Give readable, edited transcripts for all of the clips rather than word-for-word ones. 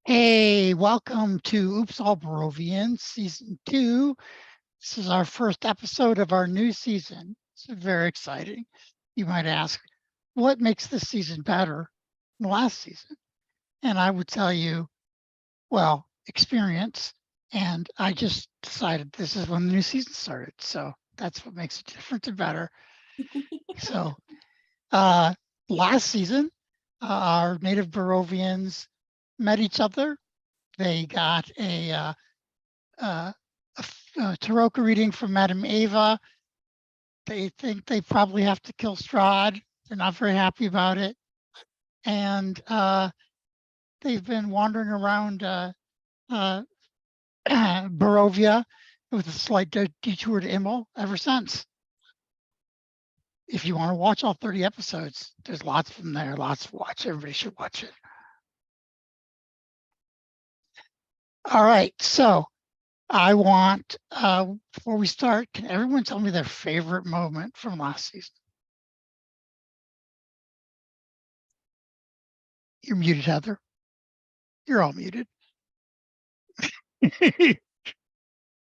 Hey, welcome to Oops All Barovians Season 2. This is our first episode of our new season. It's very exciting. You might ask, what makes this season better than last season? And I would tell you, well, experience. And I just decided this is when the new season started. So that's what makes it different and better. So last season, our native Barovians met each other. They got a Taroka reading from Madame Ava. They think they probably have to kill Strahd. They're not very happy about it. And they've been wandering around Barovia with a slight detour to Immel ever since. If you want to watch all 30 episodes, there's lots of them there, lots to watch. Everybody should watch it. All right, so I want, before we start, can everyone tell me their favorite moment from last season? You're muted, Heather. You're all muted.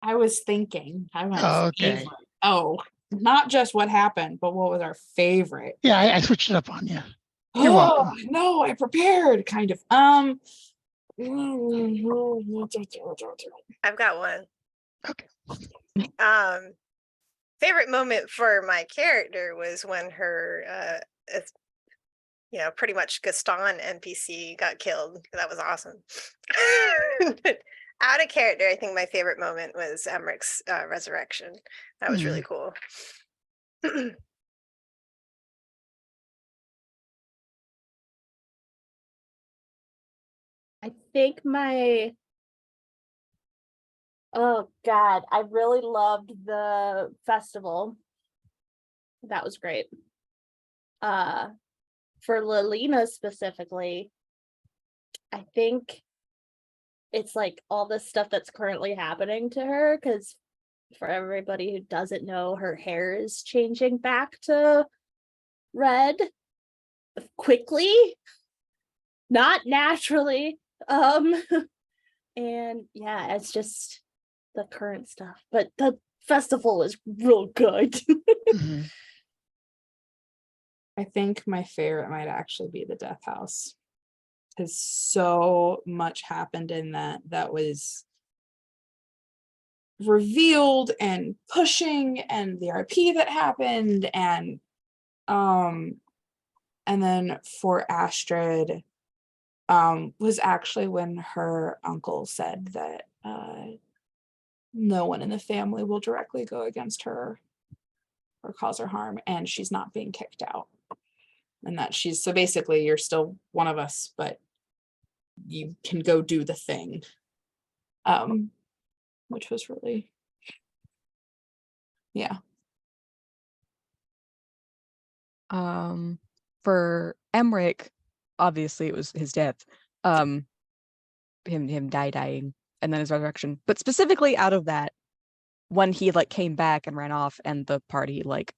I was thinking. I went Okay. favorite. Oh, not just what happened, but what was our favorite? Yeah, I switched it up on you. You're Oh welcome. no, I prepared kind of. I've got one. Okay. Favorite moment for my character was when her pretty much Gaston NPC got killed. That was awesome. Out of character, I think my favorite moment was Emmeric's resurrection. That was really cool. I think oh God, I really loved the festival. That was great. For Lilina specifically, I think it's like all this stuff that's currently happening to her, because for everybody who doesn't know, her hair is changing back to red quickly, not naturally. And yeah, it's just the current stuff, but the festival was real good. Mm-hmm. I think my favorite might actually be the Death House, because so much happened in that was revealed and pushing, and the RP that happened, and then for Astrid, was actually when her uncle said that no one in the family will directly go against her or cause her harm, and she's not being kicked out, and that she's, so basically you're still one of us, but you can go do the thing, which was really, yeah. For Emmerich, obviously it was his death, him dying, and then his resurrection. But specifically out of that, when he like came back and ran off, and the party like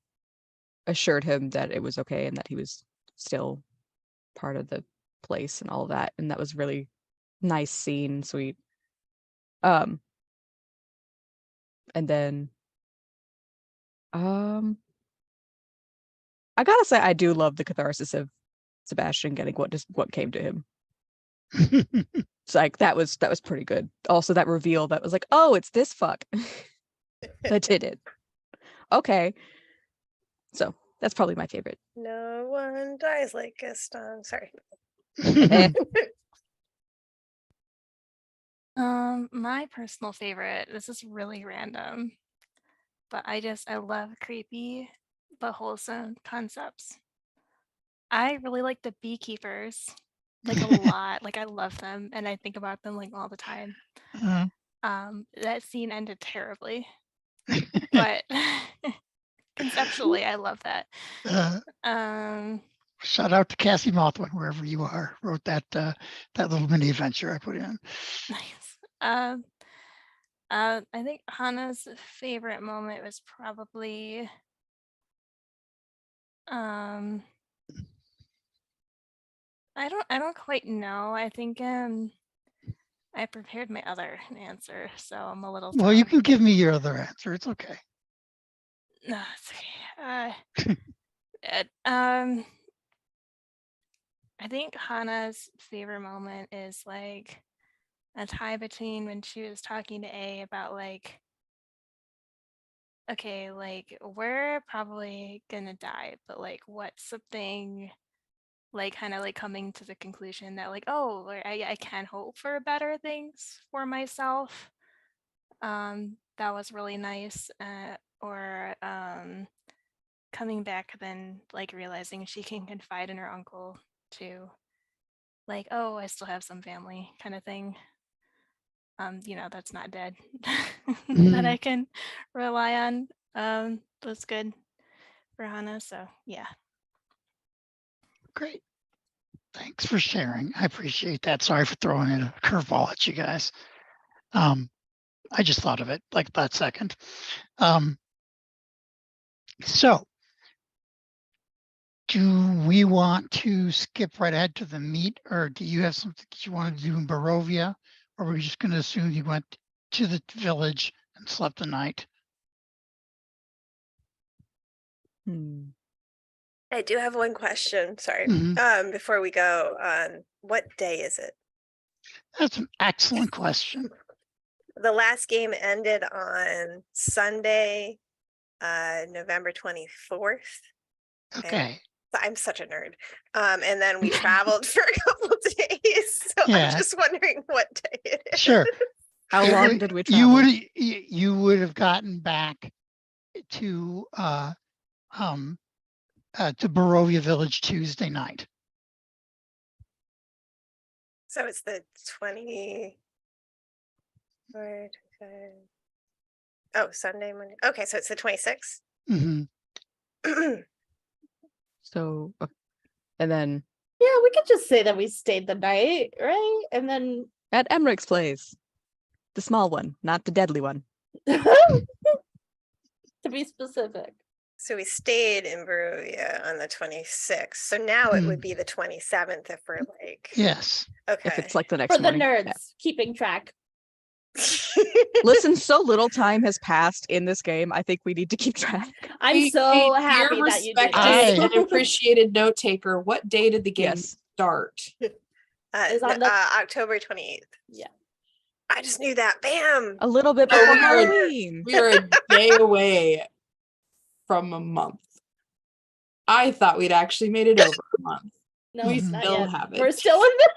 assured him that it was okay and that he was still part of the place and all of that, and that was really nice scene, sweet. And then I gotta say, I do love the catharsis of Sebastian getting what came to him. It's like that was pretty good. Also, that reveal that was like, oh, it's this fuck that did it. Okay, so that's probably my favorite. No one dies like Gaston. Sorry. My personal favorite, this is really random, but I love creepy but wholesome concepts. I really like the beekeepers, like a lot. Like I love them and I think about them like all the time. That scene ended terribly, but conceptually I love that. Shout out to Cassie Mothwin, wherever you are, wrote that little mini adventure I put in. Nice. I think Hannah's favorite moment was probably I don't quite know. I think I prepared my other answer, so I'm a little. Well, you thrown. can give me your other answer. It's okay. No, it's okay. I think Hannah's favorite moment is like a tie between when she was talking to A about like, okay, like we're probably gonna die, but like what's something like kind of like coming to the conclusion that like, oh, like, I can hope for better things for myself. That was really nice. Or coming back then like realizing she can confide in her uncle too. Like, oh, I still have some family kind of thing. That's not dead that I can rely on. That's good for Hannah. So yeah. Great. Thanks for sharing. I appreciate that. Sorry for throwing in a curveball at you guys. I just thought of it like that second. So do we want to skip right ahead to the meat, or do you have something that you want to do in Barovia? Or are we just going to assume you went to the village and slept the night? I do have one question. Sorry. Mhm. Before we go on, what day is it? That's an excellent question. The last game ended on Sunday, November 24th. Okay. I'm such a nerd. And then we traveled for a couple days. So Yeah. I'm just wondering what day it is. Sure. How It long would- did we You travel? would you would have gotten back to Barovia Village Tuesday night. So it's the 20. Oh, Sunday, Monday. Okay, so it's the 26th. Mhm. So, and then Yeah, we could just say that we stayed the night, right? And then at Emmerich's place, the small one, not the deadly one. to be specific. So we stayed in Barovia on the 26th. So now it would be the 27th if we're like, Yes. okay. If it's like the next For the morning. nerds Yeah. keeping track. Listen, so little time has passed in this game. I think we need to keep track. I'm so happy dear that you did respected this. and appreciated note taker, what day did the game Yes. start? Is on the- October 28th. Yeah. I just knew that. Bam. A little bit Oh, before we are- Halloween. We are a day away from a month. I thought we'd actually made it over a month. No, We it's not still yet. haven't. We're still in the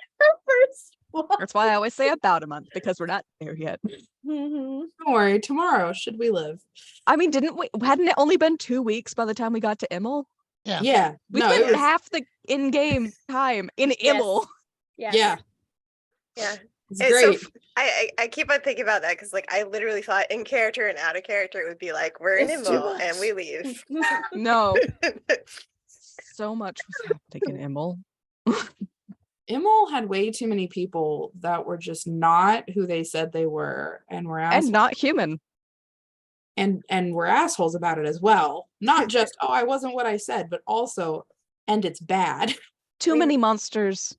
first one. That's why I always say about a month, because we're not there yet. Mhm. Don't worry, tomorrow should we live? I mean, hadn't it only been 2 weeks by the time we got to Immel? Yeah. Yeah. We no, it spent was, half the in-game time in Yes. Immel. Yes. yeah, Yeah. it's It's so great. I keep on thinking about that because like I literally thought in character and out of character it would be like we're in It's too Immo and much. we leave. No, so much was happening in Immel. Immel had way too many people that were just not who they said they were, and were And not human. and were assholes about it as well. Not just, oh, I wasn't what I said, but also, and it's bad. Too We- many monsters,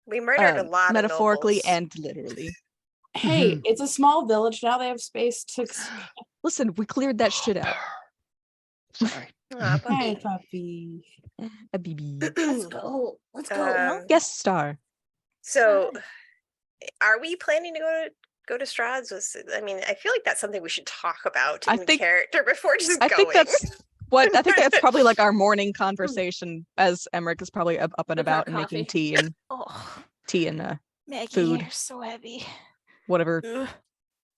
We murdered a lot metaphorically of nobles. and literally. Hey, Mhm. it's a small village now. They have space to. Listen, we cleared that shit out. Sorry. Aw, Hey, puppy. puppy. A BB. Let's go. Let's go. Guest star. So are we planning to go to Strahd's? I mean, I feel like that's something we should talk about I in think- character before just I going. think that's probably like our morning conversation, as Emmerich is probably up and With our about and making coffee. Oh, tea and Maggie, Food. you're so heavy. whatever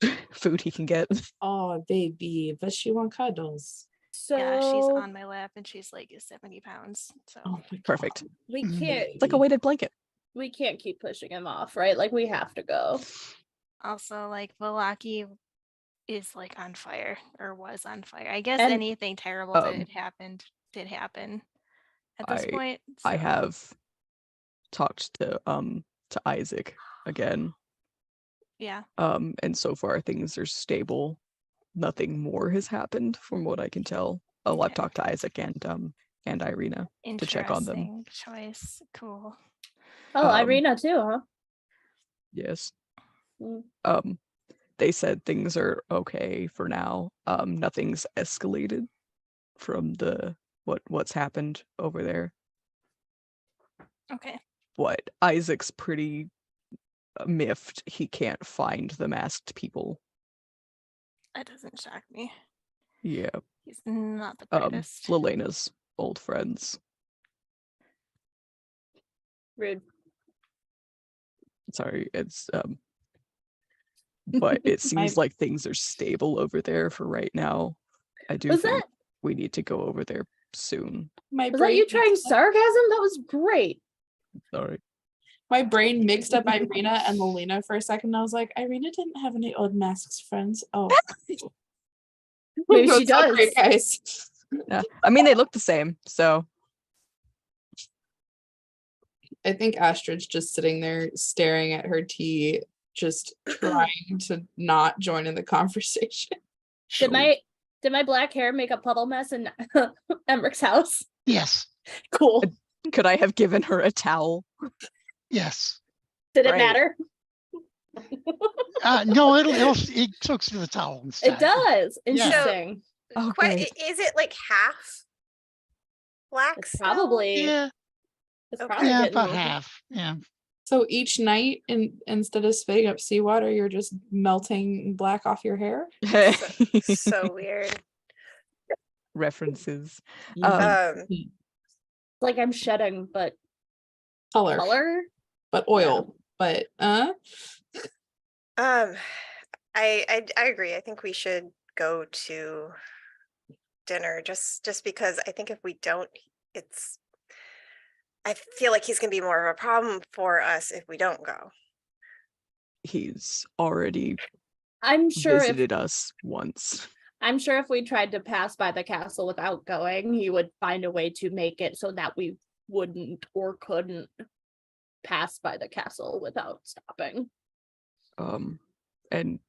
Ugh. food he can get. Oh, baby, but she want cuddles. So Yeah, she's on my lap and she's like 70 pounds. So Oh my Perfect. God. we Mhm. can't It's like a weighted blanket. we can't keep pushing him off, right? Like we have to go. also like Valaki is like on fire or was on fire. I guess And- anything terrible that Um, had happened did happen at this point. I so- have talked to Isaac again. Yeah. And so far things are stable. Nothing more has happened from what I can tell. Oh, I've Okay. talked to Isaac and Irina to check on them. Interesting choice. Cool. Oh, Um, Irina too, huh? Yes. They said things are okay for now. Nothing's escalated from what's happened over there. Okay. What Isaac's pretty miffed he can't find the masked people. That doesn't shock me. Yeah. He's not the brightest. Lelena's old friends. Rude. Sorry, it's but it seems like things are stable over there for right now. I do Was think that we need to go over there soon. My was that you brain trying mixed up- sarcasm? That was great. Sorry. My brain mixed up Irina and Lelena for a second. I was like, Irina didn't have any old masks friends. Oh, Maybe No, she it's not great, does. guys. Yeah. I mean they look the same, so I think Astrid's just sitting there staring at her tea, just trying to not join in the conversation. Did my black hair make a puddle mess in Emrick's house? Yes, Cool. could I have given her a towel? yes. Did it Right. matter? No, it soaks to the towel instead. It does. Yeah. Interesting. Oh, Quite, great. is it like half black? It's still? probably Yeah, it's Okay. probably yeah, getting about half. Yeah. So each night, instead of spitting up seawater, you're just melting black off your hair. So weird. References. like I'm shedding, but color, but oil, but I agree. I think we should go to dinner just because I think if we don't, I feel like he's gonna be more of a problem for us if we don't go. He's already I'm sure if visited us once. I'm sure if we tried to pass by the castle without going, he would find a way to make it so that we wouldn't or couldn't pass by the castle without stopping. And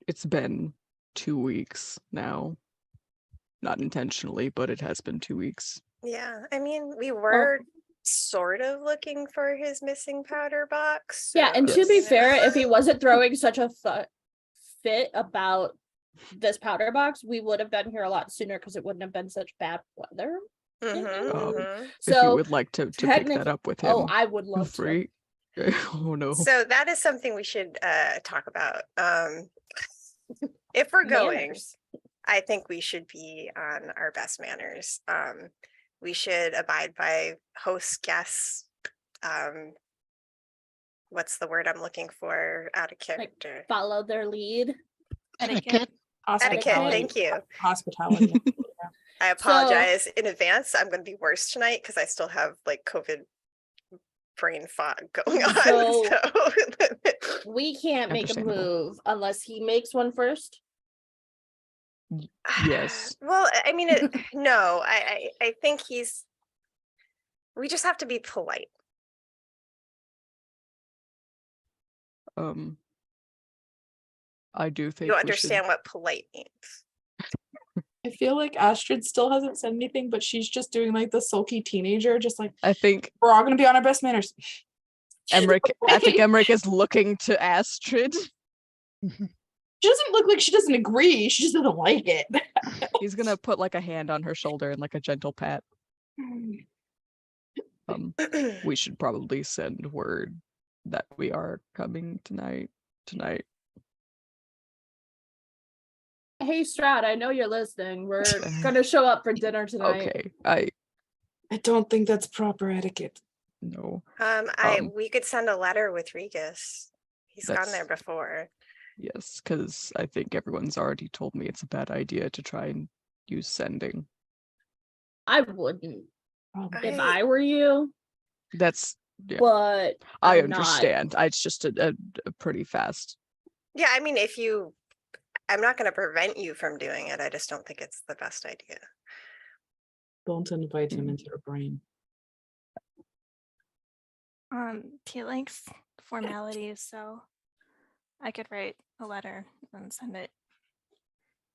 it's been 2 weeks now. Not intentionally, but it has been 2 weeks. Yeah, I mean, we were sort of looking for his missing powder box. Yeah, and so, to be you know. fair, if he wasn't throwing such a fit about this powder box, we would have been here a lot sooner because it wouldn't have been such bad weather. Mhm, mhm. If So you would like to pick that up with him, oh, I would feel love to. free. Oh no. So that is something we should talk about. If we're going, Manners. I think we should be on our best manners. We should abide by host guests. What's the word I'm looking for? Out of character. Follow their lead. Etiquette. Etiquette. Thank you. Hospitality. I apologize in advance. I'm going to be worse tonight because I still have like COVID brain fog going on. So- So We can't make a Understandable. move unless he makes one first. Yes. Well, I mean, no, I think we just have to be polite. I do think You we understand what polite means. I feel like Astrid still hasn't said anything, but she's just doing like the sulky teenager, just like I think we're all gonna be on our best manners. Emric is looking to Astrid. She doesn't look like she doesn't agree. She just doesn't like it. He's gonna put like a hand on her shoulder and like a gentle pat. We should probably send word that we are coming tonight. Hey Strahd, I know you're listening. We're gonna show up for dinner tonight. Okay. I don't think that's proper etiquette. No. We could send a letter with Regis. He's gone there That's- before. Yes, because I think everyone's already told me it's a bad idea to try and use sending. I wouldn't if I- I were you, That's but I I'm not. understand. It's just a pretty fast. Yeah, I mean, I'm not going to prevent you from doing it. I just don't think it's the best idea. Don't invite him into her brain. He likes formalities, so I could write a letter and send it.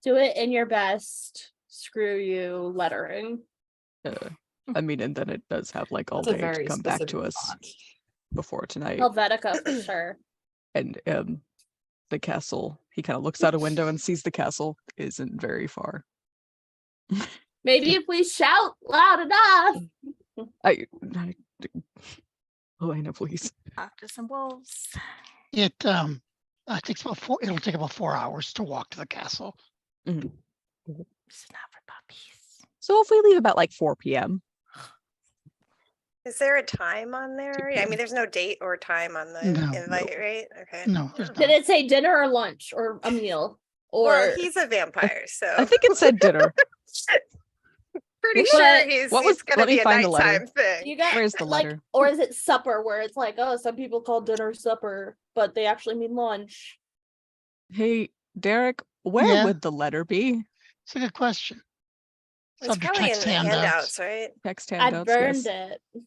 Do it in your best screw you lettering. I mean, and then it does have like all That's a day to very come back to specific us font. before tonight. Helvetica for sure. And the castle. He kind of looks out a window and sees the castle isn't very far. Maybe if we shout loud enough. I Elena, please. After some wolves. It I think it'll take about 4 hours to walk to the castle. Mhm. It's not for puppies. So if we leave about like 4 p.m. Is there a time on there? I mean, there's no date or time on the No. invite, right? Okay. No, there's Did not. it say dinner or lunch or a meal? Or Well, he's a vampire, so I think it said dinner. pretty But sure he's what was- it's gonna let me be a find the letter. nighttime thing. you got Where's the like, letter? or is it supper where it's like, oh, some people call dinner supper, but they actually mean lunch. Hey, Derek, where Yeah. would the letter be? It's a good question. It's Under probably in text the handouts, handouts, right? Text I handouts. burned yes. it.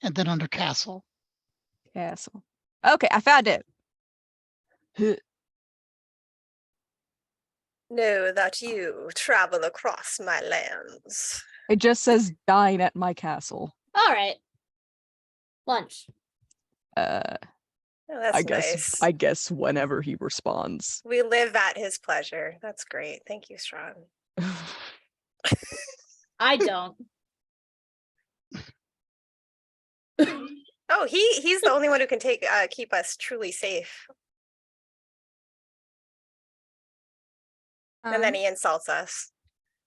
and then under castle. Castle. Okay, I found it. Know that you travel across my lands. It just says dine at my castle. All right. Lunch. Oh, that's nice. I guess whenever he responds. We live at his pleasure. That's great. Thank you, Strong. I don't. Oh, he's the only one who can keep us truly safe. And then he insults us.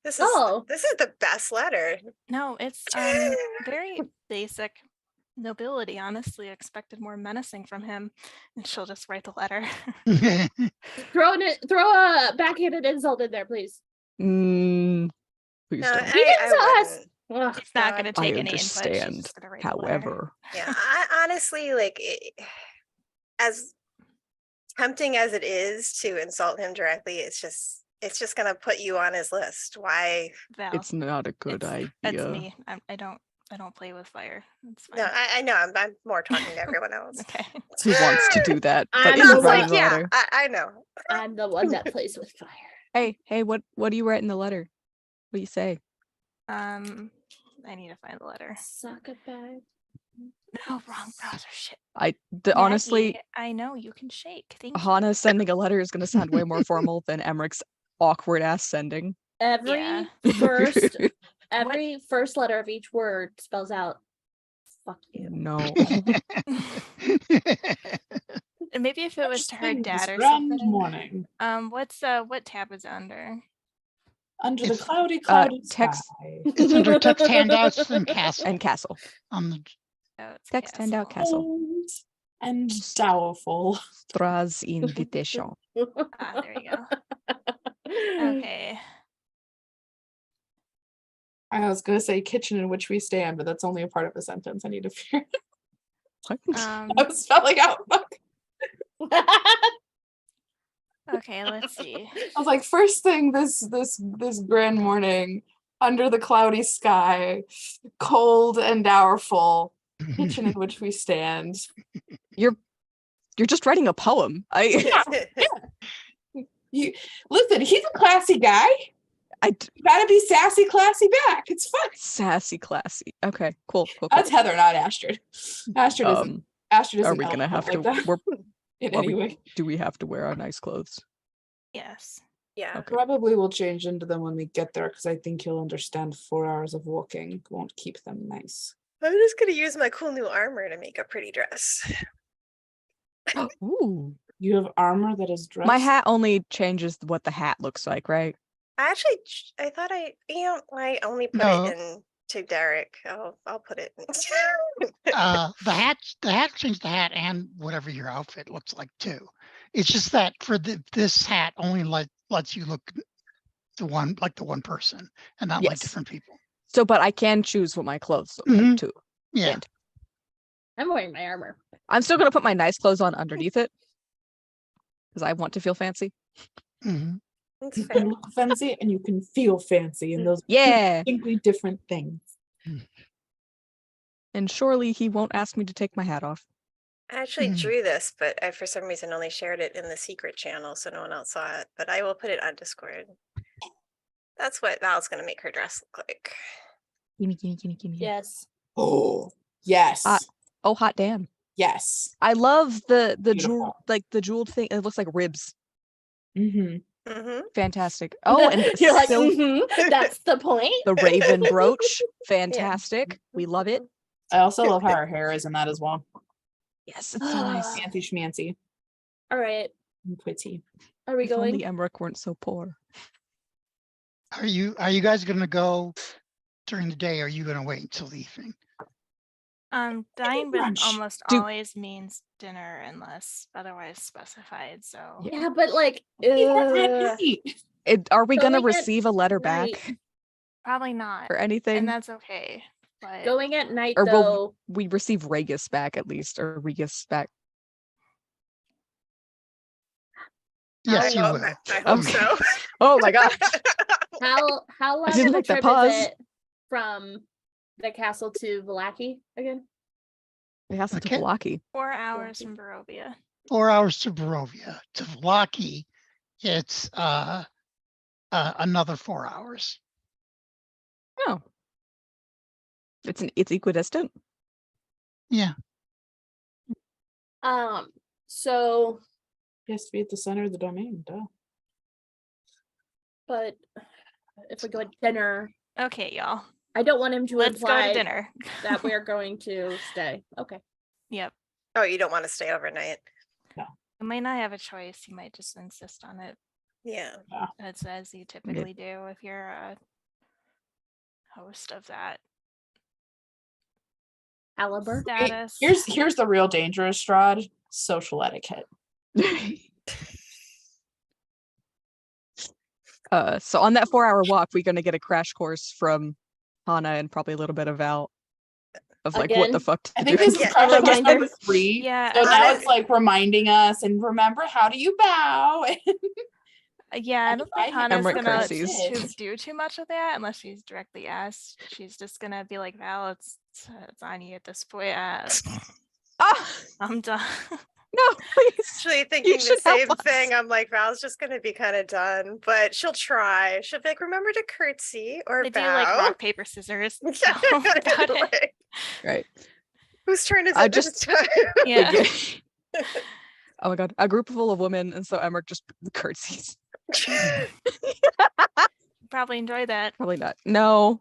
This is the best letter. No, it's very basic nobility. Honestly, expected more menacing from him, and she'll just write the letter. Throw a backhanded insult in there, please. Please No, don't. He didn't tell us. wouldn't. Ugh, She's not God. going to I take any input. She's understand. just gonna write the letter. However, Yeah, I honestly as tempting as it is to insult him directly, it's just gonna put you on his list. Why? Val, it's not a good idea. That's me. I don't play with fire. It's fine. No, I know. I'm more talking to everyone else. Okay. He wants to do that, but I'm isn't the I was writing like, the yeah, letter. I know. I'm the one that plays with fire. Hey, what do you write in the letter? What do you say? I need to find the letter. Suck it back. No, wrong browser. Shit. Honestly, Maggie, I know you can shake. Thank you. Hana sending a letter is going to sound way more formal than Emmerich's awkward ass sending. Every Yeah. first letter of each word spells out fuck you. No. And maybe if it was to her Spring dad this or grand something. morning What tab is it under? under the It's, cloudy text- sky. It's under text handouts and castle. And castle. On the Oh, it's Text handout castle. Cold and dowerful. Tras invitation. Ah, there you go. Okay. I was gonna say kitchen in which we stand, but that's only a part of a sentence. I need to figure. What? I was spelling out. Okay, let's see. I was like, first thing this grand morning, under the cloudy sky, cold and dowerful, kitchen in which we stand. You're just writing a poem. You listen, he's a classy guy. You gotta be sassy, classy back. It's fun. Sassy, classy. Okay, cool. That's Heather, not Astrid. Astrid isn't. Astrid isn't. Are we gonna have like to? that in any way. Do we have to wear our nice clothes? Yes. Yeah. Okay. Probably will change into them when we get there because I think he'll understand 4 hours of walking won't keep them nice. I'm just gonna use my cool new armor to make a pretty dress. Ooh. You have armor that is dressed. My hat only changes what the hat looks like, right? I thought I only put No. it in to Derek. I'll put it. the hat changed the hat and whatever your outfit looks like too. It's just that for this hat only lets you look the one person and not like Yes. different people. So, but I can choose what my clothes look like Mhm. too. Yeah. And I'm wearing my armor. I'm still gonna put my nice clothes on underneath it because I want to feel fancy. Mhm. It's You fair. can look fancy and you can feel fancy, and those are Yeah. distinctly different things. And surely he won't ask me to take my hat off. I actually Mhm. drew this, but I for some reason only shared it in the secret channel, so no one else saw it. But I will put it on Discord. That's what Val's gonna make her dress look like. Gimme. Yes. Oh yes. Oh, hot damn. Yes. I love the jewel, Beautiful. like the jeweled thing. It looks like ribs. Mm-hmm. Fantastic. Oh, and the You're like, silk, that's the point. the raven brooch. Fantastic. We love it. I also love how her hair is in that as well. Yes, it's so nice. Fancy schmancy All right, and pretty. are we If only going? Emmerich weren't so poor. Are you guys gonna go during the day? Or are you gonna wait until the evening? Dine with brunch. almost Do- always means dinner unless otherwise specified. So Yeah. Yeah, but like, Are we gonna Going at receive a letter night. back probably not, or anything? and that's okay. But going at night Or will though. we receive Regis back at least, or Regis back? Yes, you How- will. I hope Okay. so. Oh my gosh. How long didn't of a like that trip pause. is it from the castle to Valaki again? It has to Okay. Valaki. 4 hours from Barovia. 4 hours to Barovia. To Vlaki, it's another 4 hours. Oh. It's equidistant. Yeah. So, He has to be at the center of the domain, duh. but if we go at dinner, Okay, y'all. I don't want him to Let's go imply to dinner. that we're going to stay. Okay. Yep. Oh, you don't want to stay overnight? You might not have a choice. You might just insist on it. Yeah. That's as you typically do if you're a host of that Caliber. status. Here's the real dangerous, Strahd. Social etiquette. So on that 4-hour walk, we're gonna get a crash course from Hana and probably a little bit of Val of like what the Again? fuck to I think do. this is Yeah, probably just reminder. number 3. Yeah, So now Hana- it's like reminding us and remember, how do you bow? Yeah, I don't think I Hana's Emmerich gonna curtsies. do too much of that unless she's directly asked. She's just gonna be like, Val, it's on you at this point. Ah, I'm done. no, please. Actually thinking the should help same us. thing. I'm like, Val's just gonna be kind of done, but she'll try. She'll be like, remember to curtsy or They do bow. like rock, paper, scissors. So got it. Like, Right. whose turn is I it this just- time? Yeah. Oh my god, a group full of women, and so Emmerich just curtsies. Probably enjoy that. Probably not. No.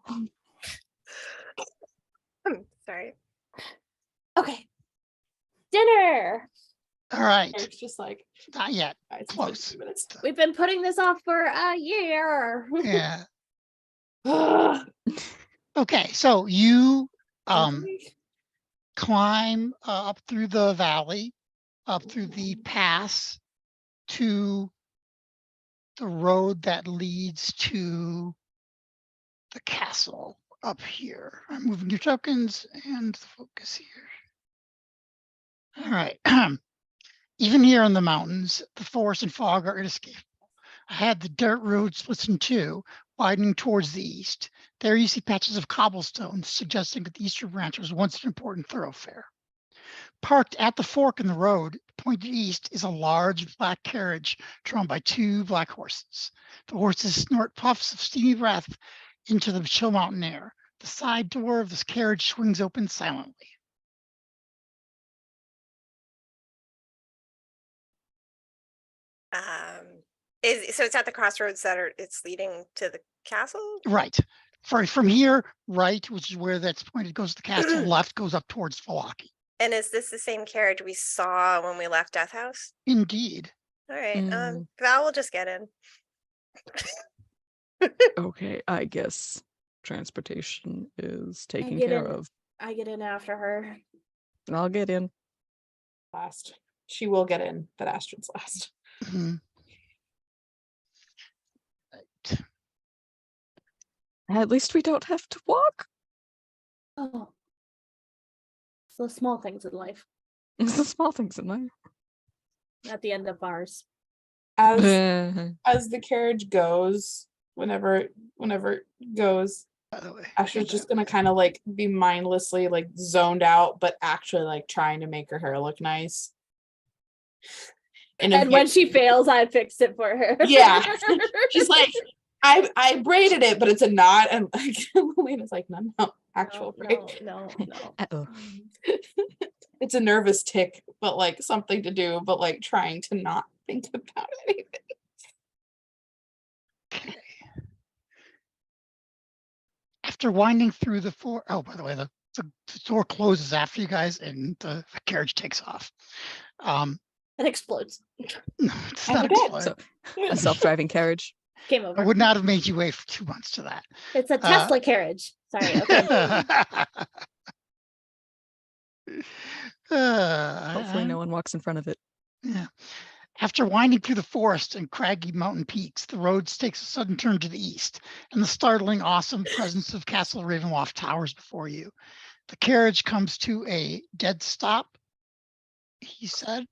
Sorry. Okay. Dinner. All right. It's just like, Not yet. guys, it's Close. 2 minutes. We've been putting this off for a year. Yeah. Ugh. Okay. So you climb up through the valley, up through the pass to the road that leads to the castle up here. I'm moving your tokens and the focus here. All right. Even here in the mountains, the forest and fog are inescapable. Ahead, the dirt road splits in two, widening towards the east. There you see patches of cobblestone, suggesting that the eastern branch was once an important thoroughfare. Parked at the fork in the road, pointed east, is a large black carriage drawn by 2 black horses. The horses snort puffs of steamy breath into the chill mountain air. The side door of this carriage swings open silently. So it's at the crossroads that it's leading to the castle? Right. From here, right, which is where that's pointed, goes to the castle. Left goes up towards Valaki. And is this the same carriage we saw when we left Death House? Indeed. All right. Mm. Val will just get in. Okay, I guess transportation is taken get care in. of. I get in after her. I'll get in. Last. She will get in, but Astrid's last. Mhm. At least we don't have to walk. Oh. It's the small things in life. It's the small things in life. At the end of ours. As Uh, the carriage goes, whenever it goes, By the way. Astrid's just gonna kind of like be mindlessly like zoned out, but actually like trying to make her hair look nice. And when she fails, I fixed it for her. Yeah. She's like, I braided it, but it's a knot, and like Lena's like, no, actual braid. no. uh-oh. It's a nervous tick, but like something to do, but like trying to not think about anything. Okay. After winding through the floor, oh, by the way, the door closes after you guys and the carriage takes off. It explodes. No, it's And not we're dead. explode. So a self-driving carriage. Game I over. would not have made you wait for 2 months to that. It's a Tesla carriage. Sorry. Okay. Hopefully no one walks in front of it. Yeah. After winding through the forest and craggy mountain peaks, the road takes a sudden turn to the east, and the startling, awesome presence of Castle Ravenloft towers before you. The carriage comes to a dead stop, he said.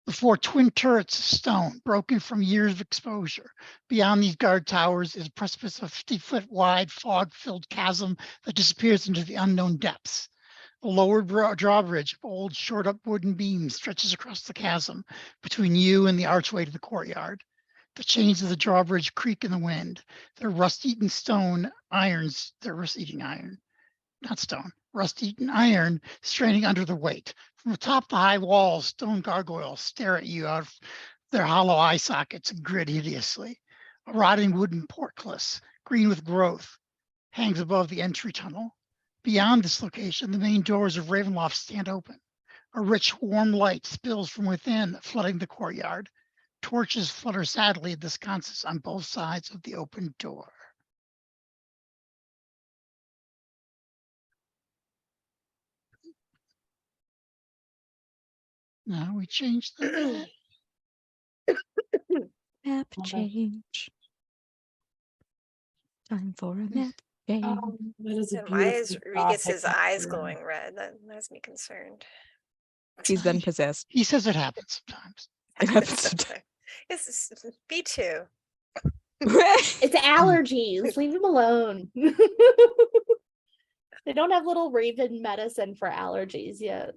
Before twin turrets of stone, broken from years of exposure. Beyond these guard towers is a precipice of 50-foot wide, fog-filled chasm that disappears into the unknown depths. A lowered drawbridge of old, short-up wooden beams stretches across the chasm between you and the archway to the courtyard. The chains of the drawbridge creak in the wind. They're rust-eaten irons, not stone, rust-eaten iron straining under the weight. From atop the high walls, stone gargoyles stare at you out of their hollow eye sockets and grin hideously. A rotting wooden portcullis, green with growth, hangs above the entry tunnel. Beyond this location, the main doors of Ravenloft stand open. A rich, warm light spills from within, flooding the courtyard. Torches flutter sadly at the sconces on both sides of the open door. Now we change the map. Map Okay. change. Time for a map change. That is a And why is beautiful Regis's gothic eyes room. glowing red? That has me concerned. He's been possessed. He says it happens sometimes. It happens Sometimes. It's B2. It's allergies. Leave them alone. They don't have little raven medicine for allergies yet.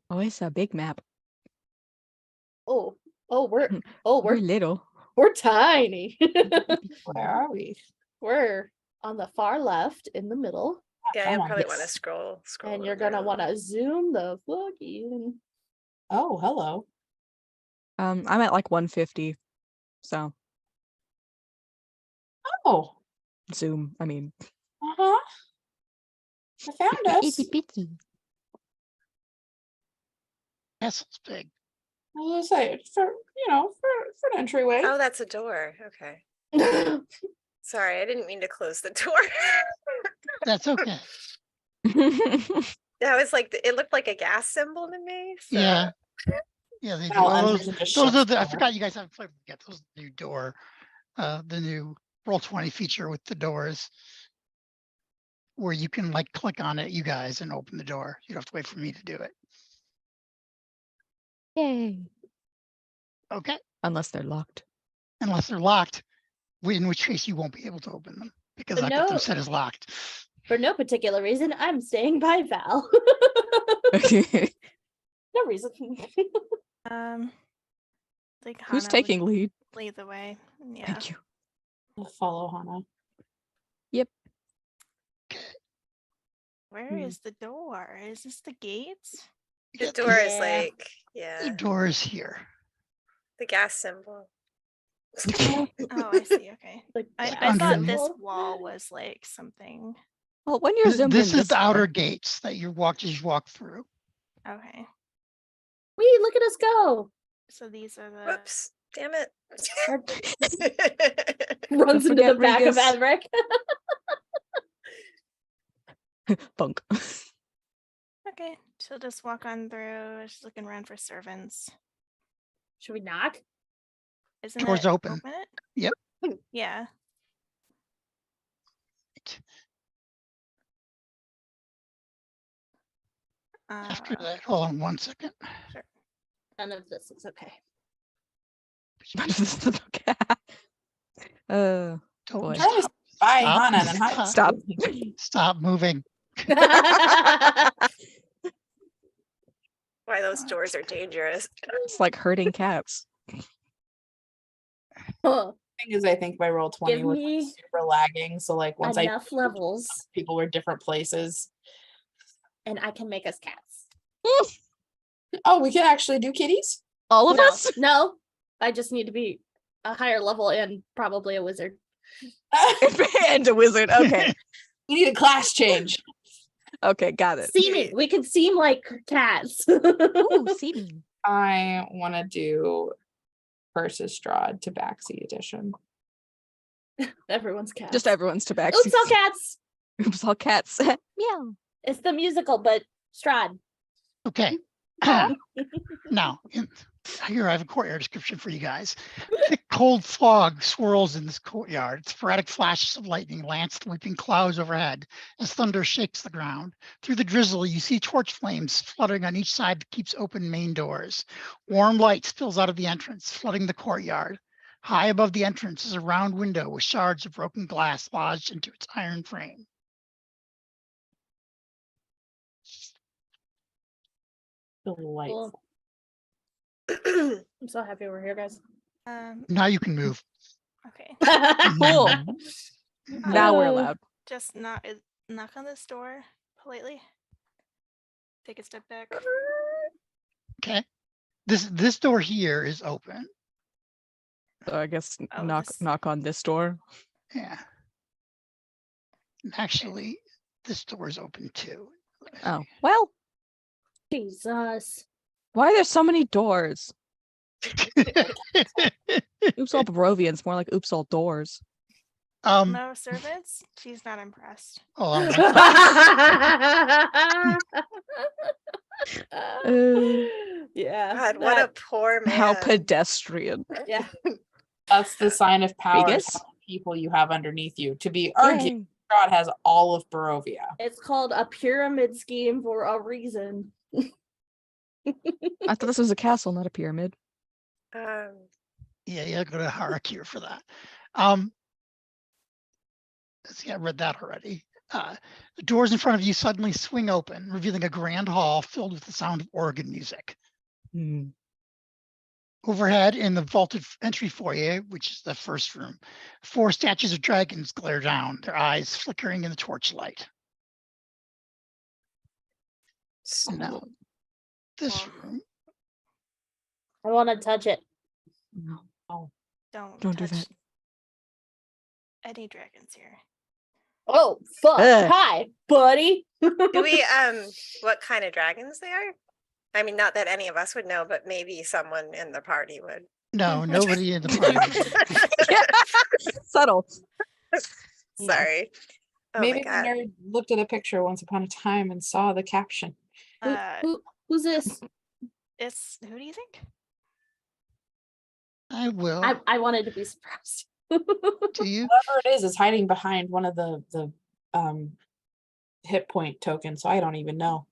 Oh, it's a big map. Oh, We're we're little. we're tiny. Where are we? We're on the far left in the middle, Yeah, Oh I my probably want to goodness. scroll. and you're gonna down. want to zoom the fuck in. Oh, hello. I'm at like 150. So Oh, zoom. I mean, uh-huh. I found us. bitty. Castle's big. I was gonna say, for an entryway. Oh, that's a door. Okay. Sorry, I didn't mean to close the door. That's okay. That was like it looked like a gas symbol to me. So. Yeah. Yeah, they do. Val Well, enters and just those are shuts the. I the door. forgot you guys haven't played yet. Those are the new door, the new Roll20 feature with the doors, where you can like click on it, you guys, and open the door. You don't have to wait for me to do it. Yay. Okay, Unless they're locked. unless they're locked, in which case you won't be able to open them because But I got them no- set as locked. For no particular reason, I'm staying by Val. No reason. Like Who's Hana would taking lead? lead the way. Yeah. Thank you. I'll follow Hannah. Where is the door? Is this the gates? The Yeah, door is Yeah. like, The yeah, door is here. the gas symbol. Oh, I see. Okay. Like, I yeah. thought this Symbol. wall was like something. Well, when you're zoomed This in is the far- outer gates that you walk through. Okay. Wee, look at us go. So these are the. Whoops, damn it. Our- Runs into the forget back of Regis. Adric. Bunk. Okay. So just walk on through. Just looking around for servants. Should we knock? Isn't Door's it open. Open it? Yep. Yeah. After Uh, that, hold on 1 second. None of this is okay. Okay. Don't Boy. Trying to stop. spy Stop. Hannah and then Hannah. Stop. Stop moving. Why those doors are dangerous. It's like herding cats. Huh. thing is, I think my roll 20 Give was like, me super lagging. So like once I enough levels, people were different places. and I can make us cats. Oh, we can actually do kitties? All of No, us? no, I just need to be a higher level and probably a wizard. And a wizard. Okay. We need a class change. Okay, got it. Seeming, we could seem like cats. Ooh, seeming. I want to do versus Strahd Tabaxi edition. Everyone's cats. Just everyone's tobacco. Oops, all cats. Oops, all cats. Meow. It's the musical, but Strahd. Okay. Now, here I have a courtyard description for you guys. Thick, cold fog swirls in this courtyard. Sporadic flashes of lightning lance sweeping clouds overhead as thunder shakes the ground. Through the drizzle, you see torch flames fluttering on each side that keeps open main doors. Warm light spills out of the entrance, flooding the courtyard. High above the entrance is a round window with shards of broken glass lodged into its iron frame. Delightful. I'm so happy we're here, guys. Now you can move. Okay. Cool. Now we're Uh, allowed. Just knock on this door politely. Take a step back. Okay. This door here is open. So I guess Oh, knock on this door. Yeah. And actually, this door is open too. Oh, well, Jesus. why are there so many doors? Oops, all Barovians, more like oops, all doors. No servants? She's not impressed. Oh, I'm Yeah. God, what a poor man. How pedestrian. Yeah. That's the sign of power. Is Vegas? how many people you have underneath you. To be argued, Yay. Strahd has all of Barovia. It's called a pyramid scheme for a reason. I thought this was a castle, not a pyramid. Um, Yeah, you gotta go to Harakir for that. Let's see, I read that already. The doors in front of you suddenly swing open, revealing a grand hall filled with the sound of organ music. Hmm. Overhead in the vaulted entry foyer, which is the first room, 4 statues of dragons glare down, their eyes flickering in the torchlight. And now, this room, I want to touch it. No. Don't Don't do touch that. any dragons here. Oh, fuck. Ugh. Hi, buddy. do we what kind of dragons they are? I mean, not that any of us would know, but maybe someone in the party would. no, nobody in the party. Subtle. Sorry. Oh Maybe my the God. nerd looked at a picture once upon a time and saw the caption. Who's this? Who do you think? I will. I wanted to be surprised. Do you? Whoever it is hiding behind one of the hit point tokens, so I don't even know.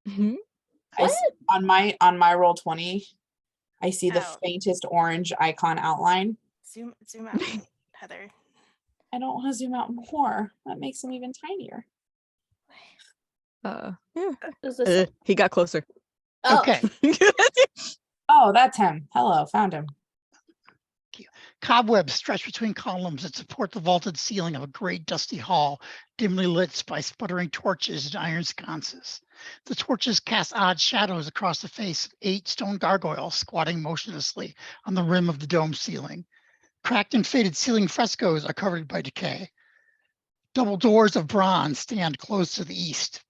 Mhm. On my roll 20, I see the Oh. faintest orange icon outline. Zoom out, Heather. I don't want to zoom out more. That makes them even tinier. Yeah. Who's this? He got closer. Oh, Okay. Oh, that's him. Hello, found him. Cobwebs stretch between columns that support the vaulted ceiling of a great dusty hall, dimly lit by sputtering torches and iron sconces. The torches cast odd shadows across the face of 8 stone gargoyles squatting motionlessly on the rim of the dome ceiling. Cracked and faded ceiling frescoes are covered by decay. Double doors of bronze stand close to the east.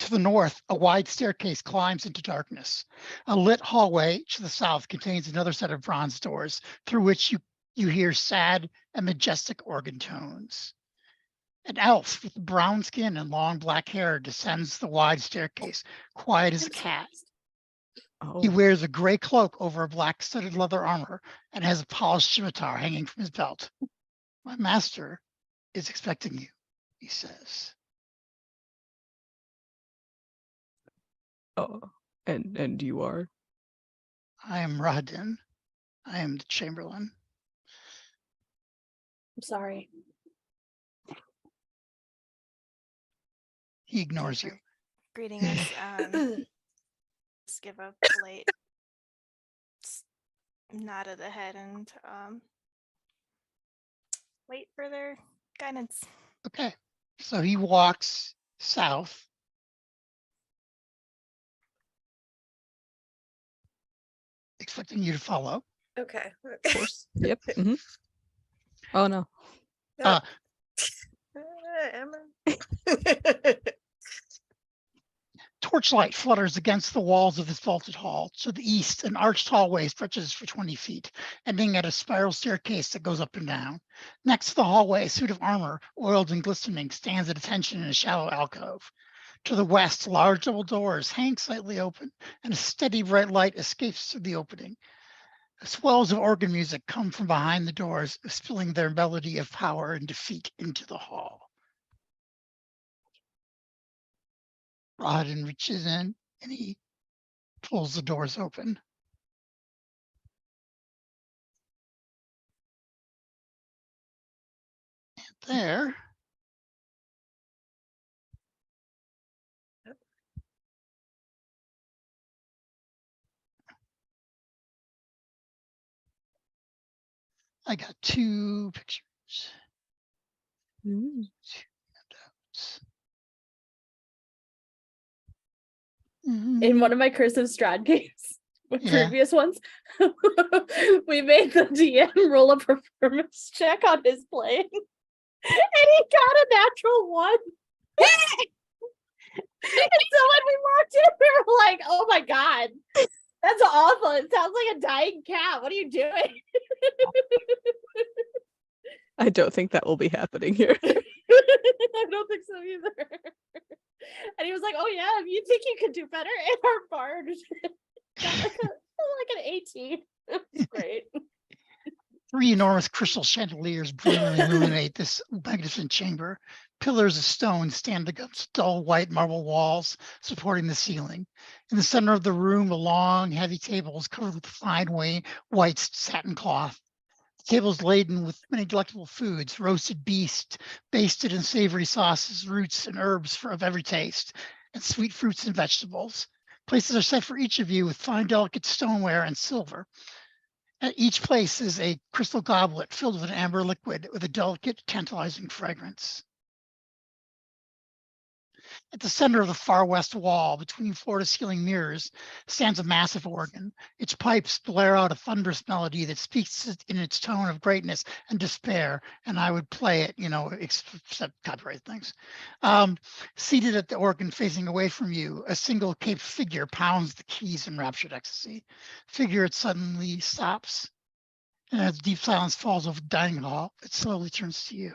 To the north, a wide staircase climbs into darkness. A lit hallway to the south contains another set of bronze doors through which you hear sad and majestic organ tones. An elf with brown skin and long black hair descends the wide staircase, quiet as a cat. Oh. He wears a gray cloak over a black studded leather armor and has a polished scimitar hanging from his belt. My master is expecting you, he says. Oh. And you are? I am Rahadin. I am the Chamberlain. I'm sorry. He ignores you. Greeting us. Just give a polite nod of the head and wait for their guidance. Okay. So he walks south. Expecting you to follow. Okay. Of course. Yep. Oh no. Uh, Emma. Torchlight flutters against the walls of this vaulted hall. To the east, an arched hallway stretches for 20 feet, ending at a spiral staircase that goes up and down. Next to the hallway, a suit of armor, oiled and glistening, stands at attention in a shallow alcove. To the west, large double doors hang slightly open, and a steady bright light escapes through the opening. Swells of organ music come from behind the doors, spilling their melody of power and defeat into the hall. Rodden reaches in and he pulls the doors open. And there, I got 2 pictures. Mm. 2 handouts. In one of my cursive strat games, with Yeah. previous ones, we made the DM roll a performance check on his playing, and he got a natural 1. And so when we walked in, we were like, "Oh my god, that's awful! It sounds like a dying cat. What are you doing?" I don't think that will be happening here. I don't think so either. And he was like, "Oh yeah, you think you could do better?" And our bard got like an 18. It was great. 3 enormous crystal chandeliers brilliantly illuminate this magnificent chamber. Pillars of stone stand against dull white marble walls supporting the ceiling. In the center of the room, a long, heavy table is covered with fine white satin cloth. The table is laden with many delectable foods, roasted beast, basted in savory sauces, roots, and herbs of every taste, and sweet fruits and vegetables. Places are set for each of you with fine, delicate stoneware and silver. At each place is a crystal goblet filled with an amber liquid with a delicate, tantalizing fragrance. At the center of the far west wall, between floor-to-ceiling mirrors, stands a massive organ. Its pipes blare out a thunderous melody that speaks in its tone of greatness and despair, and I would play it, except copyright things. Seated at the organ facing away from you, a single caped figure pounds the keys in raptured ecstasy. Figure, it suddenly stops, and as deep silence falls over the dining hall, it slowly turns to you.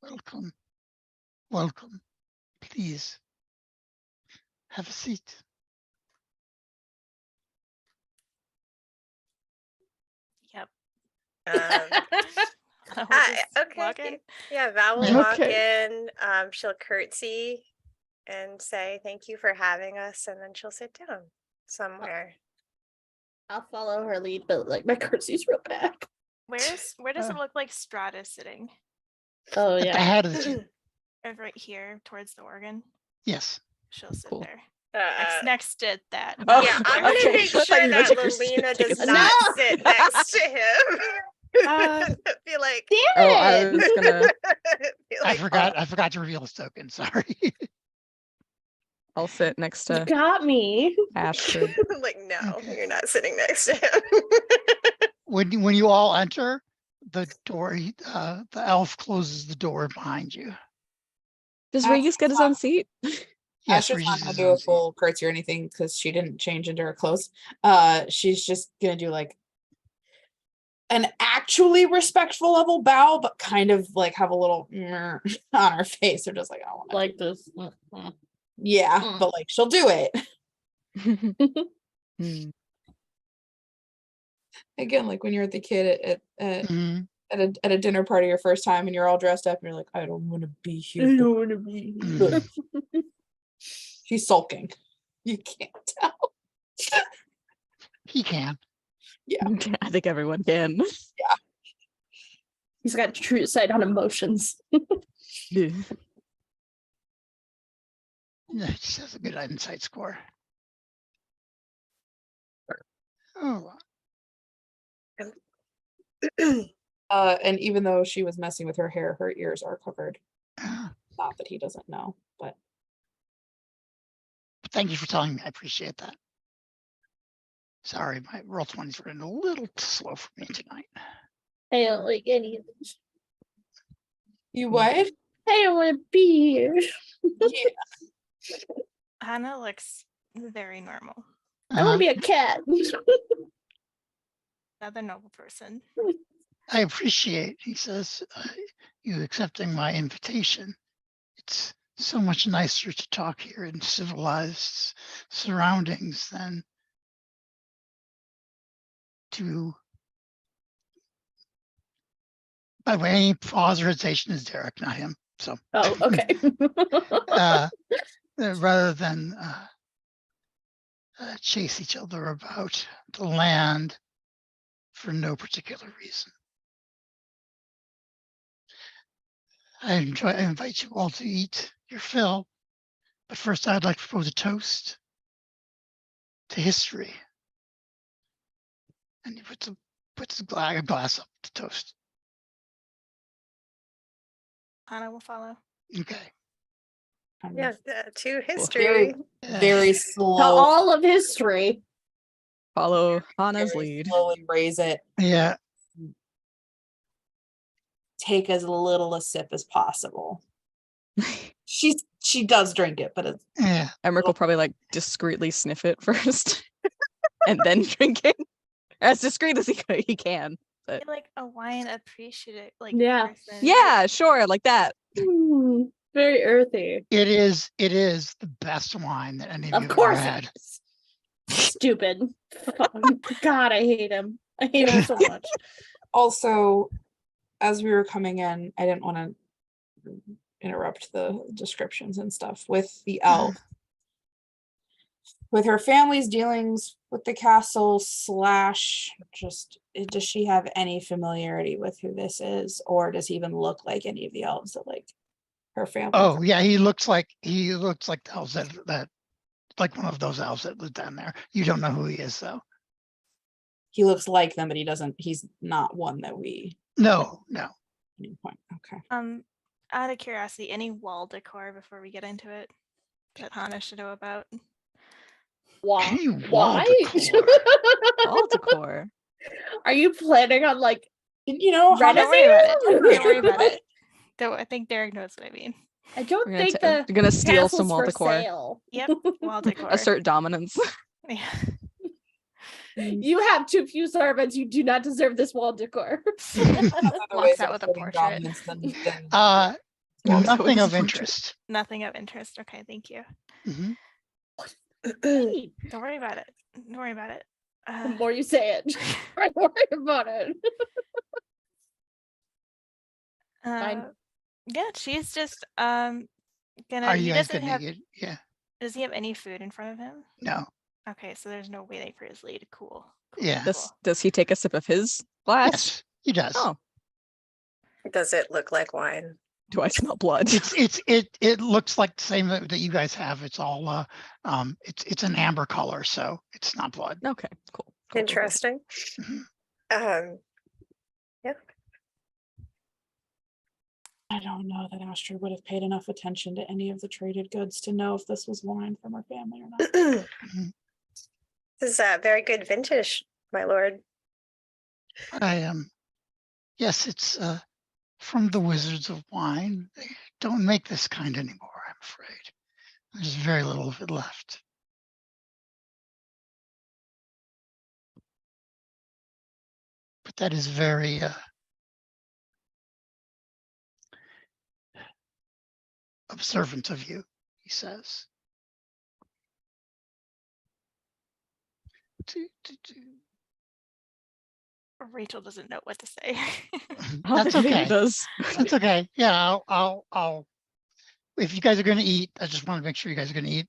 Welcome. Welcome. Please have a seat. Yep. Um, We'll just okay. walk in. Yeah, Val will walk Okay. in. She'll curtsy and say thank you for having us, and then she'll sit down somewhere. I'll follow her lead, but like my curtsy's real bad. Where does it look like Strahd is sitting? Oh At the yeah. head of the table. Right here towards the organ. Yes. She'll sit Cool. there. Uh, Next to that. Oh, yeah, I'm there. gonna okay. make I thought sure you were that gonna take Lelina a does seat. not No. sit next to him. Be like, Damn Oh, I it! was gonna. be I like, forgot to reveal this token. Sorry. I'll sit next You to got me. Astrid. like, no, Okay. you're not sitting next to him. When you all enter the door, the elf closes the door behind you. Does Astrid's Regis get his own seat? Yes, Astrid's not Regis gonna is do a on seat. full curtsy or anything because she didn't change into her clothes. She's just gonna do like an actually respectful level bow, but kind of like have a little on her face. Or just like, I don't want to. Like this. Yeah, but like she'll do it. Hmm. Again, like when you're at the kid Mhm, at a dinner party your first time and you're all dressed up and you're like, I don't want to be I here. don't want to be. mhm. She's sulking. You can't tell. He can. I think everyone can. He's got true sight on emotions. Yeah. He just has a good insight score. And even though she was messing with her hair, her ears are covered. Uh, Not that he doesn't know, but Thank you for telling me. I appreciate that. Sorry, my Roll20's running a little too slow for me tonight. I don't like any of this. you what? I don't want to be here. Yeah. Hannah looks very normal. I want to be a cat. Another noble person. I appreciate, he says, you accepting my invitation. It's so much nicer to talk here in civilized surroundings than to. By the way, any authorization is Derek, not him. So Oh, okay. rather than chase each other about the land for no particular reason. I invite you all to eat your fill, but first I'd like to propose a toast to history. And he puts a glass up to toast. Hannah will follow. Okay. Yeah, to Very, history. very To slow. all of history. Follow Hannah's very lead. slowly raise it. Yeah. Take as little a sip as possible. She does drink it, but it's Yeah. Emmerich will probably like discreetly sniff it first and then drink it as discreet as he can. I feel like a wine appreciative Yeah. person. Yeah, sure, like that. Very earthy. It is the best wine that any of you Of have ever course had. it is. Stupid. God, I hate him. I hate him so much. also, as we were coming in, I didn't want to interrupt the descriptions and stuff with the elf. With her family's dealings with the castle / does she have any familiarity with who this is, or does he even look like any of the elves that like her family? Oh yeah, he looks like the elves that like one of those elves that live down there. You don't know who he is though. He looks like them, but he's not one that we No. at any point. Okay. Out of curiosity, any wall decor before we get into it that Hannah should know about? Why? Any wall decor. All decor. Are you planning on like You know, Red- Don't worry about it. Renovating? Don't worry about it. I think Derek knows what I mean. I don't We're think gonna, the we're gonna steal some castle's wall for decor. sale. Yep, wall decor. Assert dominance. Yeah. You have too few servants. You do not deserve this wall decor. Walks out with a portrait. Nothing of Portrait. interest. Nothing of interest. Okay, thank you. Mhm. Don't worry about it. Don't worry about it. The more you say it, the more I worry about it. Fine. Yeah, she's just Are he you guys doesn't gonna have eat? Yeah. does he have any food in front of him? No. Okay, so there's no waiting for his lead. Cool. Yeah. Does he take a sip of his glass? Yes, he does. Oh, Does it look like wine? do I smell blood? It looks like the same that you guys have. It's all it's an amber color, so it's not blood. Okay, cool. Cool. Interesting. Mhm. Yeah. I don't know that Astrid would have paid enough attention to any of the traded goods to know if this was wine from her family or not. This is a very good vintage, my lord. I yes, it's from the Wizards of Wine. They don't make this kind anymore, I'm afraid. There's very little of it left. But that is very observant of you, he says. Rachel doesn't know what to say. That's okay. Does. That's okay. Yeah, I'll. If you guys are going to eat, I just want to make sure you guys are going to eat.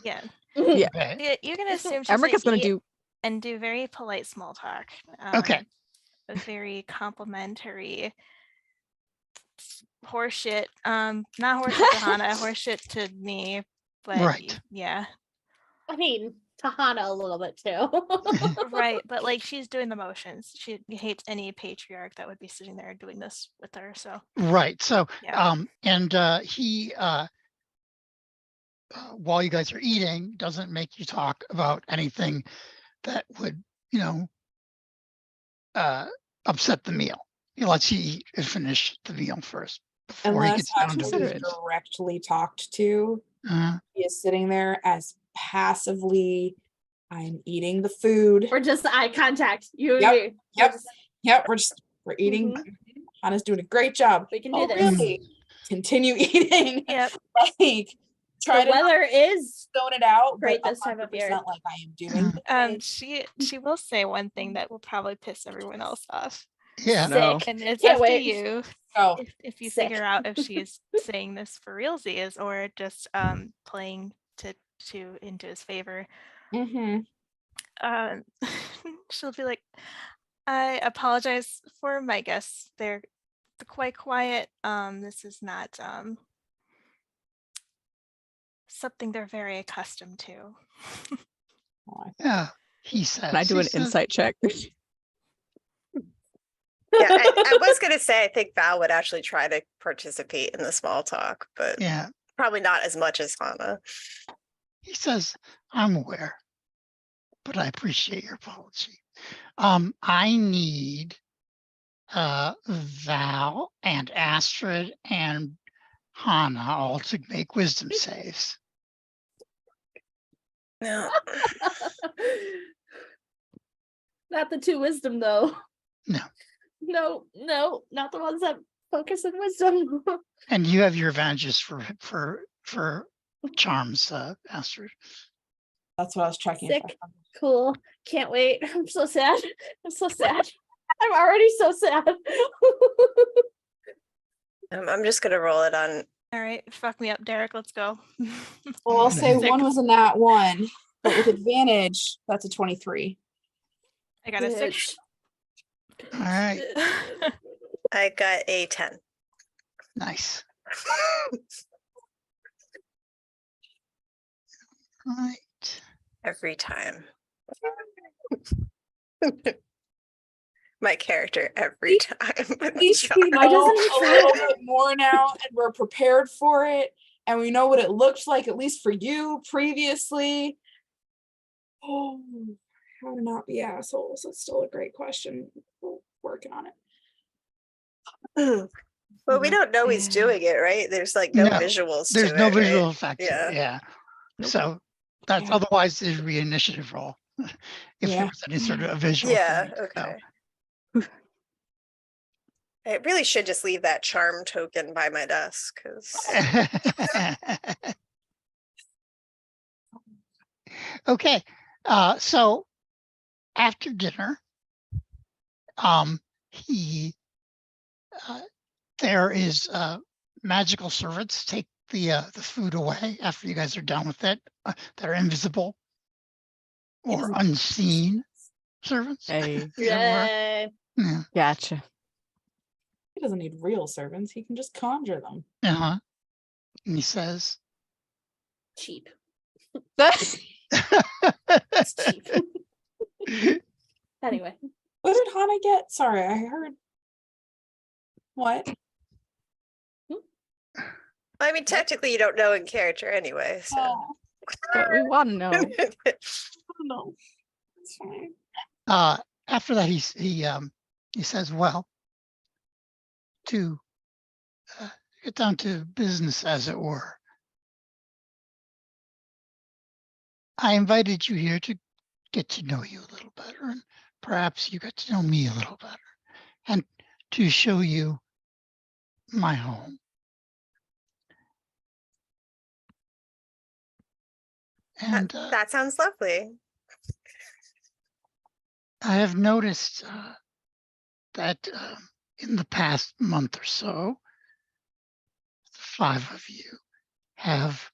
Yeah. Yeah. Okay. Yeah, you can assume she's Emmerich is gonna eat do. and do very polite small talk. Okay. Very complimentary horseshit. Not horseshit to Hannah, horseshit to me. But Right. yeah. I mean, to Hana a little bit too. Right, but like she's doing the motions. She hates any patriarch that would be sitting there doing this with her. So Right. So, Yeah. he, while you guys are eating, doesn't make you talk about anything that would, upset the meal. He lets you eat and finish the meal first before he Unless gets down to actually business. directly talked to, he is sitting there as passively, I'm eating the food. Or just eye contact. You and Yep, me. yep. Just- Yep, we're eating. Mhm. Hannah's doing a great job. We can do Oh, this. really? Continue eating. Yep. Like, try The to not weather is zone it out, great but this time of 100% year. like I am doing. Right. She will say one thing that will probably piss everyone else off. Yeah. No. Sick. And it's Can't up to wait. you Oh, if you Sick. figure out if she's saying this for realsies or just playing to into his favor. mm-hmm. She'll be like, I apologize for my guests. They're quite quiet. This is not something they're very accustomed to. Yeah. He says. Can I do he an says- insight check? Yeah, I was gonna say, I think Val would actually try to participate in the small talk, but Yeah. probably not as much as Hana. He says, I'm aware, but I appreciate your apology. I need Val and Astrid and Hana all to make wisdom saves. No. Not the two wisdom though. No. No, not the ones that focus on wisdom. And you have your advantages for charms, Astrid. That's what I was checking. Sick. Cool. Can't wait. I'm so sad. I'm so sad. I'm already so sad. I'm just gonna roll it on. All right, fuck me up, Derek. Let's go. Well, I'll say Sick. one was a nat 1, but with advantage, that's a 23. I got a 6. All right. I got a 10. Nice. Right. Every time. My character every time. At least we Why know doesn't he a try? little bit more now, and we're prepared for it, and we know what it looked like, at least for you previously. Oh, how to not be assholes? That's still a great question. We're working on it. Well, we don't know he's doing it, right? There's like no, No, visuals. There's to no it, right? visual effect. Yeah. Yeah. Nope. So that's Yeah. otherwise there'd be an initiative roll if there Yeah. was any sort of a visual Yeah. thing. So, Okay. I really should just leave that charm token by my desk because okay. So after dinner, there is magical servants take the food away after you guys are done with it. That are invisible or unseen servants. Hey, as it were. Yay. Yeah. gotcha. He doesn't need real servants. He can just conjure them. Uh-huh. And he says, Cheap. That's It's cheap. Anyway. What did Hana get? Sorry, I heard. What? I mean, technically, you don't know in character anyway. So Oh, what we want to know. I don't know. It's fine. after that, he says, well, to get down to business, as it were, I invited you here to get to know you a little better, and perhaps you get to know me a little better, and to show you my home. And that sounds lovely. I have noticed that in the past month or so, the 5 of you have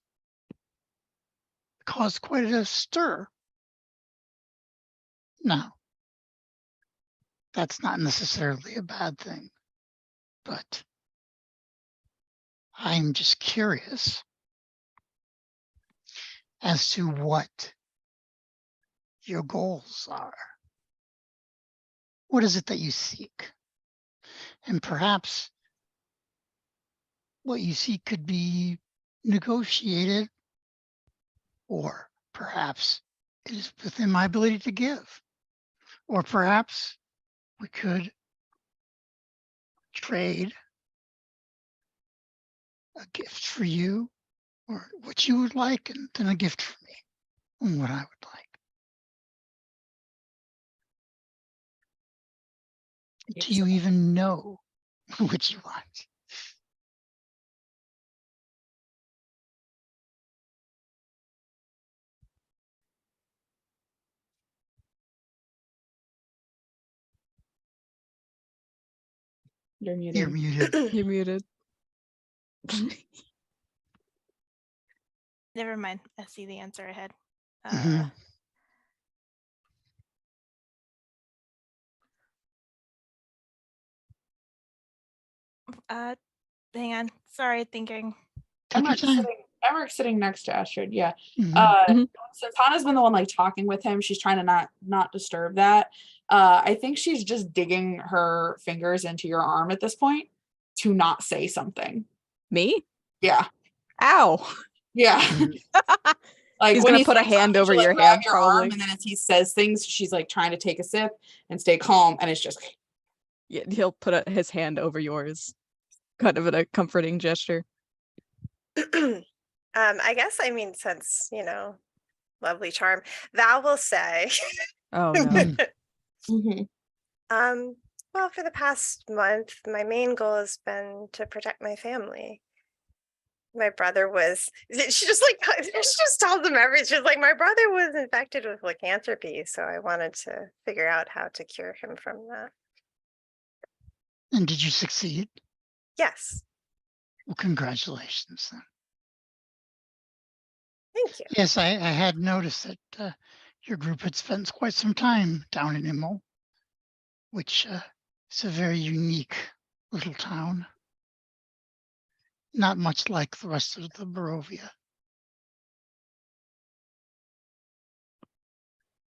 caused quite a stir. Now, that's not necessarily a bad thing, but I'm just curious as to what your goals are. What is it that you seek? And perhaps what you seek could be negotiated, or perhaps it is within my ability to give. Or perhaps we could trade a gift for you, or what you would like, and then a gift for me, and what I would like. Do you even know what you want? You're muted. You're muted. You're muted. Never mind. I see the answer ahead. Mhm. Hang on. Sorry, thinking. Take your time. Emmerich sitting next to Astrid. Yeah. Mhm. Mhm. Since Hannah's been the one like talking with him, she's trying to not disturb that. I think she's just digging her fingers into your arm at this point to not say something. Me? Yeah. Ow. Yeah. Like He's when gonna put a says hand something, over she'll, like, your grab hand, your arm, probably. and then as he says things, she's like trying to take a sip and stay calm, and it's just Yeah, he'll put his hand over yours, kind of in a comforting gesture. I guess, I mean, since, lovely charm, Val will say, Oh no. Mhm. Mhm. well, for the past month, my main goal has been to protect my family. My brother was, she just tells him everything. She's like, my brother was infected with lycanthropy, so I wanted to figure out how to cure him from that. And did you succeed? Yes, Well, congratulations then. thank you. Yes, I had noticed that your group had spent quite some time down in Immel, which is a very unique little town. Not much like the rest of the Barovia.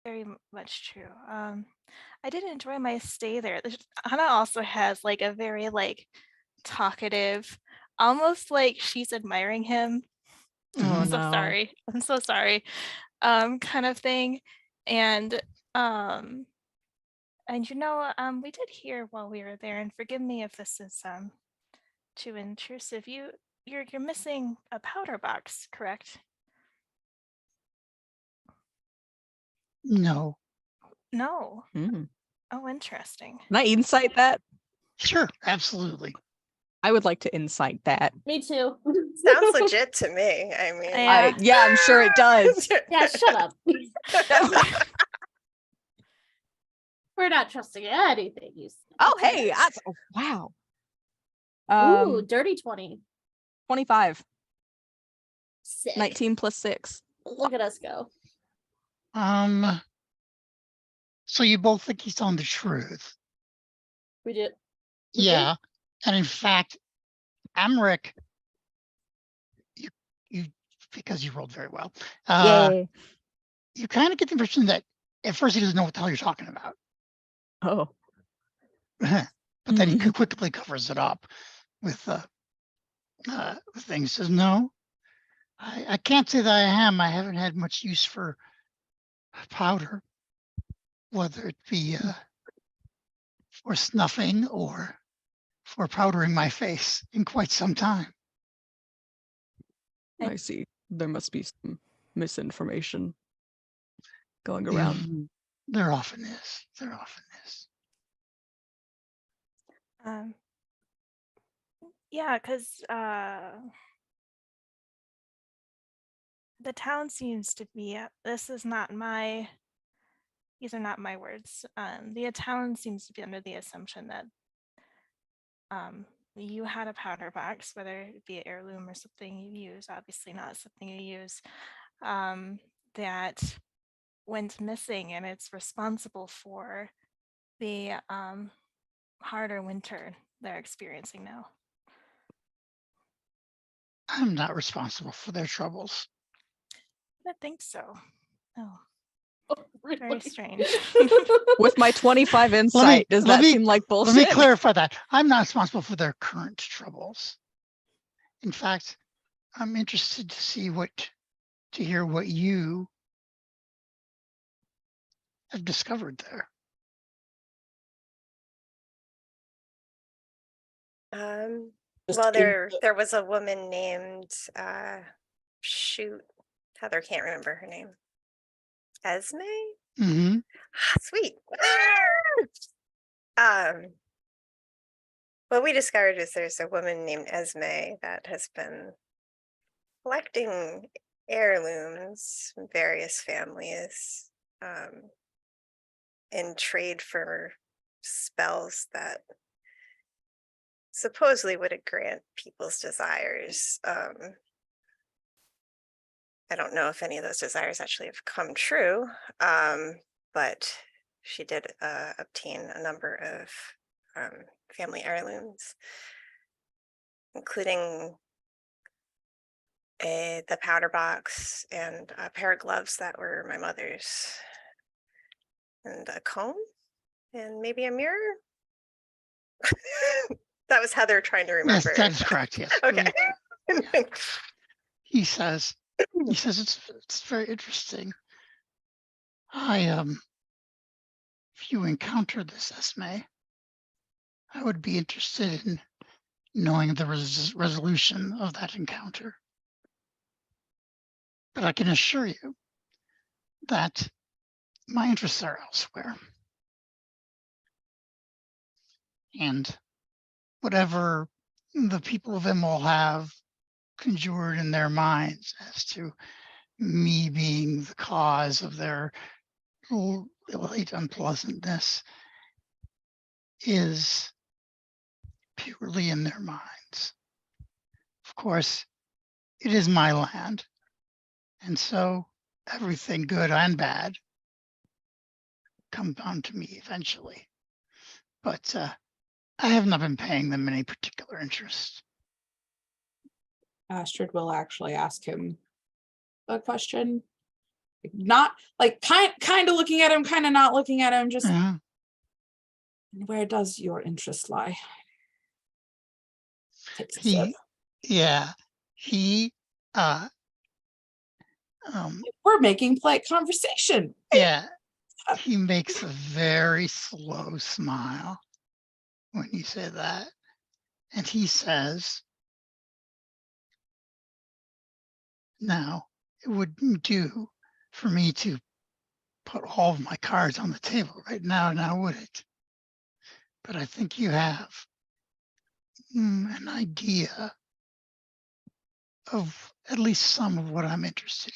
Very much true. I did enjoy my stay there. Hannah also has like a very like talkative, almost like she's admiring him. Oh Mhm. I'm so no. sorry. I'm so sorry. Kind of thing. And we did hear while we were there, and forgive me if this is too intrusive. You're missing a powder box, correct? No. No. Hmm. Oh, interesting. Can I insight that? Sure, absolutely. I would like to insight that. Me too. Sounds legit to me. I mean, Yeah. Yeah, I'm sure it does. Yeah, shut up. We're not trusting anything you say. Oh, hey, wow. Ooh, dirty 20. 25. Sick. 19 plus 6. Look at us go. So you both think he's telling the truth? We do. Yeah. And in fact, Amric, you because you rolled very well, Yay. you kind of get the impression that at first he doesn't know what the hell you're talking about. Oh. But then he quickly covers it up with things. Says, no, I can't say that I am. I haven't had much use for powder, whether it be for snuffing or for powdering my face in quite some time. I see. There must be some misinformation going Yeah, around. there often is. There often is. Yeah, because the town seems to be, these are not my words. The town seems to be under the assumption that you had a powder box, whether it be an heirloom or something you use, obviously not something you use, that went missing, and it's responsible for the harder winter they're experiencing now. I'm not responsible for their troubles. I don't think so. Oh. Very strange. With my 25 insight, does let that me- seem like Let bullshit? me clarify that. I'm not responsible for their current troubles. In fact, I'm interested to hear what you have discovered there. Just Well, in there was a woman named shoot, Heather can't remember her name. Esme? Hmm. Sweet. What we discovered is there's a woman named Esme that has been collecting heirlooms from various families in trade for spells that supposedly would grant people's desires. I don't know if any of those desires actually have come true, but she did obtain a number of family heirlooms, including the powder box and a pair of gloves that were my mother's, and a comb, and maybe a mirror. That was Heather trying to Yes, remember. that is correct. Yes. Okay. He says it's very interesting. If you encounter this Esme, I would be interested in knowing the resolution of that encounter. But I can assure you that my interests are elsewhere. And whatever the people of Imol have conjured in their minds as to me being the cause of their late unpleasantness is purely in their minds. Of course, it is my land, and so everything good and bad come down to me eventually. But I have not been paying them any particular interest. Astrid will actually ask him a question. Not like kind of looking at him, kind of not looking at him, just Uh, where does your interest lie? Takes a sip. he, yeah, he, We're making polite conversation. yeah, he makes a very slow smile when you say that. And he says, now, it wouldn't do for me to put all of my cards on the table right now would it? But I think you have an idea of at least some of what I'm interested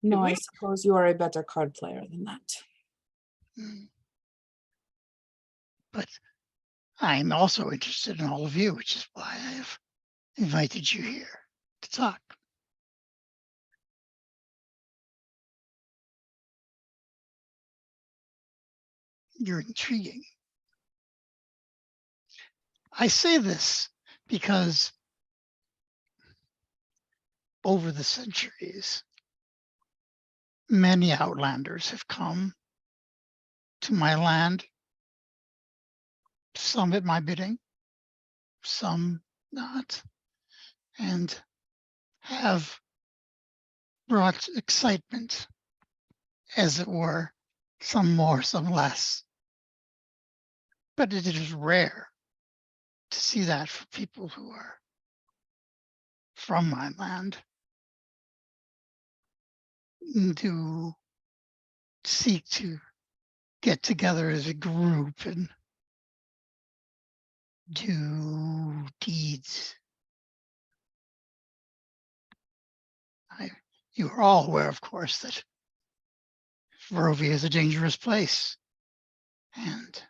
No, I suppose you are a better card player than that. in. But I'm also interested in all of you, which is why I have invited you here to talk. You're intriguing. I say this because over the centuries, many outlanders have come to my land, some at my bidding, some not, and have brought excitement, as it were, some more, some less. But it is rare to see that for people who are from my land, to seek to get together as a group and do deeds. You are all aware, of course, that Barovia is a dangerous place, and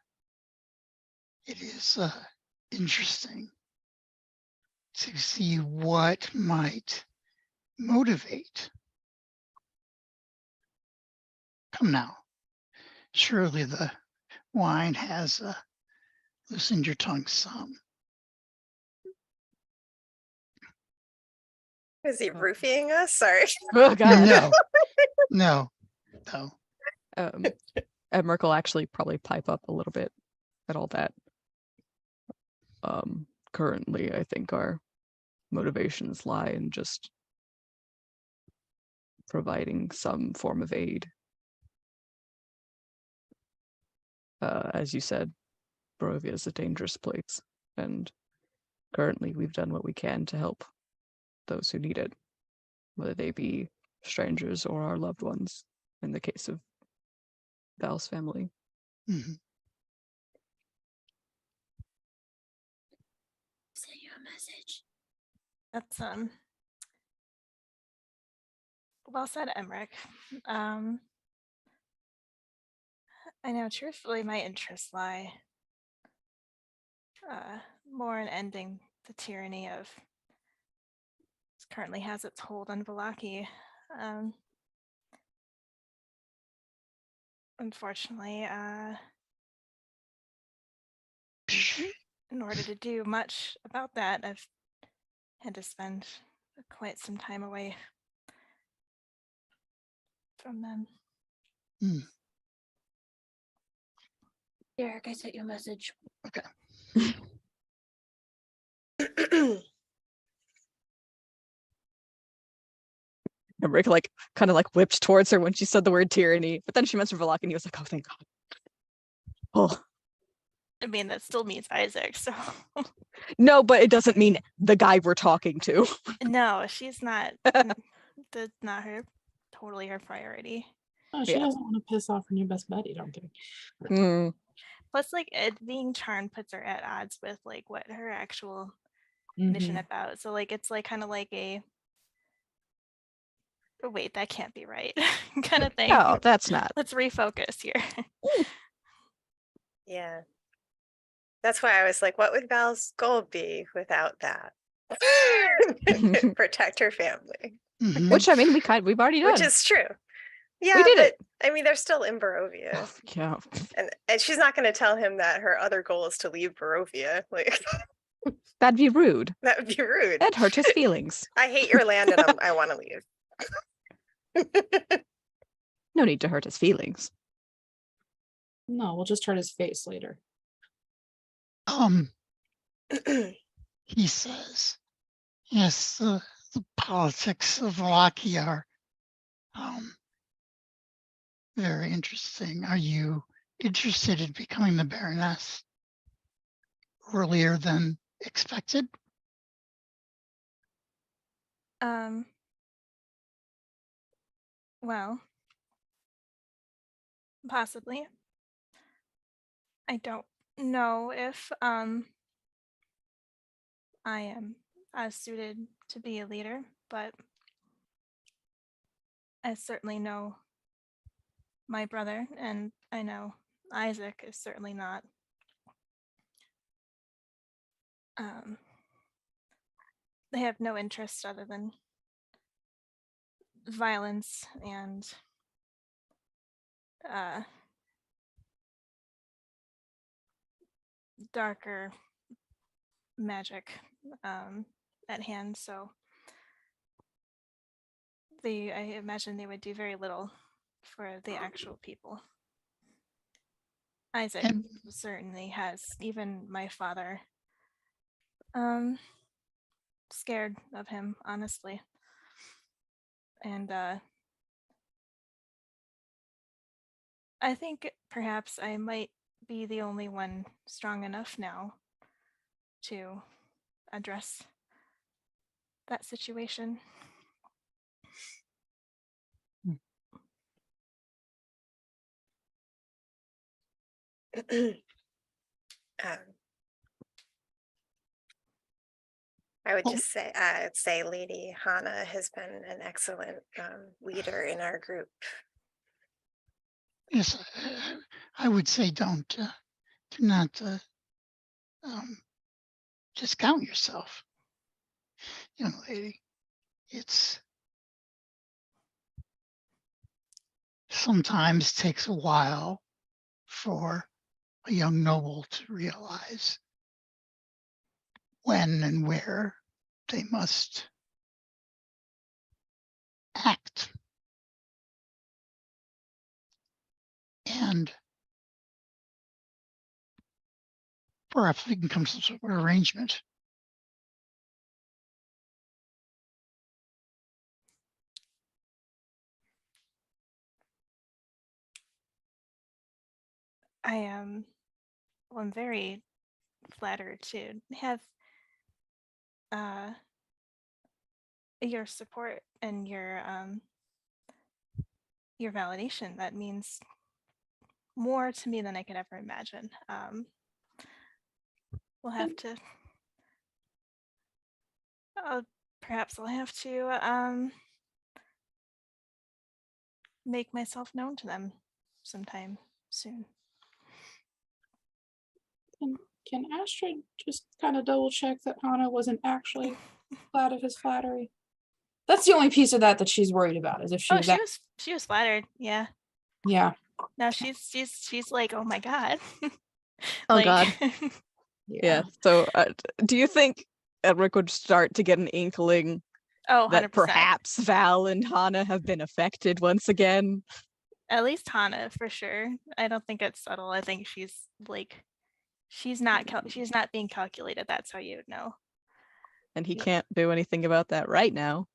it is interesting to see what might motivate. Come now, surely the wine has loosened your tongue some. Is he roofing us? Sorry. Oh god. No. Merc will actually probably pipe up a little bit at all that. Currently, I think our motivations lie in just providing some form of aid. As you said, Barovia is a dangerous place, and currently we've done what we can to help those who need it, whether they be strangers or our loved ones, in the case of Val's family. Mhm. Send you a message. That's well said, Emmerich. I know truthfully my interests lie more in ending the tyranny of currently has its hold on Valaki. Unfortunately, in order to do much about that, I've had to spend quite some time away from them. Derek, I sent you a message. And Rick kind of whipped towards her when she said the word tyranny, but then she mentioned Valak and he was like, oh, thank God. Oh. I mean, that still means Isaac, so. No, but it doesn't mean the guy we're talking to. No, she's not. That's not totally her priority. Oh, she doesn't want to piss off her new best buddy, don't think. Plus, it being charmed puts her at odds with what her actual mission about. So it's kind of like a oh, wait, that can't be right kind of thing. No, that's not. Let's refocus here. Yeah. That's why I was like, what would Val's goal be without that? Protect her family. Mhm. Which, I mean, we've already done. Which is true. Yeah, we did but, it. I mean, they're still in Barovia. Oh, yeah. And she's not going to tell him that her other goal is to leave Barovia. Like, That'd be rude. that would be rude. That'd hurt his feelings. I hate your land and I want to leave. No need to hurt his feelings. No, we'll just hurt his face later. He says, yes, the politics of Valaki are very interesting. Are you interested in becoming the Baroness earlier than expected? Well, possibly. I don't know if I am as suited to be a leader, but I certainly know my brother, and I know Isaac is certainly not. They have no interest other than violence and darker magic at hand, so I imagine they would do very little for the actual people. Isaac certainly has even my father scared of him, honestly. And I think perhaps I might be the only one strong enough now to address that situation. I would just say Lady Hannah has been an excellent leader in our group. Yes, I would say do not discount yourself, young lady. It's sometimes takes a while for a young noble to realize when and where they must act. And perhaps we can come to some sort of arrangement. I am, well, I'm very flattered to have your support and your validation. That means more to me than I could ever imagine. We'll have to, perhaps I'll have to make myself known to them sometime soon. Can Astrid just kind of double check that Hana wasn't actually glad of his flattery? That's the only piece of that she's worried about, is if she Oh, was she was flattered. Yeah. yeah. Now she's like, oh my God. Oh God. Yeah. So do you think Edric would start to get an inkling Oh, 100%. that perhaps Val and Hana have been affected once again? At least Hana, for sure. I don't think it's subtle. I think she's like, she's not being calculated. That's how you would know. And he can't do anything about that right now.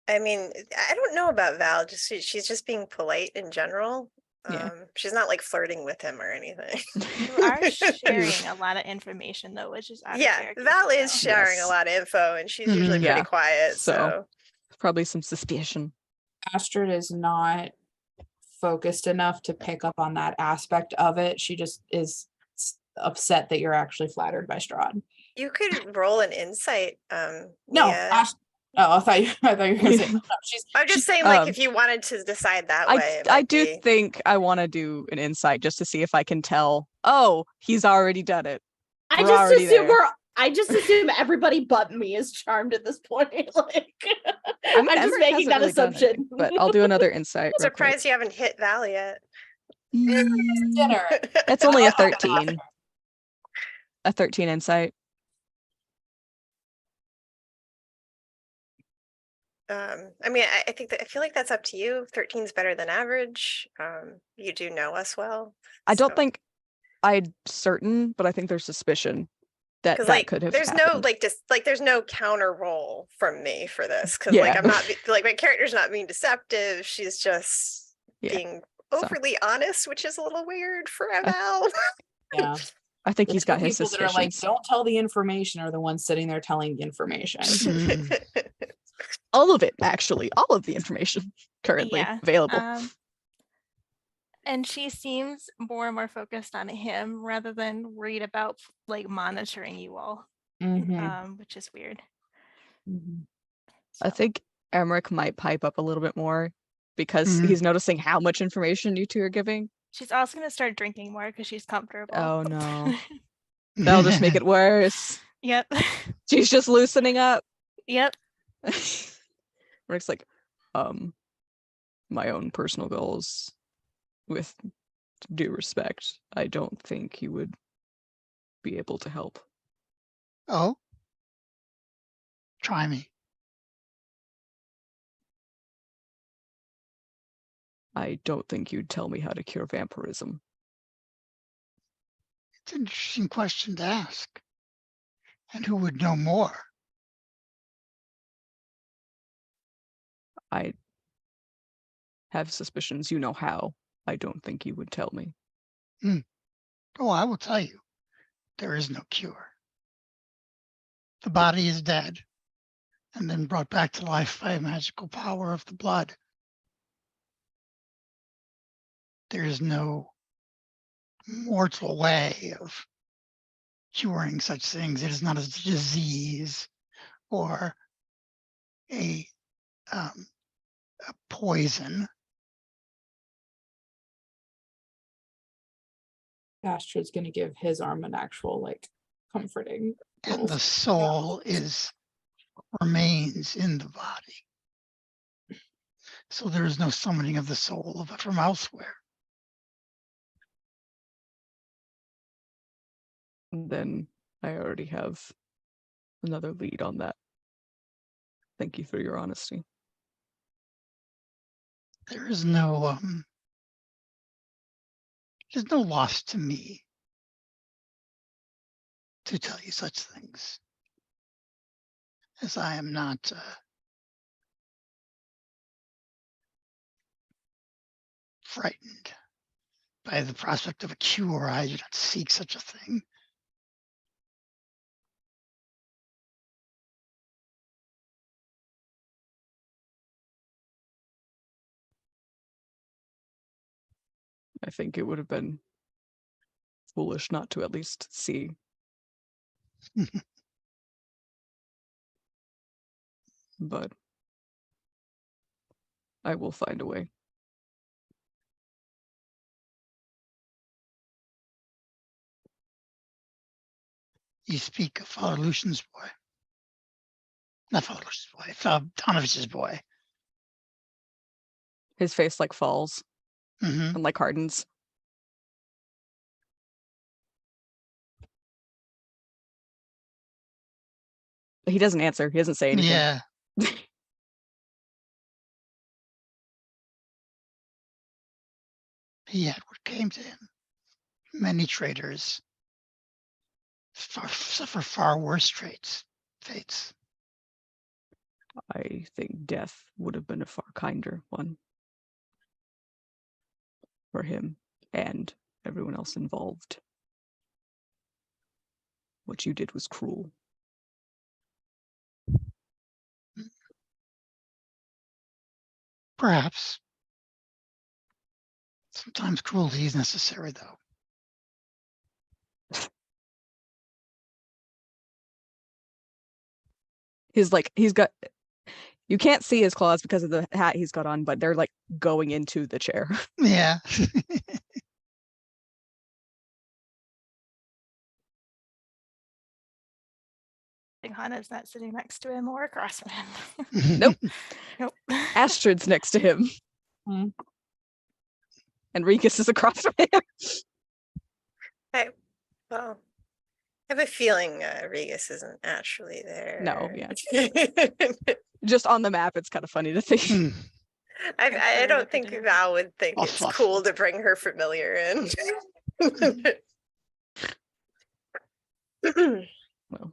I mean, I don't know about Val. She's just being polite in general. Yeah. She's not like flirting with him or anything. You are sharing a lot of information though, which is out of Yeah, character. Val is so. sharing a Yes. lot of info, and she's usually Mhm. pretty Yeah. quiet. So- So Probably some suspicion. Astrid is not focused enough to pick up on that aspect of it. She just is upset that you're actually flattered by Strahd. you could roll an insight. No, Mia. I thought you were gonna say no, I'm just she's saying, like, um, if you wanted to decide that I way, it I might do be- think I want to do an insight just to see if I can tell. Oh, he's already done it. I We're just already assume there. I just assume everybody but me is charmed at this point. Like, I mean, I'm just Emmerich making hasn't that really done assumption. anything, but I'll do another insight. real quick. surprised you haven't hit Val yet. dinner. That's only a 13. A 13 insight. I mean, I think that I feel like that's up to you. 13 is better than average. You do know us well. I don't so- think I'm certain, but I think there's suspicion that Because that like could have there's happened. no like just like there's no counter roll from me for this because like Yeah. I'm not like my character's not being deceptive. She's just Yeah, being so. overly honest, which is a little weird for Val. Yeah. I think The he's got two his people that are like, suspicions. don't tell the information, are the ones sitting there telling the information. Mhm. All of it, actually. All of the information currently Yeah, available. And she seems more and more focused on him rather than worried about like monitoring you all, Mhm. which is weird. Mhm. I So, think Emmerich might pipe up a little bit more because Mhm. he's noticing how much information you two are giving. she's also gonna start drinking more because she's comfortable. Oh no. That'll just make it worse. Yep. She's just loosening up. Yep. Rick's like, my own personal goals, with due respect, I don't think you would be able to help. Oh, try me. I don't think you'd tell me how to cure vampirism. It's an interesting question to ask. And who would know more? I have suspicions you know how. I don't think you would tell me. Oh, I will tell you, there is no cure. The body is dead and then brought back to life by a magical power of the blood. There is no mortal way of curing such things. It is not a disease or a poison. Astrid's gonna give his arm an actual like comforting. And little the soul remains in the body. So there is no summoning of the soul of it from elsewhere. Then I already have another lead on that. Thank you for your honesty. There is there's no loss to me to tell you such things, as I am not frightened by the prospect of a cure. I do not seek such a thing. I think it would have been foolish not to at least see. But I will find a way. You speak of Father Lucian's boy. Not Father Lucian's boy, Tonovich's boy. His face like falls Mm-hmm. and like hardens. He doesn't answer. He doesn't say anything. Yeah. He had what came to him. Many traitors suffer far worse fates. I think death would have been a far kinder one for him and everyone else involved. What you did was cruel. Perhaps. Sometimes cruelty is necessary, though. He's got, you can't see his claws because of the hat he's got on, but they're like going into the chair. Yeah. Hana's not sitting next to him or across from him. Nope. Nope. Astrid's next to him. Hmm. And Rikus is across from him. Well, I have a feeling Regis isn't actually there. No, yeah. Just on the map, it's kind of funny to think. Hmm. I don't think Val would think Oh, it's fuck. cool to bring her familiar in. Well,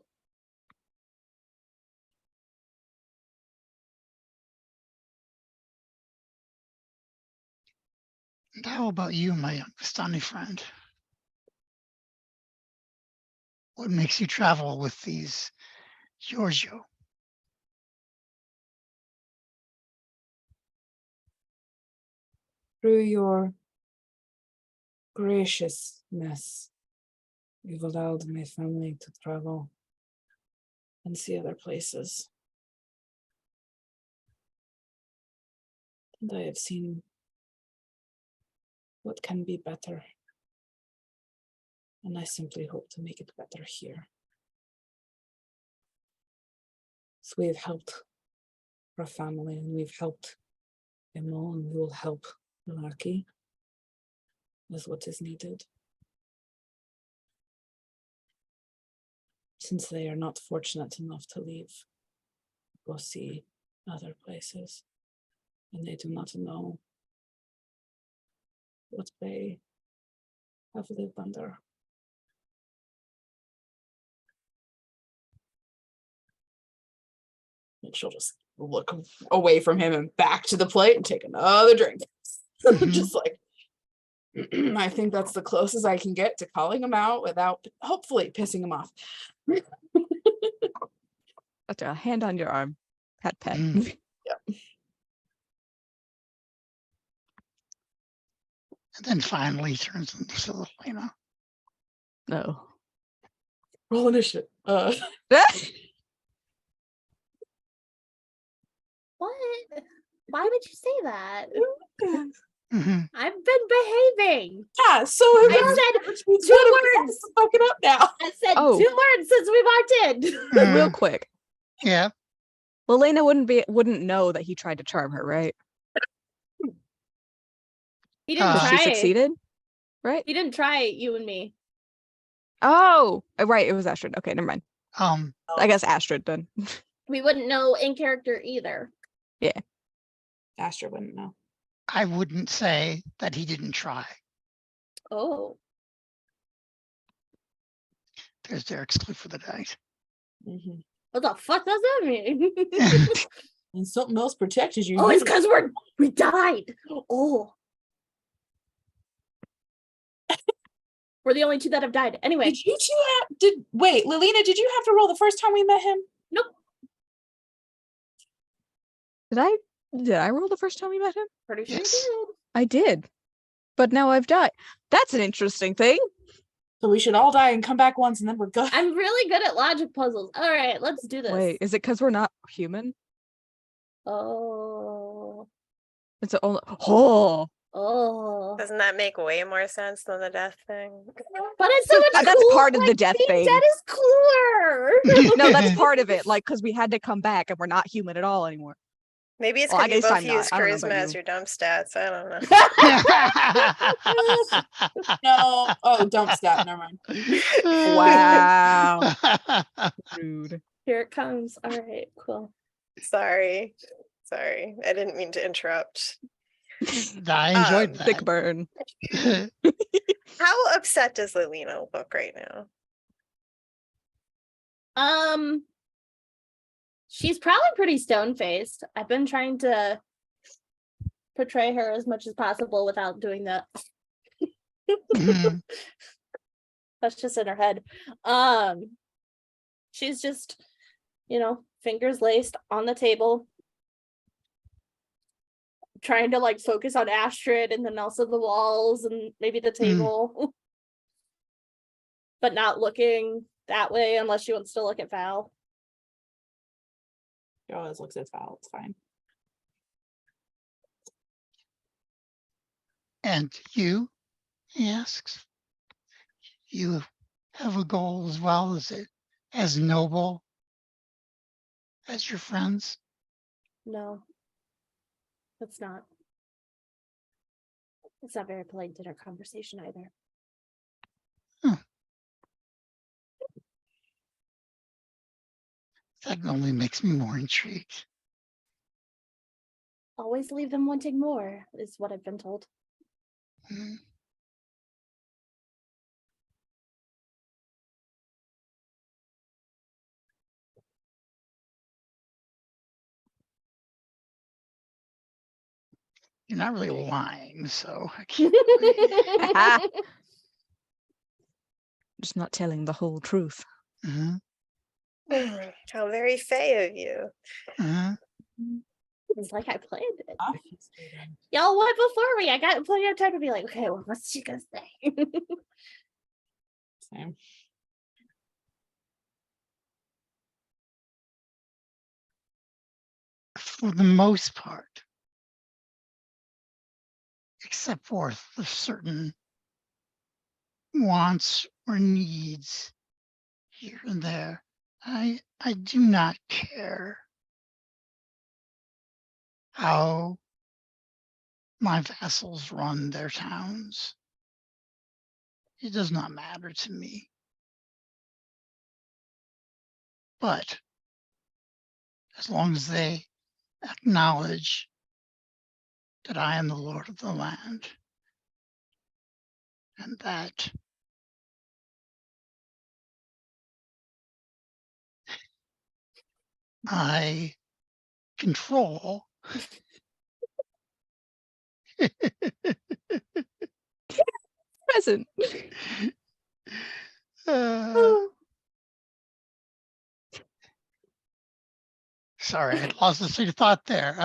And how about you, my young Vistani friend? What makes you travel with these Giorgio? Through your graciousness, you've allowed my family to travel and see other places. And I have seen what can be better. And I simply hope to make it better here. So we have helped our family and we've helped Emil, and we will help Malaki with what is needed. Since they are not fortunate enough to leave, go see other places, and they do not know what they have lived under. And she'll just look away from him and back to the plate and take another drink. Mhm. Just like, I think that's the closest I can get to calling him out without hopefully pissing him off. that's a hand on your arm. Pat, pat. Mm. And then finally turns into little Lena. No. Roll initiative. What? Why would you say that? Mhm. I've been behaving. Yeah, so I said which means 2 one of us has words. to fuck it up now. I said Oh. 2 words since we walked in. Real Mm. quick. Yeah. Lelena wouldn't know that he tried to charm her, right? He didn't Because Uh, she try. succeeded, right? He didn't try you and me. Oh, right. It was Astrid. Okay, never mind. I guess Astrid then. We wouldn't know in character either. Astrid wouldn't know. I wouldn't say that he didn't try. Oh, There's Derek's clue for the night. Mhm. what the fuck does that mean? And something else protected you. Oh, You it's didn't- because we died. Oh. We're the only two that have died. Anyway, Did you two wait, Lilina, did you have to roll the first time we met him? nope. Did I roll the first time we met him? Pretty sure Yes. you did. I did. But now I've died. That's an interesting thing. So we should all die and come back once and then we're good. I'm really good at logic puzzles. All right, let's do this. Wait, is it because we're not human? Oh. It's only oh Oh. Doesn't that make way more sense than the death thing? But it's so much That's cooler. part of the Like, death being thing. dead is cooler. no, that's part of it. Like, because we had to come back and we're not human at all anymore. Maybe it's Well, I because you guess both I'm not. use I don't know charisma about as you. your dump stats. I don't know. No. Oh, don't stop. Never mind. Wow. Rude. Here it comes. All right, cool. Sorry. I didn't mean to interrupt. I enjoyed Thick that. burn. How upset does Lilina look right now? She's probably pretty stone-faced. I've been trying to portray her as much as possible without doing that. Mhm. That's just in her head. She's just, fingers laced on the table, trying to like focus on Astrid and then also the walls and maybe the table. But not looking that way unless she wants to look at Val. He always looks at Val. It's fine. And you, he asks, you have a goal as well? Is it as noble as your friends? No, it's not. It's not very polite dinner conversation either. That only makes me more intrigued. Always leave them wanting more, is what I've been told. Hmm. You're not really lying, so I can't. Just not telling the whole truth. Mhm, How very fey of you. mhm. It's like I planned it. Obviously. Y'all went before me. I got plenty of time to be like, okay, well, what's she gonna say? Same. For the most part, except for the certain wants or needs here and there, I do not care how my vassals run their towns. It does not matter to me. But as long as they acknowledge that I am the Lord of the land and that I control Present. Sorry, I lost the street of thought there.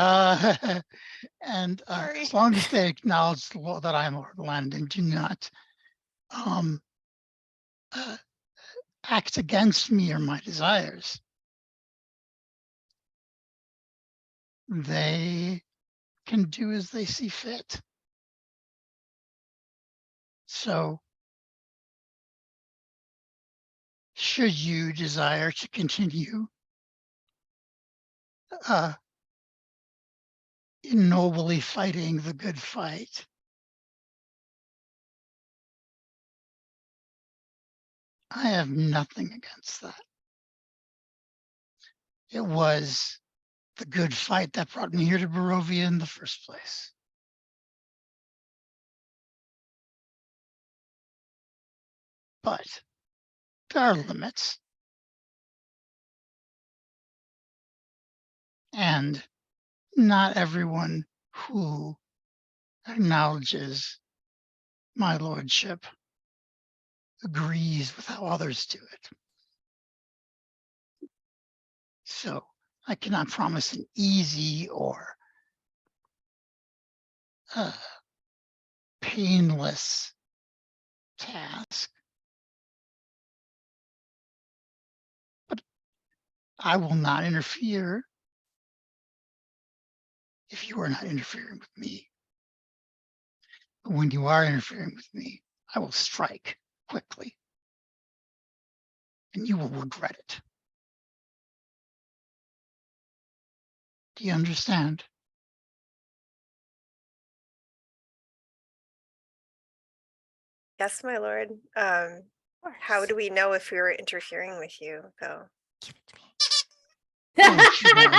And as long as they acknowledge the law that I am Lord of the land and do not act against me or my desires, they can do as they see fit. So, should you desire to continue nobly fighting the good fight, I have nothing against that. It was the good fight that brought me here to Barovia in the first place. but there are limits. And not everyone who acknowledges my lordship agrees with how others do it. So I cannot promise an easy or painless task. But I will not interfere if you are not interfering with me. But when you are interfering with me, I will strike quickly. And you will regret it. Do you understand? Yes, my lord. How do we know if we were interfering with you, though? Give it to me. Oh, sure.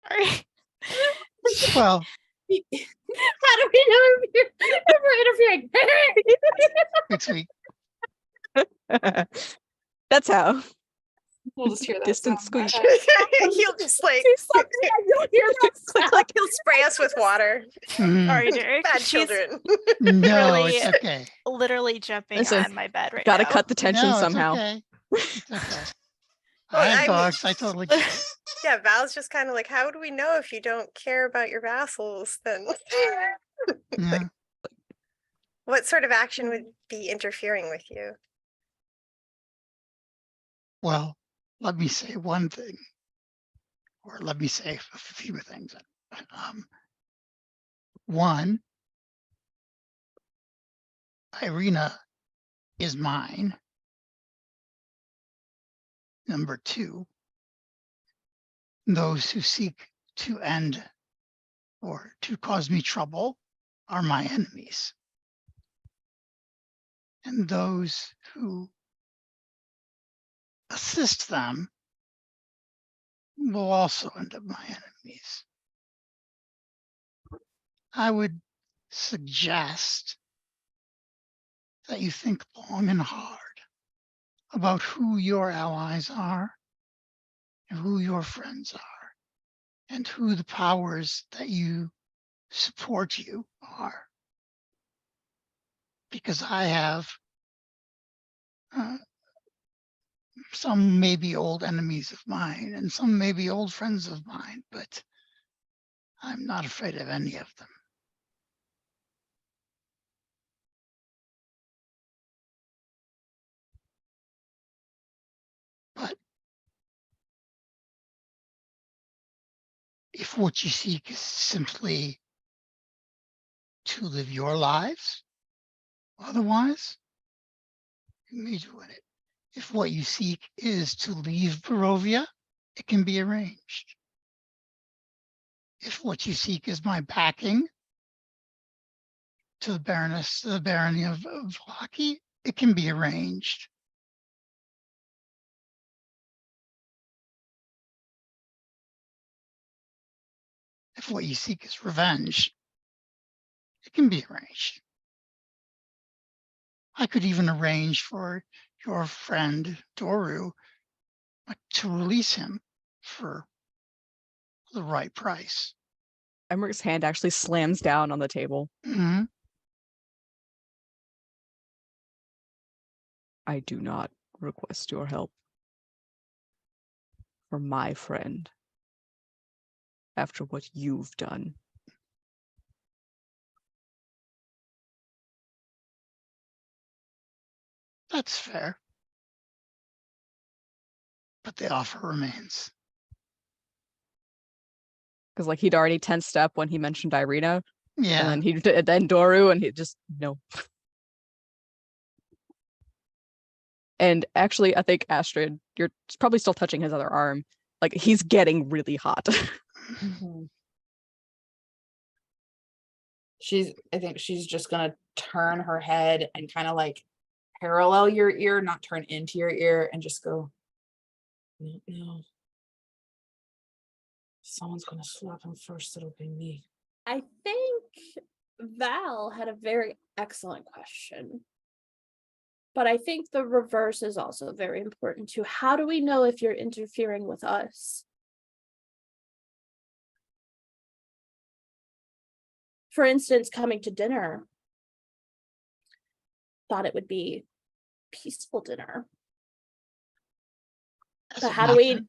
Sorry. Well, How do we know if we're interfering? it's sweet. That's how. We'll just hear that Distant sound in my squeak. head. He'll just like Do something and you'll hear that Click, sound. click. he'll spray us with water. Mm, Sorry, Derek. Bad She's children. no, really- it's okay. literally jumping Listen, on my bed right Gotta now. cut the tension No, it's somehow. okay. It's okay. Well, I have I mean- dogs. I totally get it. Yeah, Val's just kind of like, how do we know if you don't care about your vassals? Then Yeah. what sort of action would be interfering with you? Well, let me say one thing, or let me say a few things. One, Irina is mine. Number two, those who seek to end or to cause me trouble are my enemies. And those who assist them will also end up my enemies. I would suggest that you think long and hard about who your allies are and who your friends are and who the powers that you support you are. Because I have some may be old enemies of mine and some may be old friends of mine, but I'm not afraid of any of them. But if what you seek is simply to live your lives, otherwise, you may do it. If what you seek is to leave Barovia, it can be arranged. If what you seek is my backing to the barony of Vlaki, it can be arranged. If what you seek is revenge, it can be arranged. I could even arrange for your friend Doru to release him for the right price. Emmerich's hand actually slams down on the table. Mhm. I do not request your help. For my friend. After what you've done. That's fair. But the offer remains. Because like he'd already tensed up when he mentioned Irina. Yeah. And then Doru, and he just no. And actually, I think Astrid, you're probably still touching his other arm. Like he's getting really hot. Mhm. I think she's just gonna turn her head and kind of like parallel your ear, not turn into your ear, and just go, no, no. Someone's gonna slap him first, it'll be me. I think Val had a very excellent question. But I think the reverse is also very important too. How do we know if you're interfering with us? For instance, coming to dinner, thought it would be peaceful dinner. Has But it how do not we been?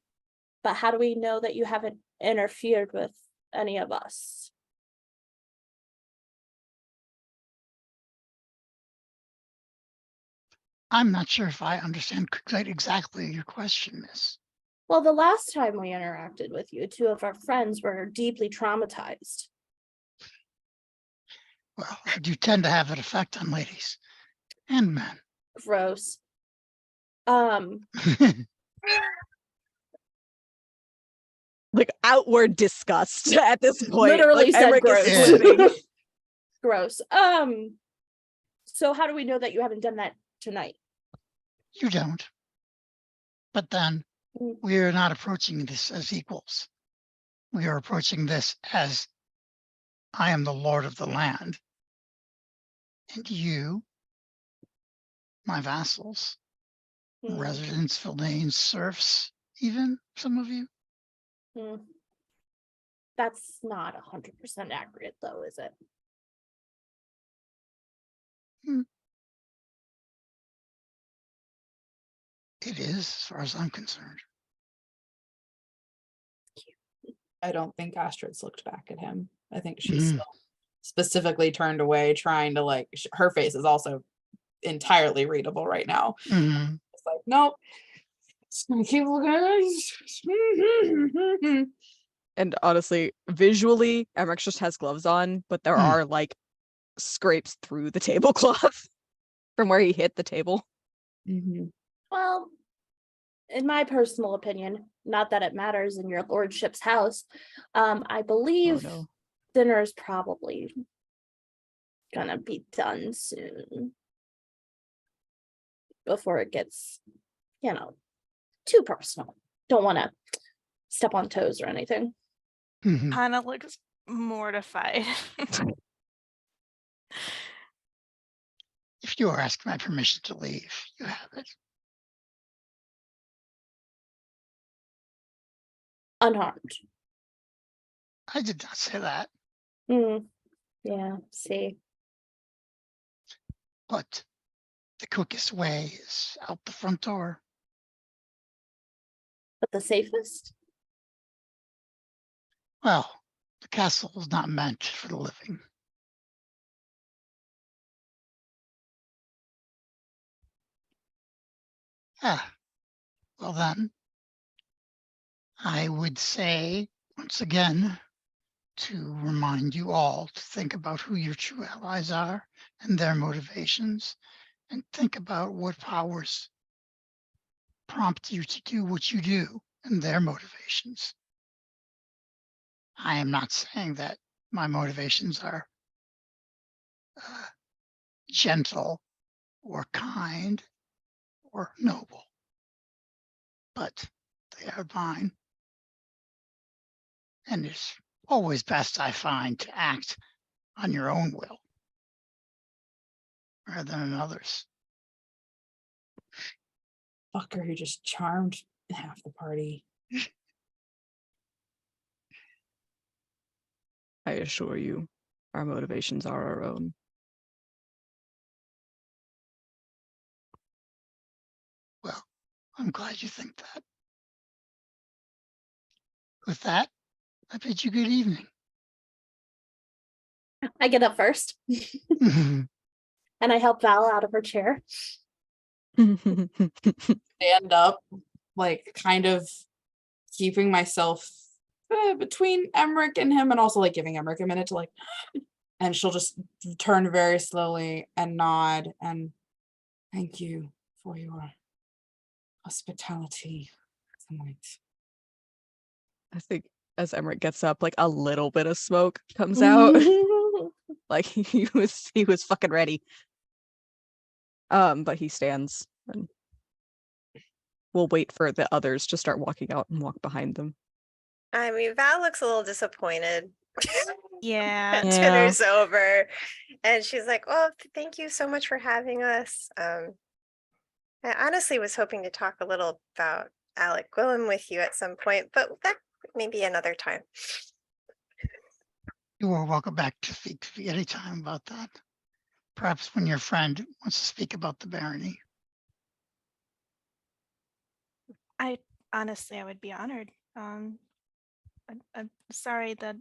but how do we know that you haven't interfered with any of us? I'm not sure if I understand quite exactly your question, miss. Well, the last time we interacted with you, two of our friends were deeply traumatized. Well, I do tend to have an effect on ladies and men. Gross. Like outward disgust at this point. Literally like said Emmerich gross. is flipping. Gross. So how do we know that you haven't done that tonight? You don't. But then Mm. we are not approaching this as equals. We are approaching this as I am the Lord of the land. And you, my vassals, Mm, residents, villains, serfs, even some of you. mm. That's not 100% accurate though, is it? It is, as far as I'm concerned. I don't think Astrid's looked back at him. I think she's Mhm. still specifically turned away, trying to like, her face is also entirely readable right now. Mhm. It's like, nope. Just gonna keep looking at it. And honestly, visually, Emmerich just has gloves on, but there Hmm. are like scrapes through the tablecloth from where he hit the table. Mhm. Well, in my personal opinion, not that it matters in your lordship's house, I believe no. dinner is probably gonna be done soon. Before it gets, too personal. Don't want to step on toes or anything. Mhm. Hannah looks mortified. If you are asking my permission to leave, you have it. Unharmed. I did not say that, Yeah, see. but the quickest way is out the front door. But the safest? Well, the castle is not meant for the living. Ah, well then, I would say, once again, to remind you all to think about who your true allies are and their motivations, and think about what powers prompt you to do what you do and their motivations. I am not saying that my motivations are gentle or kind or noble, but they are mine. And it's always best, I find, to act on your own will rather than another's. Fucker who just charmed half the party. I assure you, our motivations are our own. Well, I'm glad you think that. With that, I bid you good evening. I get up first and I help Val out of her chair. Stand up, like kind of keeping myself between Emmerich and him, and also like giving Emmerich a minute to like, and she'll just turn very slowly and nod and thank you for your hospitality tonight. I think as Emmerich gets up, like a little bit of smoke comes out. Like he was fucking ready. But he stands and we'll wait for the others to start walking out and walk behind them. I mean, Val looks a little disappointed Yeah. Yeah. Dinner's over, and she's like, "Oh, thank you so much for having us." I honestly was hoping to talk a little about Alec Gwilym with you at some point, but that maybe another time. You are welcome back to speak to me anytime about that. Perhaps when your friend wants to speak about the barony. I honestly, I would be honored. I'm sorry that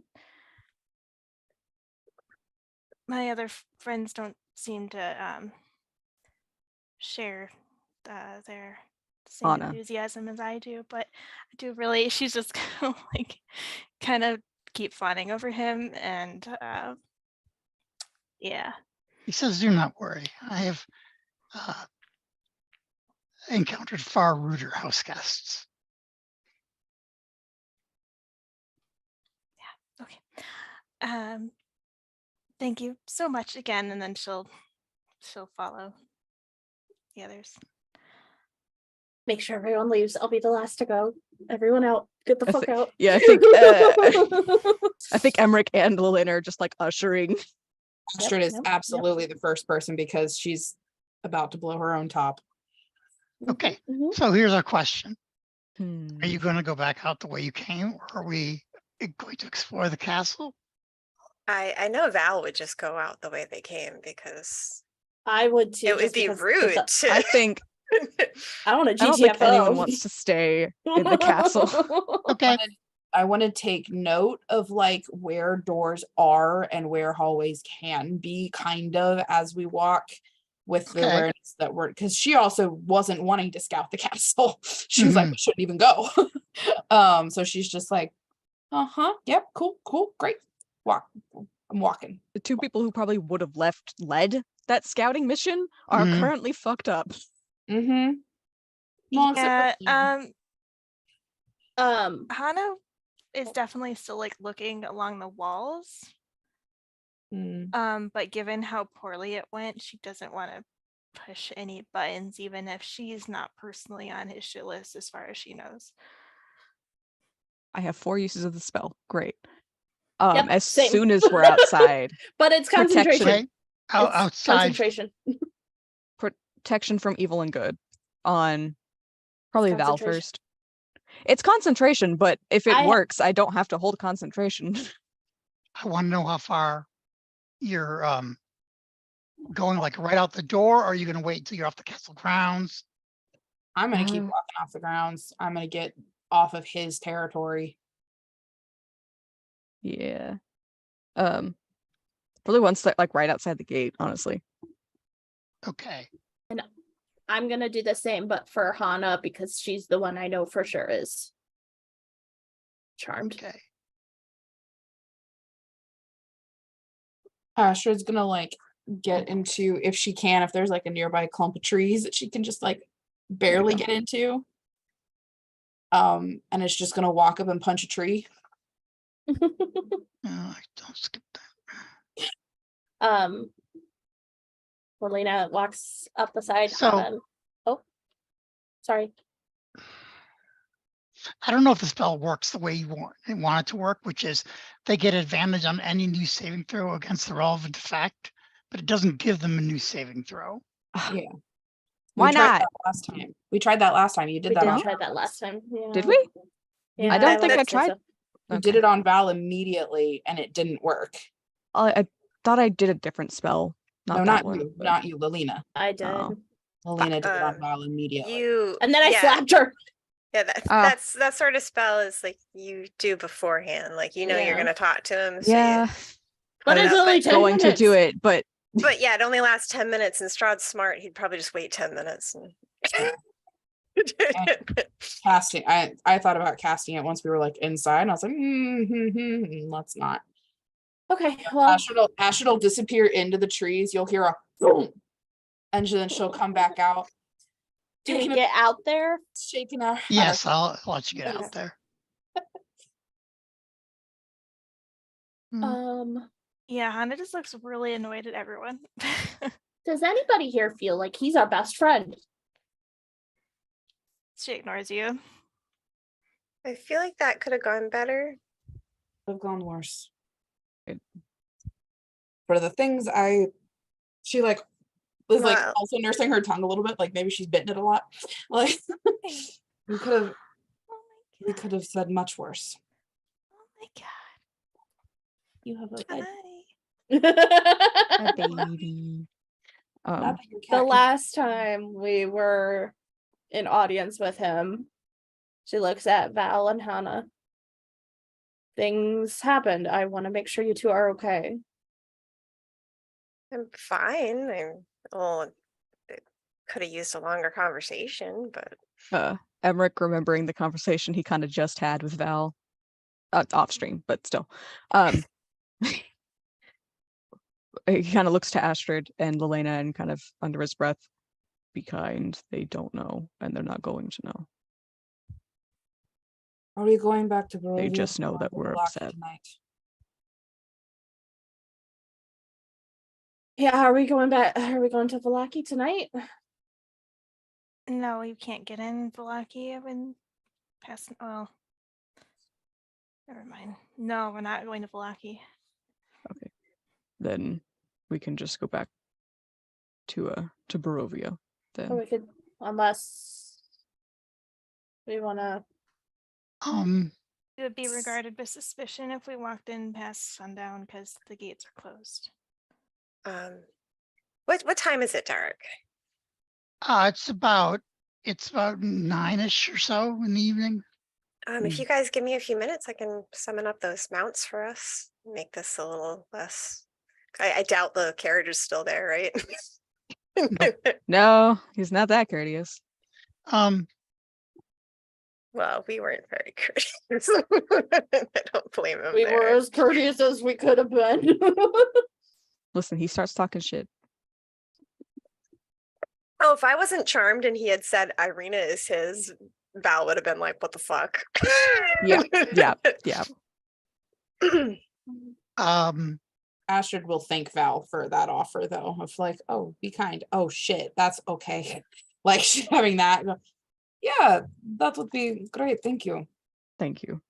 my other friends don't seem to share their same Anna. enthusiasm as I do, but I do really. She's just like kind of keep fawning over him, and yeah. He says, do not worry. I have encountered far ruder house guests. Okay. Thank you so much again, and then she'll follow the others. Make sure everyone leaves. I'll be the last to go. Everyone out. Get the fuck out. Yeah, I think Emmerich and Lillian are just like ushering. Astrid is yep. absolutely the first person because she's about to blow her own top. Okay, Mhm. so here's our question. Hmm. Are you going to go back out the way you came, or are we going to explore the castle? I know Val would just go out the way they came because I would too. it would just be because rude I to. think I want a GTFO. I don't think anyone wants to stay in the castle. Okay, I want to take note of like where doors are and where hallways can be, kind of as we walk, with the Okay. awareness that we're, because she also wasn't wanting to scout the castle. She was like, we shouldn't even go. So she's just like, yep, cool, great. Walk. I'm walking. The two people who probably would have led that scouting mission are Mhm. currently fucked up. Mm-hmm. Well, except for Yeah. Ian. Hana is definitely still like looking along the walls. But given how poorly it went, she doesn't want to push any buttons, even if she's not personally on his shit list as far as she knows. I have 4 uses of the spell. Great. Yep, As same. soon as we're outside, But it's Protection. concentration. okay. It's Outside, concentration. protection from evil and good on probably Val concentration. first. It's concentration, but if it I- works, I don't have to hold concentration. I want to know how far you're going, like right out the door, or are you going to wait until you're off the castle grounds? I'm gonna keep Uh, walking off the grounds. I'm gonna get off of his territory. Yeah. Probably once like right outside the gate, honestly. Okay, I'm gonna do the same, but for Hana because she's the one I know for sure is charmed. okay. Astrid's gonna like get into, if she can, if there's like a nearby clump of trees that she can just like barely get into. And it's just gonna walk up and punch a tree. Don't skip that. Lelena walks up beside So- Hana. Oh, sorry. I don't know if the spell works the way you want it to work, which is they get advantage on any new saving throw against the relevant effect, but it doesn't give them a new saving throw. Yeah. Why We tried not? that last time. We tried that last time. You did We that did on try that last time. Did Yeah. we? Yeah, I don't think I would say tried. so. You did it on Val immediately and it didn't work. I thought I did a different spell. Not No, that not one. you, but- not you, Lilina. I did. Oh. Lilina did it on Um, Val immediately. You And then I yeah, slapped her. Yeah, Oh. that's that sort of spell is like you do beforehand, like you know you're Yeah. gonna talk to him. So Yeah. But I it's know, only but- 10 Going minutes. to do it, but but yeah, it only lasts 10 minutes, and Strahd's smart. He'd probably just wait 10 minutes. And... Casting, I thought about casting it once we were like inside, and I was like, let's not. Okay, well, Astrid will disappear into the trees. You'll hear a boom, and then she'll come back out. do we taking a- get out there? shaking her. Yes, I'll let you get Okay. out there. Yeah, Hana just looks really annoyed at everyone. Does anybody here feel like he's our best friend? She ignores you. I feel like that could have gone better. Have gone worse. For the things she like was like Well- also nursing her tongue a little bit, like maybe she's bitten it a lot. Like we could have said much worse. Oh my god. You have a Hi. Hi, baby. Not that your cat The can- last time we were in audience with him, she looks at Val and Hannah. Things happened. I want to make sure you two are okay. I'm fine. Could have used a longer conversation, but Emmerich remembering the conversation he kind of just had with Val, off stream, but still. He kind of looks to Astrid and Lelena and kind of under his breath, be kind. They don't know, and they're not going to know. Are we going back to Barovia? They just know that we're Lock upset. tonight? Yeah, are we going back? Are we going to Valaki tonight? No, you can't get in Valaki. I've been passing. Well, never mind. No, we're not going to Valaki. Okay, then we can just go back to Barovia. Or Then we could, unless we want to. It would be regarded with suspicion if we walked in past sundown because the gates are closed. what time is it, Derek? It's about 9-ish or so in the evening. If you guys give me a few minutes, I can summon up those mounts for us. Make this a little less. I doubt the carriage is still there, right? no, he's not that courteous. Well, we weren't very courteous. I don't blame him. We were there. as courteous as we could have been. Listen, he starts talking shit. Oh, if I wasn't charmed and he had said Irina is his, Val would have been like, "What the fuck?" Yeah, yeah. Astrid will thank Val for that offer though, of like, oh, be kind. Oh shit, that's okay. Like she's having that. Yeah, that would be great. Thank you. Thank you.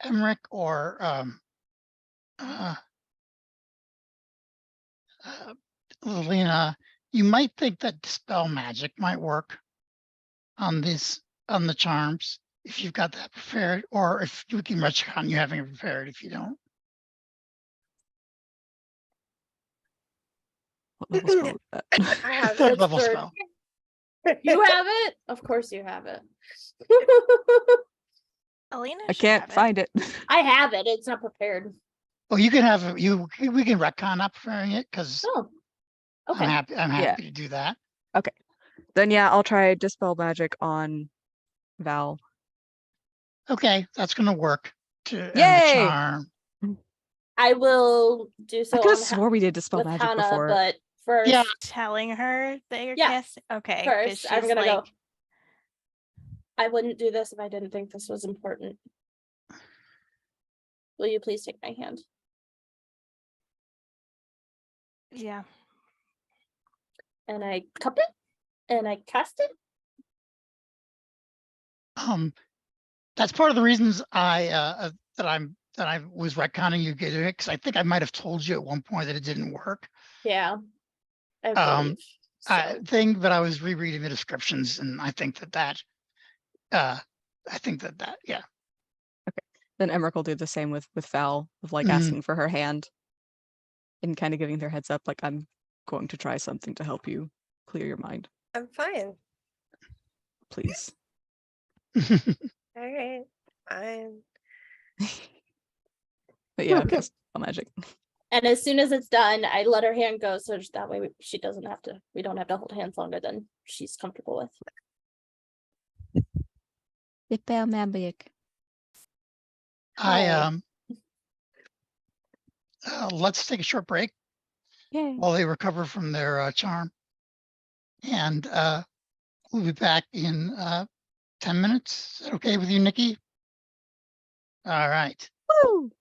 Emmerich or Lena, you might think that dispel magic might work on the charms if you've got that prepared, or if you can retcon you having it prepared if you don't. What level spell is that? I have Third it. level third. spell. You have it? Of course you have it. Alina I should can't have it. find it. I have it. It's not prepared. Well, you can have it. We can retcon not preparing it because Oh, okay. I'm happy to do that. Then yeah, I'll try dispel magic on Val. Okay, that's gonna work to end the Yay! charm. I will do so I could have on swore we did dispel with magic Hannah, before. but first, Yeah. Telling her that you're Yeah, casting. Okay. 'cause first I'm she's gonna go. like, I wouldn't do this if I didn't think this was important. Will you please take my hand? Yeah. And I cup it and I cast it. That's part of the reasons that I was retconning you getting it, because I think I might have told you at one point that it didn't work. Yeah. I Um, believe. So. But I was rereading the descriptions, and I think that yeah. Then Emmerich will do the same with Val, of like Mhm. asking for her hand and kind of giving their heads up, like I'm going to try something to help you clear your mind. I'm fine. Please. All right, fine. But yeah, okay, dispel magic. And as soon as it's done, I let her hand go, so that way she doesn't have to. We don't have to hold hands longer than she's comfortable with. Dispel magic. Let's take a short break Yay. while they recover from their charm, and we'll be back in 10 minutes. Is that okay with you, Nikki? All right. Woo!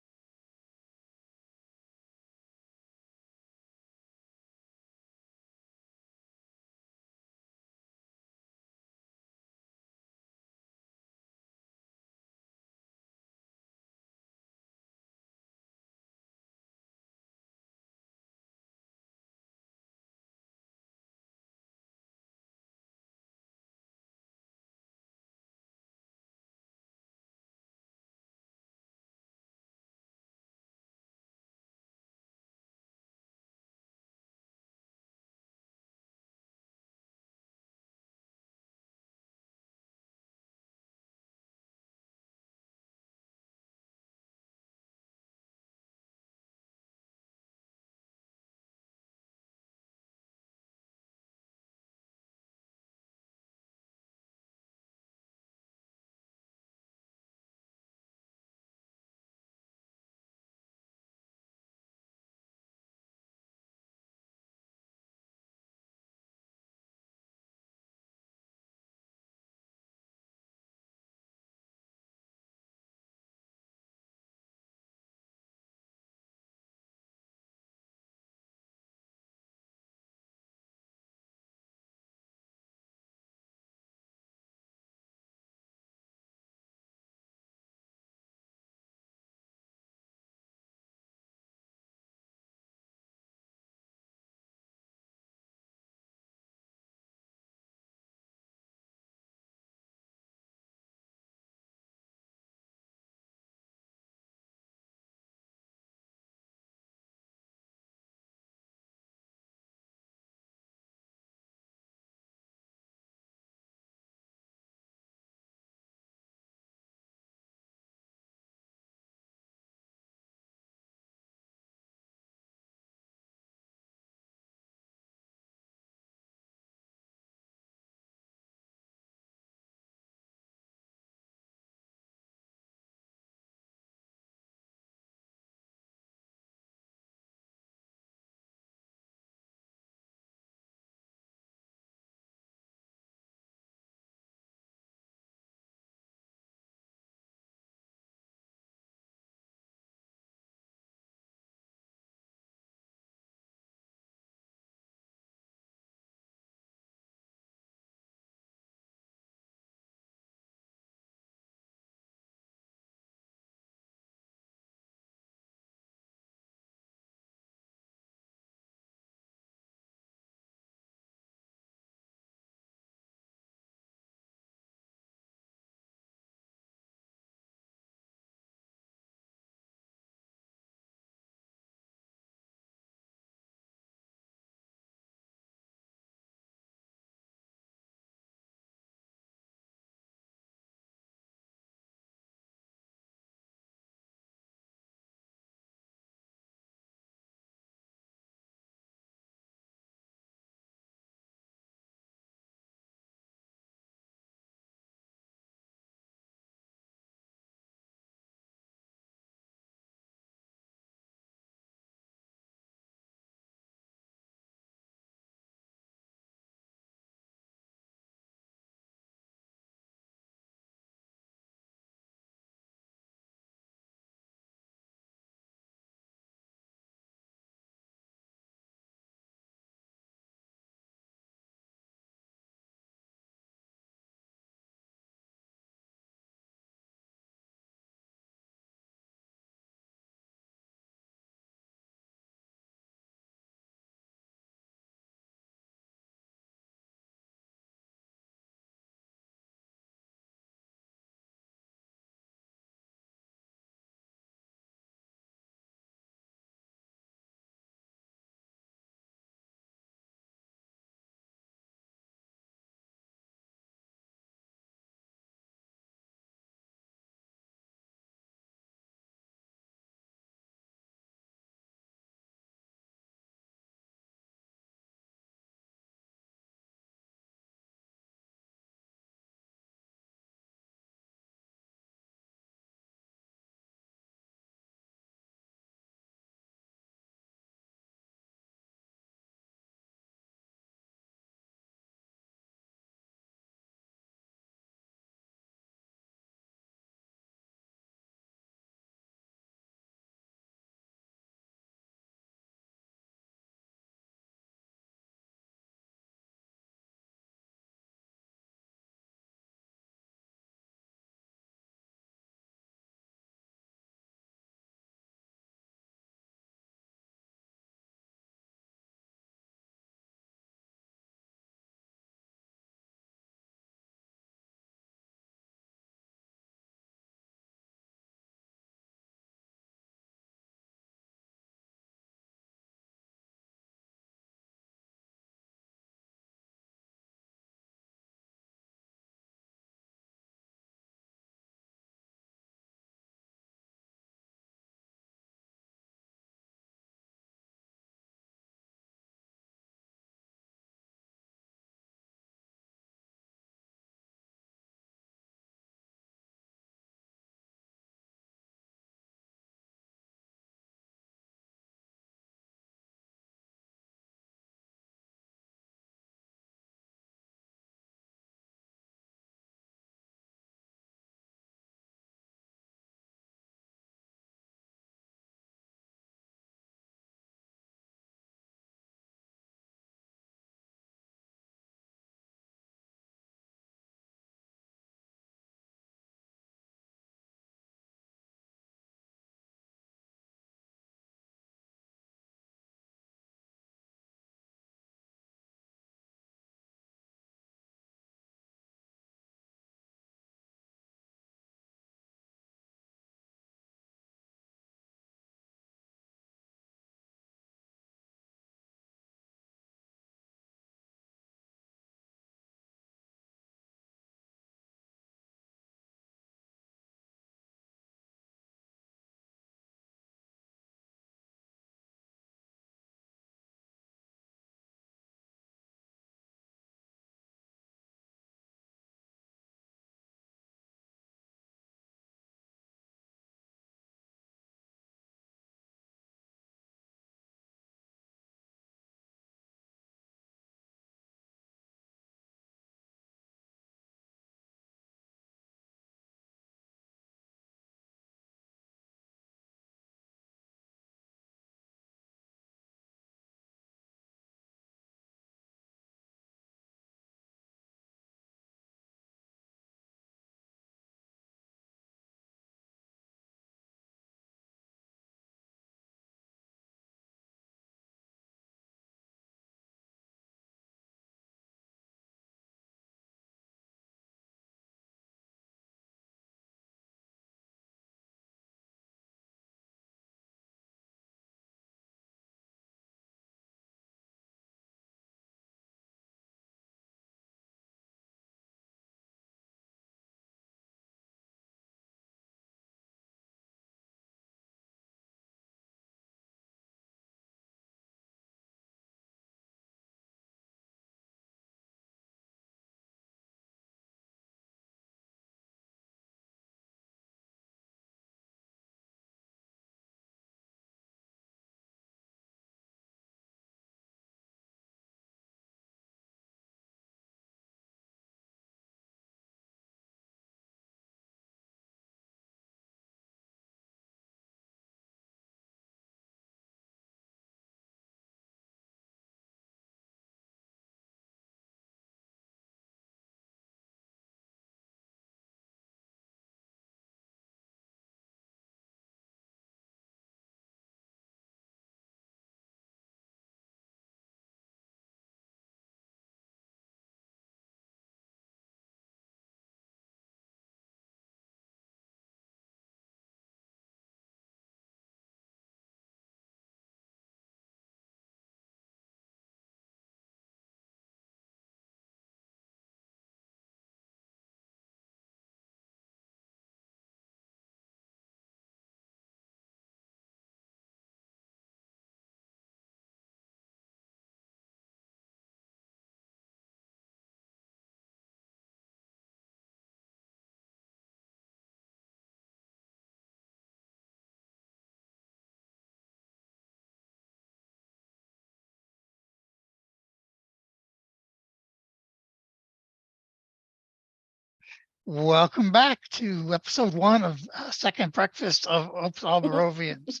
Welcome back to episode 1 of Second Breakfast of Upsal Barovians,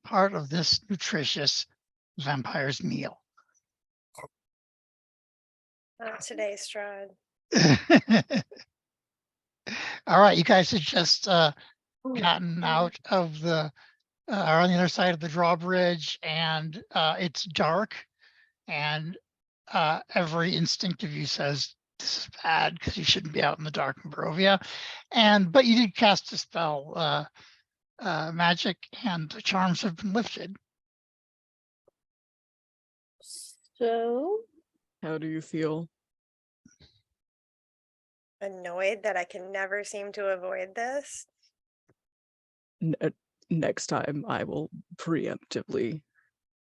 part of this nutritious vampire's meal. Not today, Strahd. All right, you guys have just gotten out of the, are on the other side of the drawbridge, and it's dark, and every instinct of you says this is bad because you shouldn't be out in the dark in Barovia. But you did cast a spell, magic, and the charms have been lifted. So How do you feel? Annoyed that I can never seem to avoid this. Next time I will preemptively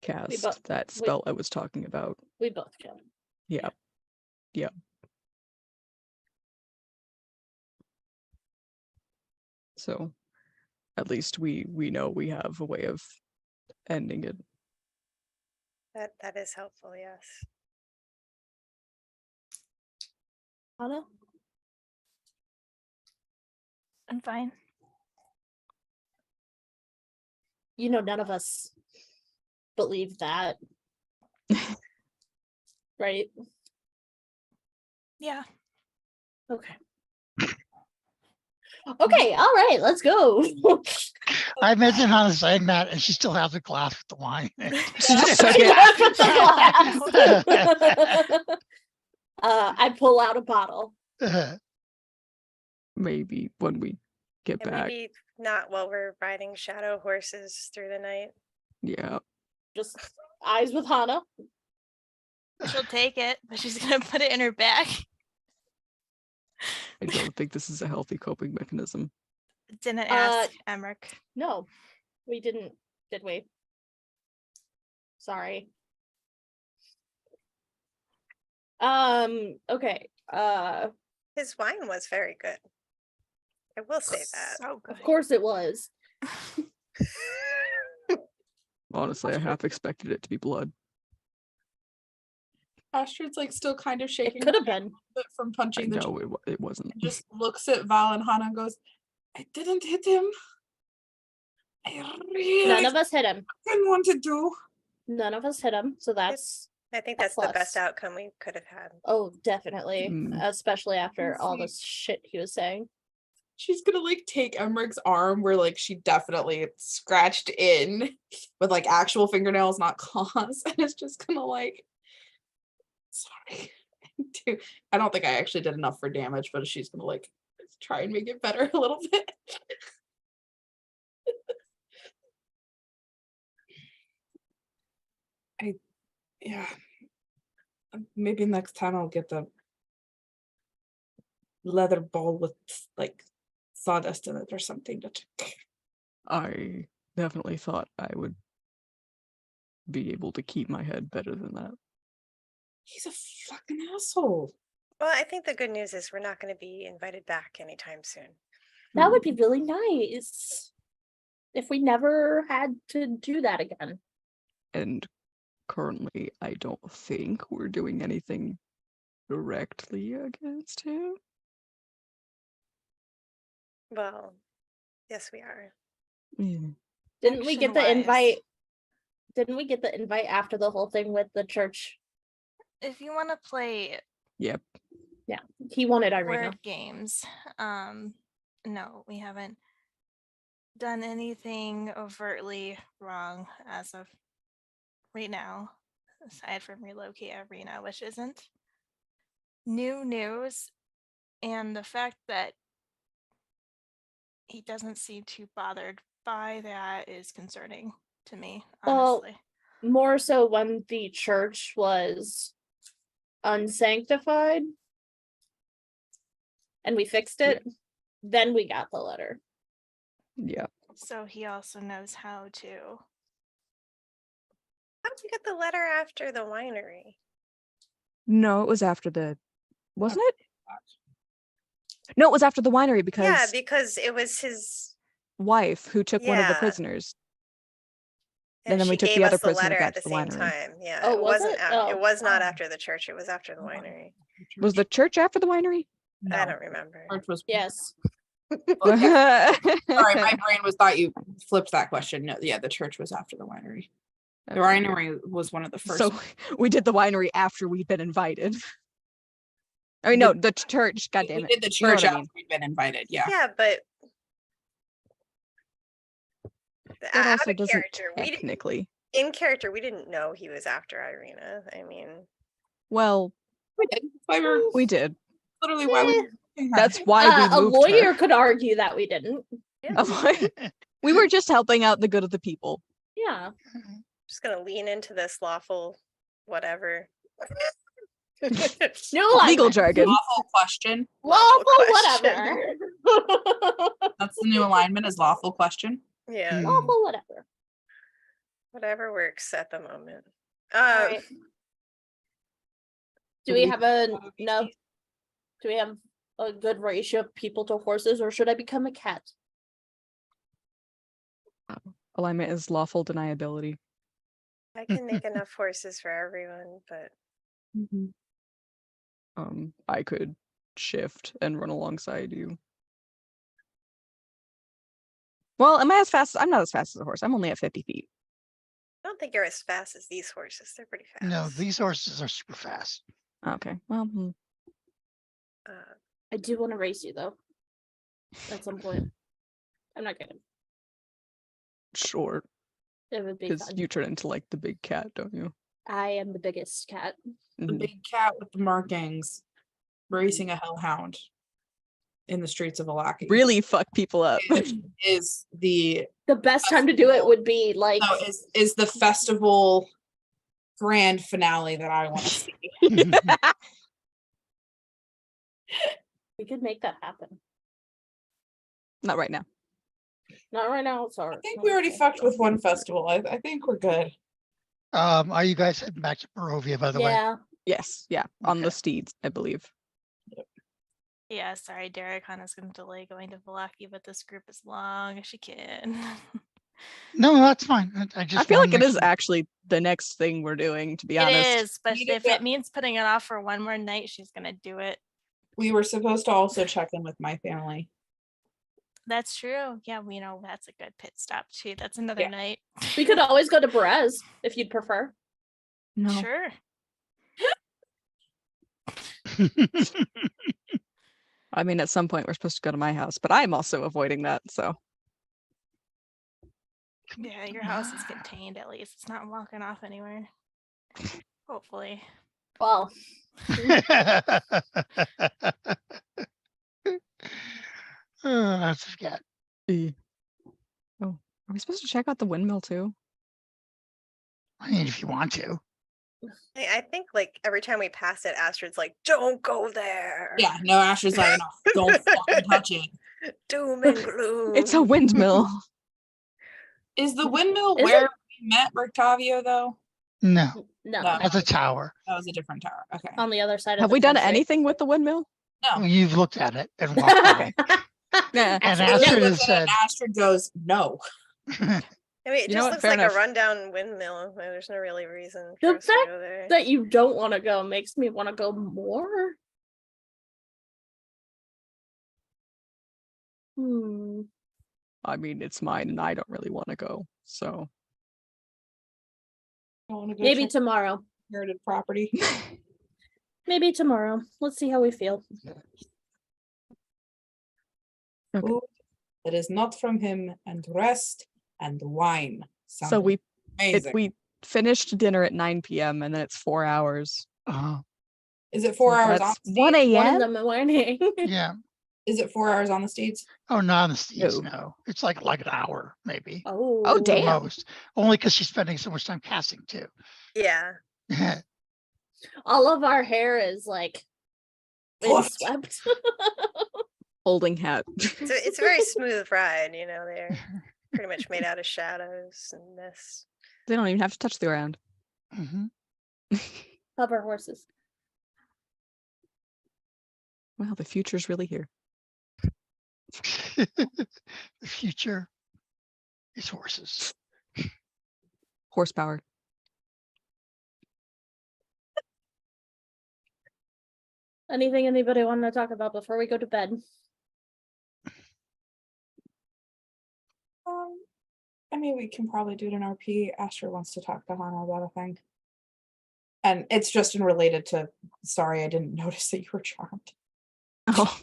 cast that spell I was talking about. we both can. Yeah. Yeah. So at least we know we have a way of ending it. That is helpful, yes. Anna? I'm fine. You know, none of us believe that. Right? Yeah. Okay. Okay, all right, let's go. I imagine Hannah saying that, and she still has a glass with the wine in it. She just took She it. left with the glass. I pull out a bottle. Maybe when we get And back. maybe not while we're riding shadow horses through the night. Yeah. Just eyes with Hana. She'll take it, but she's gonna put it in her bag. I don't think this is a healthy coping mechanism. Didn't ask Emmerich. No, we didn't, did we? Sorry. Okay. His wine was very good. I will say that. So good. Of course it was. Honestly, I half expected it to be blood. Astrid's like still kind of shaking It could her have head been. a bit from punching the No, it wasn't. and just looks at Val and Hannah and goes, I didn't hit him. I really None of us hit him. didn't want to do. None of us hit him. So that's I think that's the best Plus. outcome we could have had. oh, definitely. Mm. Especially after all See. this shit he was saying. She's gonna like take Emmerich's arm where like she definitely scratched in with like actual fingernails, not claws, and it's just gonna like sorry. Dude, I don't think I actually did enough for damage, but she's gonna like try and make it better a little bit. Yeah. Maybe next time I'll get the leather ball with like sawdust in it or something to I definitely thought I would be able to keep my head better than that. He's a fucking asshole. Well, I think the good news is we're not going to be invited back anytime soon. That would be really nice. If we never had to do that again. And currently, I don't think we're doing anything directly against him. Well, yes, we are. Yeah. Didn't we get the Action-wise. invite? Didn't we get the invite after the whole thing with the church? If you want to play Yep. Yeah, he wanted Irina. word games, no, we haven't done anything overtly wrong as of right now, aside from relocate Irina, which isn't new news, and the fact that he doesn't seem too bothered by that is concerning to me, Well, honestly. More so when the church was unsanctified and we fixed it, then we got the letter. Yeah. So he also knows how to. How did you get the letter after the winery? No, it was after the, wasn't it? No, it was after the winery because Yeah, because it was his. wife who took one of the Yeah. prisoners. And then we she took the gave other us the prisoner letter back at the to the same winery. time. Yeah, Oh, it was wasn't. it? Oh. It was not after the church. It was after the winery. Was the church after the winery? I No, don't remember. church was Yes. Sorry, my brain thought you flipped that question. No, yeah, the church was after the winery. The Okay. winery was one of the first. So we did the winery after we'd been invited. I mean, no, the church. God damn We it! did the You know church what I after mean. we'd been invited. Yeah. Yeah, but That out also of doesn't character, technically. in character, we didn't know he was after Irina. I mean, Well, We did. That's why we're we did. literally why we. That's why we A moved lawyer her. could argue that we didn't. We were just helping out the good of the people. Yeah. just gonna lean into this lawful whatever. No Legal alignment. jargon. Lawful question. Lawful question. whatever. That's the new alignment is lawful question. Yeah, Lawful whatever. whatever works at the moment. Alright. Do we have do we have a good ratio of people to horses, or should I become a cat? Alignment is lawful deniability. I can make enough horses for everyone, but I could shift and run alongside you. Well, am I as fast? I'm not as fast as a horse. I'm only at 50 feet. I don't think you're as fast as these horses. They're pretty fast. No, these horses are super fast. Okay. Well, I do want to race you though. At some point. I'm not kidding. sure. It would be Because fun. you turn into like the big cat, don't you? I am the biggest cat. The Mhm. big cat with the markings, racing a hellhound in the streets of Alaki. Really fuck people up. Is the The best time to do it would be like no, is the festival grand finale that I want to see. we could make that happen. Not right now. Not right now, sorry. I think we already fucked with one festival. I think we're good. Are you guys heading back to Barovia, by the way? Yeah. Yes. Yeah. On the Okay. steeds, I believe. Yeah, sorry, Darahana's gonna delay going to Valaki, but this group is long as she can. No, that's fine. I I just feel wanna like it make is sure- actually the next thing we're doing, to be It honest. is, but Needed if that- it means putting it off for one more night, she's gonna do it. We were supposed to also check in with my family. That's true. Yeah, we know that's a good pit stop too. That's another Yeah. night. We could always go to Perez if you'd prefer. No. Sure. I mean, at some point we're supposed to go to my house, but I'm also avoiding that. So Yeah, your house is contained at least. It's not walking off anywhere. Hopefully. Well, I forget. oh, are we supposed to check out the windmill too? I mean, if you want to. I think like every time we pass it, Astrid's like, "Don't go there." Yeah, no, Asher's like, no, don't fucking touch it. Doom and gloom. It's a windmill. Is the windmill Is where we met Rictavio though? No, no. No. that's a tower. That was a different tower. Okay. On the other side of Have the we done country. anything with the windmill? No. You've looked at it and walked by. Yeah. And Astrid Astrid looks has at it and said, Astrid goes, no. I mean, it You know just what? looks Fair like enough. a rundown windmill. There's no really reason The for us to fact go there. that you don't want to go makes me want to go more. I mean, it's mine and I don't really want to go. So I want to go Maybe check tomorrow. inherited property. Maybe tomorrow. Let's see how we feel. Okay. Food that is not from him, and rest and wine. so Sounded amazing. we finished dinner at 9 p.m. and then it's 4 hours. Is it 4 hours on That's the 1 steeds? 1 in a.m. the morning. yeah. Is it 4 hours on the steeds? Oh, not on the steeds, No. no. It's like an hour, maybe. Oh, Oh, the damn. most. Only because she's spending so much time casting too. Yeah. All of our hair is like Fluffed. swept. Holding hat. It's a very smooth ride, you know, they're pretty much made out of shadows and mist. They don't even have to touch the ground. Mhm. Of our horses. Wow, the future's really here. The future is horses. Horsepower. Anything anybody want to talk about before we go to bed? I mean, we can probably do it in RP. Asher wants to talk to Hana about a thing. And it's just in related to, sorry, I didn't notice that you were charmed. Oh,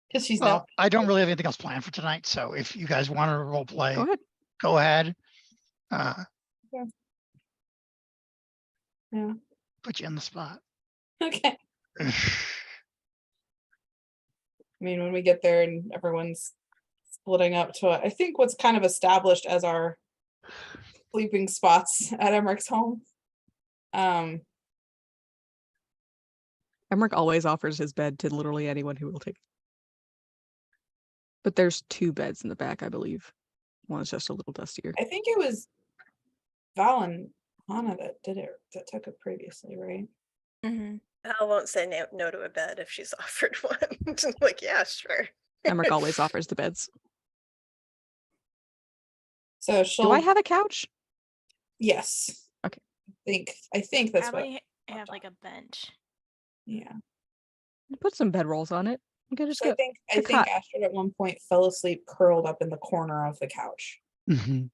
Because she's Well, now. I don't really have anything else planned for tonight, so if you guys want to role play, go ahead. go ahead. Yeah. Put you in the spot. Okay. I mean, when we get there and everyone's splitting up to, I think what's kind of established as our sleeping spots at Emmerich's home. Emmerich always offers his bed to literally anyone who will take it. But there's 2 beds in the back, I believe. One is just a little dustier. I think it was Val and Hana that did it, that took it previously, right? Mm-hmm. Al won't say no to a bed if she's offered one. Like, yeah, sure. Emmerich always offers the beds. So she'll. Do I have a couch? Yes. Okay. I think that's what. Probably have like a bench. Yeah. Put some bedrolls on it. You can just So I go. think it's a cot. Astrid at one point fell asleep curled up in the corner of the couch Mhm.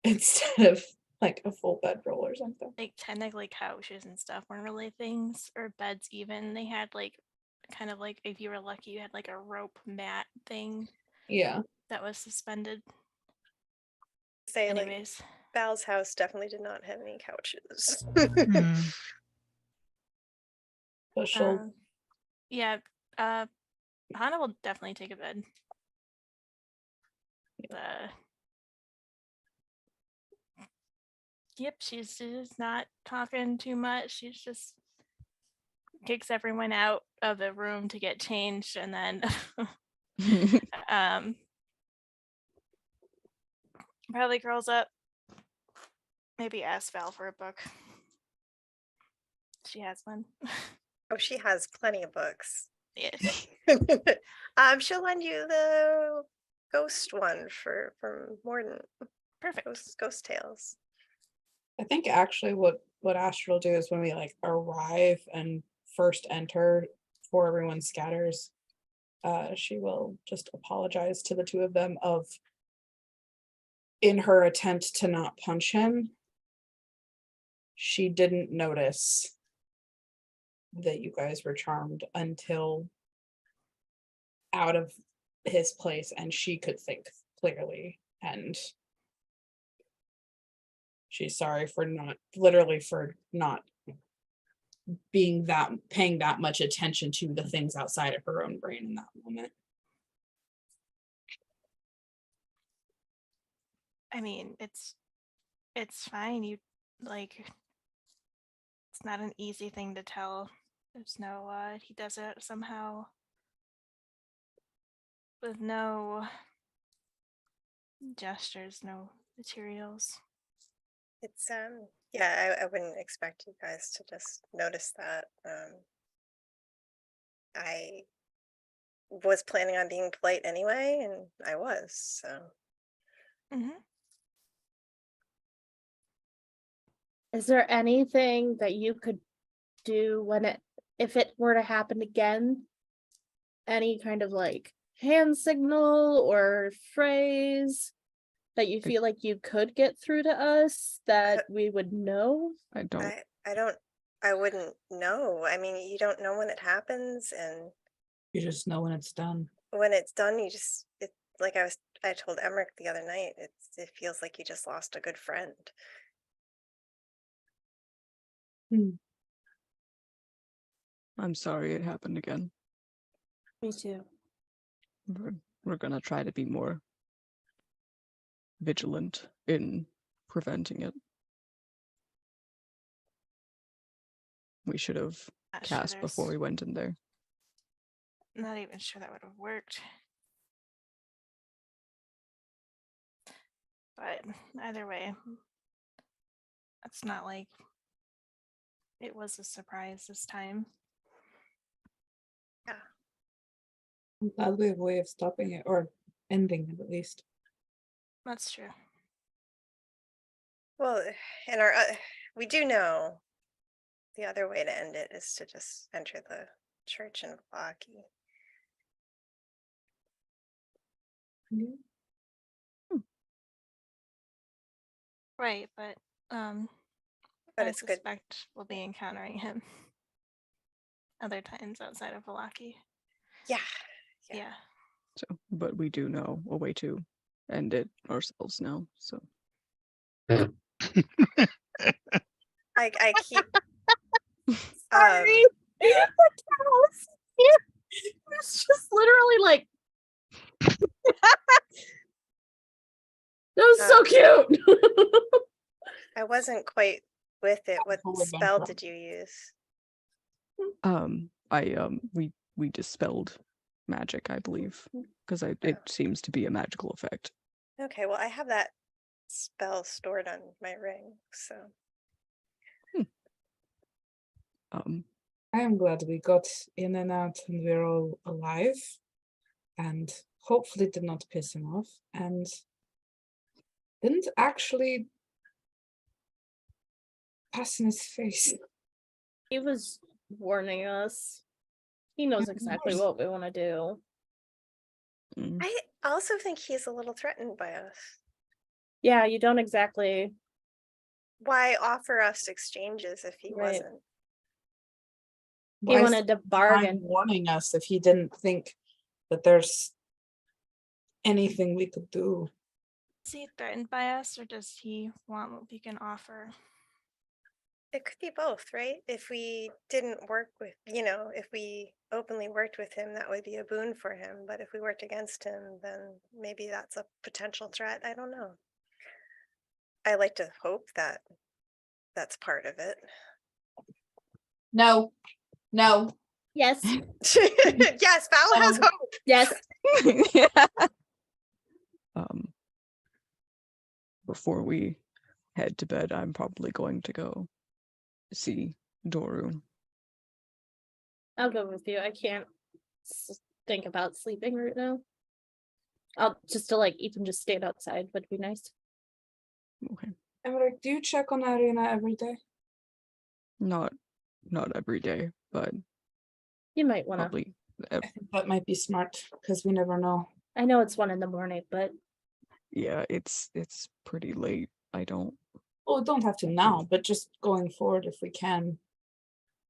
instead of like a full bedroll or something. Like technically couches and stuff weren't really things, or beds even. They had like kind of like, if you were lucky, you had like a rope mat thing Yeah. that was suspended. Say, like, Anyways, Val's house definitely did not have any couches. Mm. But she'll. yeah, Hana will definitely take a bed. Yep, she's just not talking too much. She's just kicks everyone out of the room to get changed, and then probably curls up. Maybe ask Val for a book. She has one. Oh, she has plenty of books. Yeah. She'll lend you the ghost one from Morden. Perfect. Ghost Tales. I think actually what Astrid will do is when we like arrive and first enter before everyone scatters, she will just apologize to the 2 of them of in her attempt to not punch him. She didn't notice that you guys were charmed until out of his place and she could think clearly, and she's sorry for not being paying that much attention to the things outside of her own brain in that moment. I mean, it's fine. You like, it's not an easy thing to tell. There's no he does it somehow with no gestures, no materials. It's yeah, I wouldn't expect you guys to just notice that. I was planning on being polite anyway, and I was, so. Mm-hmm. Is there anything that you could do if it were to happen again? Any kind of like hand signal or phrase that you feel like you could get through to us that we would know? I don't. I wouldn't know. I mean, you don't know when it happens, and You just know when it's done. when it's done, like I told Emmerich the other night, it feels like you just lost a good friend. I'm sorry it happened again. Me too. We're gonna try to be more vigilant in preventing it. We should have Not sure cast before we went in there. Not even sure that would have worked. But either way, it's not like it was a surprise this time. I'm glad we have a way of stopping it or ending it at least. That's true. Well, and we do know the other way to end it is to just enter the church in Vlaki. Right, but But I it's good. suspect we'll be encountering him other times outside of Valaki. Yeah. Yeah. So, but we do know a way to end it ourselves now. So I keep Sorry. It's just literally like that was so cute. I wasn't quite with it. What Totally spell vengeful. did you use? we dispelled magic, I believe, because it Oh. seems to be a magical effect. Okay, well, I have that spell stored on my ring, so I am glad we got in and out and we're all alive and hopefully did not piss him off and didn't actually pass in his face. He was warning us. He knows exactly what we want to do. Mm. I also think he's a little threatened by us. Yeah, you don't exactly. Why offer us exchanges if he Right. wasn't? He Why wanted to spend time bargain. warning us if he didn't think that there's anything we could do. Is he threatened by us, or does he want what we can offer? It could be both, right? If we didn't work with, if we openly worked with him, that would be a boon for him. But if we worked against him, then maybe that's a potential threat. I don't know. I like to hope that that's part of it. No. Yes. Yes, Val has hope. Yes. Yeah. Before we head to bed, I'm probably going to go see Doru. I'll go with you. I can't think about sleeping right now. I'll just to like even just stand outside would be nice. Okay. Emmerich, do you check on Arena every day? Not every day, but You might want to. probably. I think that might be smart because we never know. I know it's 1 a.m, but Yeah, it's pretty late. I don't. Well, we don't have to now, but just going forward if we can.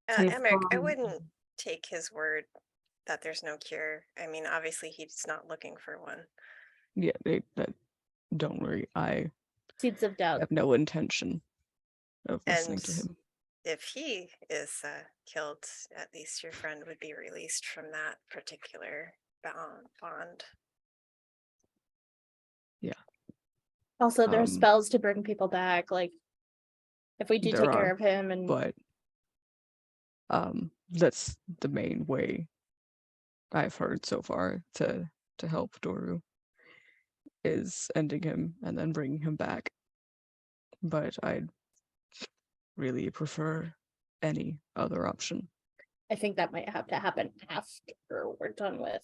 Emmerich, I confirm- wouldn't take his word that there's no cure. I mean, obviously he's not looking for one. Yeah, don't worry. I seeds of doubt. have no intention of listening to And him. if he is killed, at least your friend would be released from that particular bond. Also, there's Um, spells to bring people back. Like if we do There take care are, of him, and But that's the main way I've heard so far to help Doru is ending him and then bringing him back. But I'd really prefer any other option. I think that might have to happen after we're done with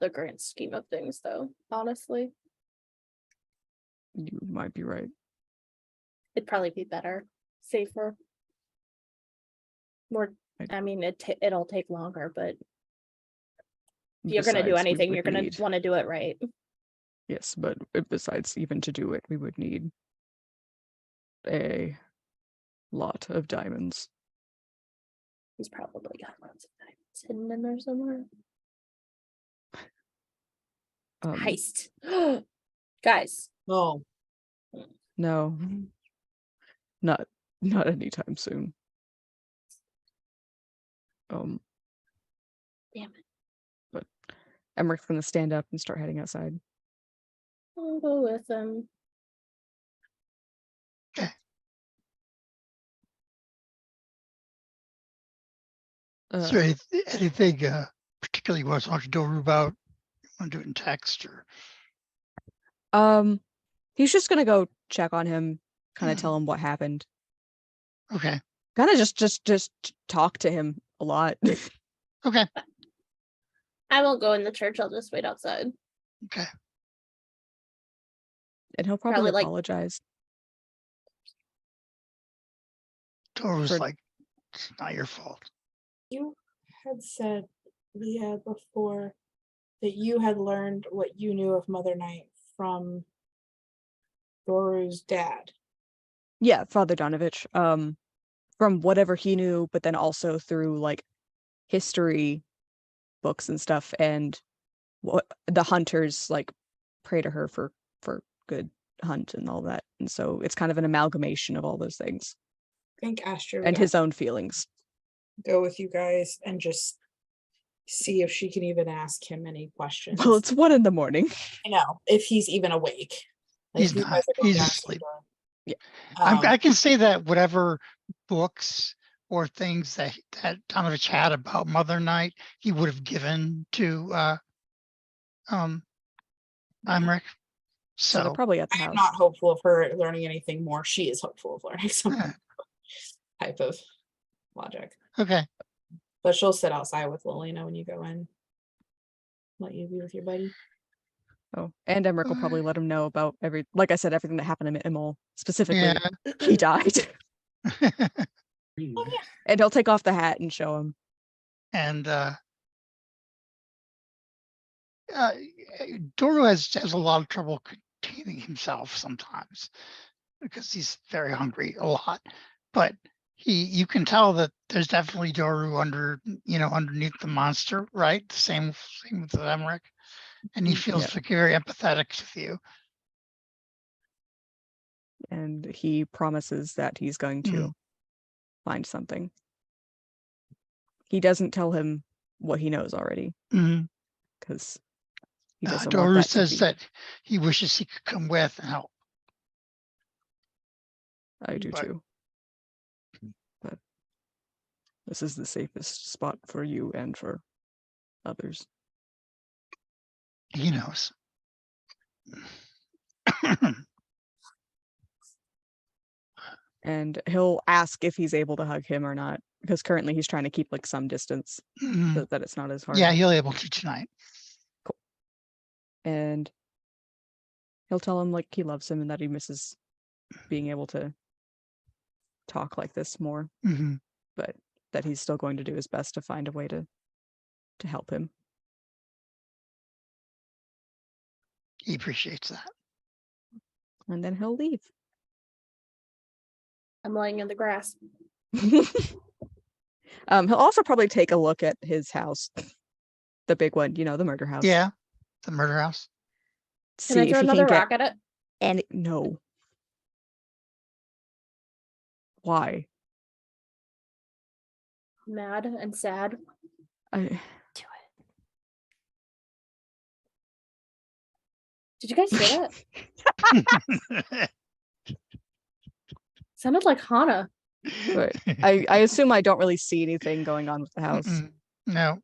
the grand scheme of things, though. Honestly, You might be right. it'd probably be better, safer, more. I mean, it'll take longer, but if you're gonna do Besides, we anything, would you're gonna need- want to do it right. Yes, but besides, even to do it, we would need a lot of diamonds. He's probably got lots of diamonds hidden in there somewhere. Heist, guys. No. No, not anytime soon. Damn it! But Emmerich's gonna stand up and start heading outside. I'll go with him. Is there anything particularly you want to talk to Doru about? You want to do it in text or? He's just gonna go check on him, kind of Mhm. tell him what happened. Okay. Kind of just talk to him a lot. Okay. I won't go in the church. I'll just wait outside. Okay. And he'll Probably, probably like- apologize. Doru's For- like, It's not your fault. You had said, Leah, before that you had learned what you knew of Mother Night from Doru's dad. Yeah, Father Donovich. From whatever he knew, but then also through like history books and stuff, and what the hunters like pray to her for good hunt and all that. And so it's kind of an amalgamation of all those things I think Astrid and would his own feelings. go with you guys and just see if she can even ask him any questions. Well, it's 1 in the morning. I know, if he's even awake. He's you not. guys are going He's down asleep. to- I can say that whatever books or things that Donovich had about Mother Night, he would have given to Imric. So they're So probably at the I am house. not hopeful of her learning anything more. She is hopeful of learning some eh, type of logic. okay. But she'll sit outside with Lilina when you go in. Let you be with your buddy. Oh, and Emmerich will probably let him know about like I said, everything that happened to Immol. Specifically, Yeah. he died. Oh, yeah. And he'll take off the hat and show him. And Doru has a lot of trouble containing himself sometimes because he's very hungry a lot. But you can tell that there's definitely Doru underneath the monster, right? The same with Emmerich. And he feels very empathetic with you. And he promises that he's going to find something. He doesn't tell him what he knows already because he doesn't want Doru that says to be. that he wishes he could come with and help. I do but- too. But this is the safest spot for you and for others. He knows. And he'll ask if he's able to hug him or not, because currently he's trying to keep like some distance so that it's not as hard. Yeah, he'll able to tonight. And he'll tell him like he loves him and that he misses being able to talk like this more, but that he's still going to do his best to find a way to help him. He appreciates that. And then he'll leave. I'm laying in the grass. He'll also probably take a look at his house, the big one, the murder house. Yeah, the murder house. Can I See if throw he another can rock get at it? any. No. Why? Mad and sad. I. Do it. Did you guys hear that? Sounded like Hana. But I assume I don't really see anything going on with the house. No.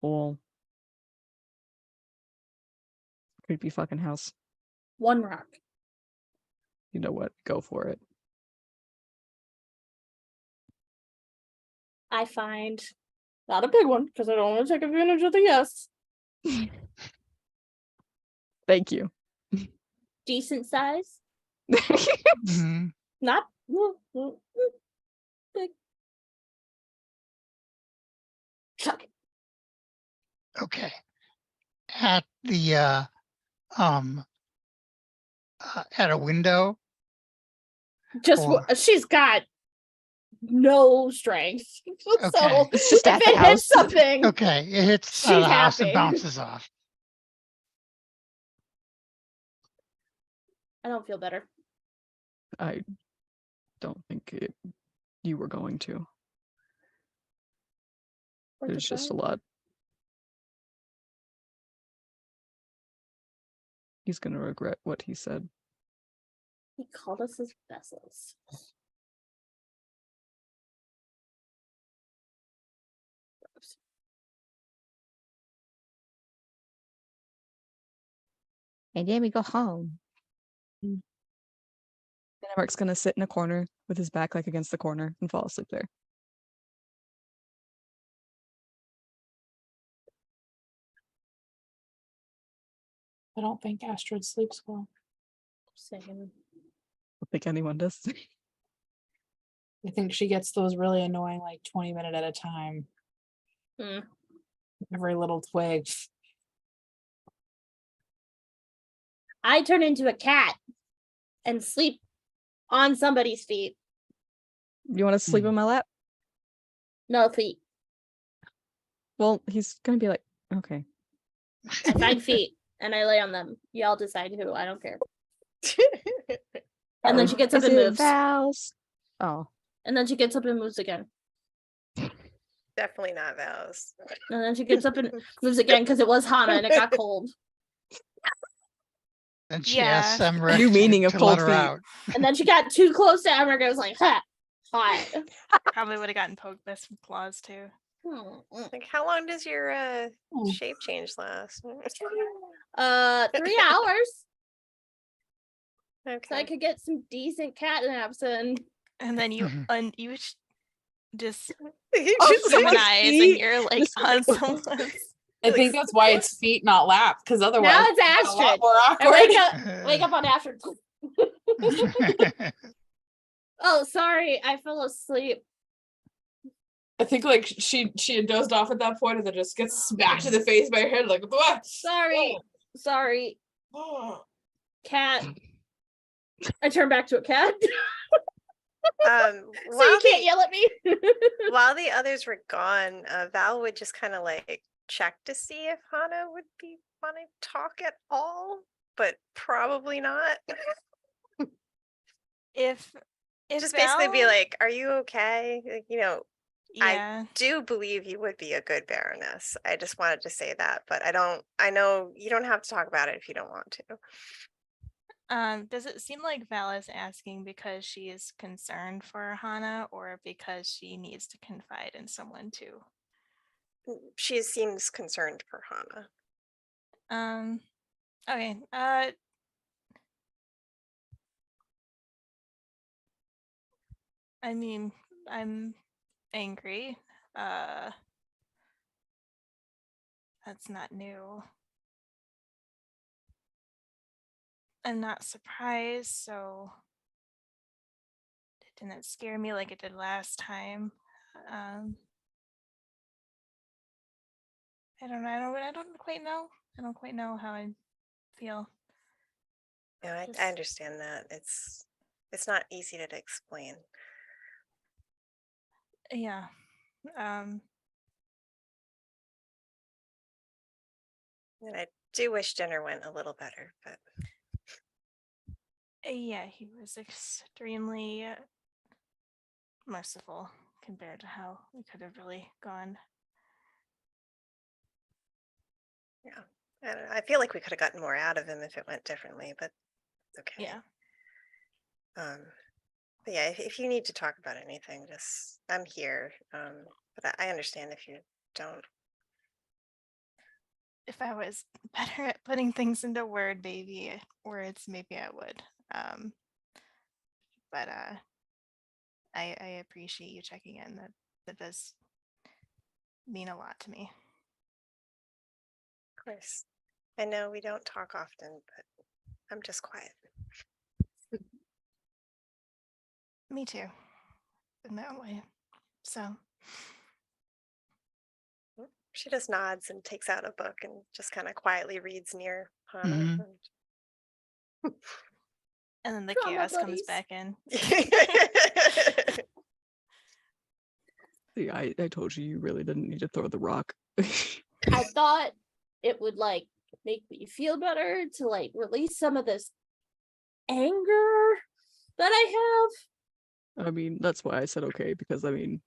Well, creepy fucking house. One rock. You know what? Go for it. I find not a big one because I don't want to take advantage of the yes. Thank you. Decent size. Mhm. Not big. Chuck it. Okay. At the at a window. Just Or- she's got no strength. Okay. So It's just if at the it house. hits something, Okay, it hits She's the house and happy. bounces off. I don't feel better. I don't think you were going to. Worth There's just a try. lot. He's gonna regret what he said. He called us his vessels. And then we go home. And Emmeric's gonna sit in a corner with his back like against the corner and fall asleep there. I don't think Astrid sleeps well. Same. I don't think anyone does. I think she gets those really annoying, like 20-minute at a time. Hmm. Every little twig. I turn into a cat and sleep on somebody's feet. You want to sleep on my lap? No feet. Well, he's gonna be like, okay. I find feet and I lay on them. Y'all decide who. I don't care. And then she gets up Is and it moves. Val's? Oh, And then she gets up and moves again. Definitely not Val's. And then she gets up and moves again because it was Hana and it got cold. And she Yeah. asked Emmerich New meaning to of let cold her feet. out. And then she got too close to Emmerich. I was like, ha, hot. Probably would have gotten poked by some claws too. Like, how long does your Hmm. shape change last? 3 hours. So I Okay. could get some decent cat naps in. And then you Mhm. just You Oh, just, so human much eyes feet. and you're like Just- on someone's. I think that's why it's feet, not lap, because otherwise Now it's a lot Astrid. more I awkward. wake up on Astrid. Oh, sorry, I fell asleep. I think like she had dozed off at that point and then just gets smacked in the face by her head like what? Sorry, sorry, Oh. cat. I turn back to a cat. so So you while can't the yell at me. while the others were gone, Val would just kind of like check to see if Hana would be wanting to talk at all, but probably not. If Just basically be Val- like, "Are you okay?" Like, yeah, do believe you would be a good Baroness. I just wanted to say that, but I know you don't have to talk about it if you don't want to. does it seem like Val is asking because she is concerned for Hana or because she needs to confide in someone too? She seems concerned for Hana. Okay. I mean, I'm angry. That's not new. I'm not surprised, so it didn't scare me like it did last time. I don't know. I don't quite know. I don't quite know how I feel. Yeah, I Just- understand that. It's not easy to explain. Yeah. And I do wish dinner went a little better, but Yeah, he was extremely merciful compared to how we could have really gone. I don't know. I feel like we could have gotten more out of him if it went differently, but it's okay. Yeah. But yeah, if you need to talk about anything, just I'm here. But I understand if you don't. If I was better at putting things into words, maybe I would. But I appreciate you checking in. That does mean a lot to me. Of course. I know we don't talk often, but I'm just quiet. Me too, in my own way. So She just nods and takes out a book and just kind of quietly reads near Hana. Mhm. and then the Drama chaos comes buddies. back in. See, I told you you really didn't need to throw the rock. I thought it would like make me feel better to like release some of this anger that I have. I mean, that's why I said okay, because I mean,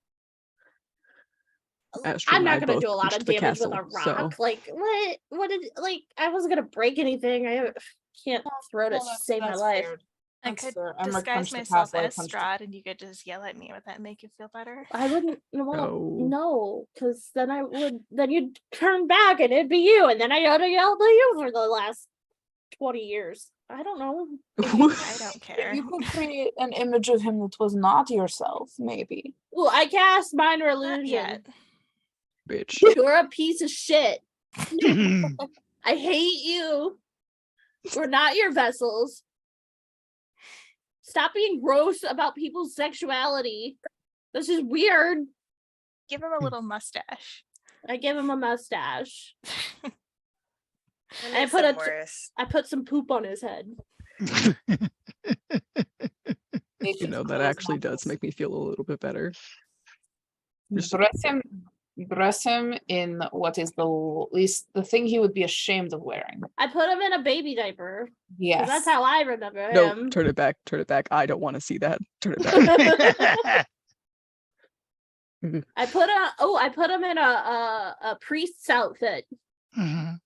Astrid I'm and I not gonna both do a lot reached of the damage with a castle, rock. so- Like what did like I wasn't gonna break anything. I can't throw to Well, that's- save my that's life. fair. I That's could fair. Emmerich disguise punched the myself castle, I as punched the- Strahd and you could just yell at me. Would that make you feel better? I wouldn't No. no, because then you'd turn back and it'd be you, and then I had to yell at you for the last 20 years. I don't know. I don't care. You could create an image of him that was not yourself, maybe. Well, I cast minor Not illusion. yet. Bitch. You're a piece of shit. I hate you. We're not your vessels. Stop being gross about people's sexuality. This is weird. Give him a little mustache. I give him a mustache. That I makes put him a worse. I put some poop on his head. You know, that actually does make me feel a little bit better. Just- Dress him in what is the least the thing he would be ashamed of wearing. I put him in a baby diaper. 'Cause Yes. that's how I remember No, him. turn it back. Turn it back. I don't want to see that. Turn it back. I put him in a priest's outfit. Mhm.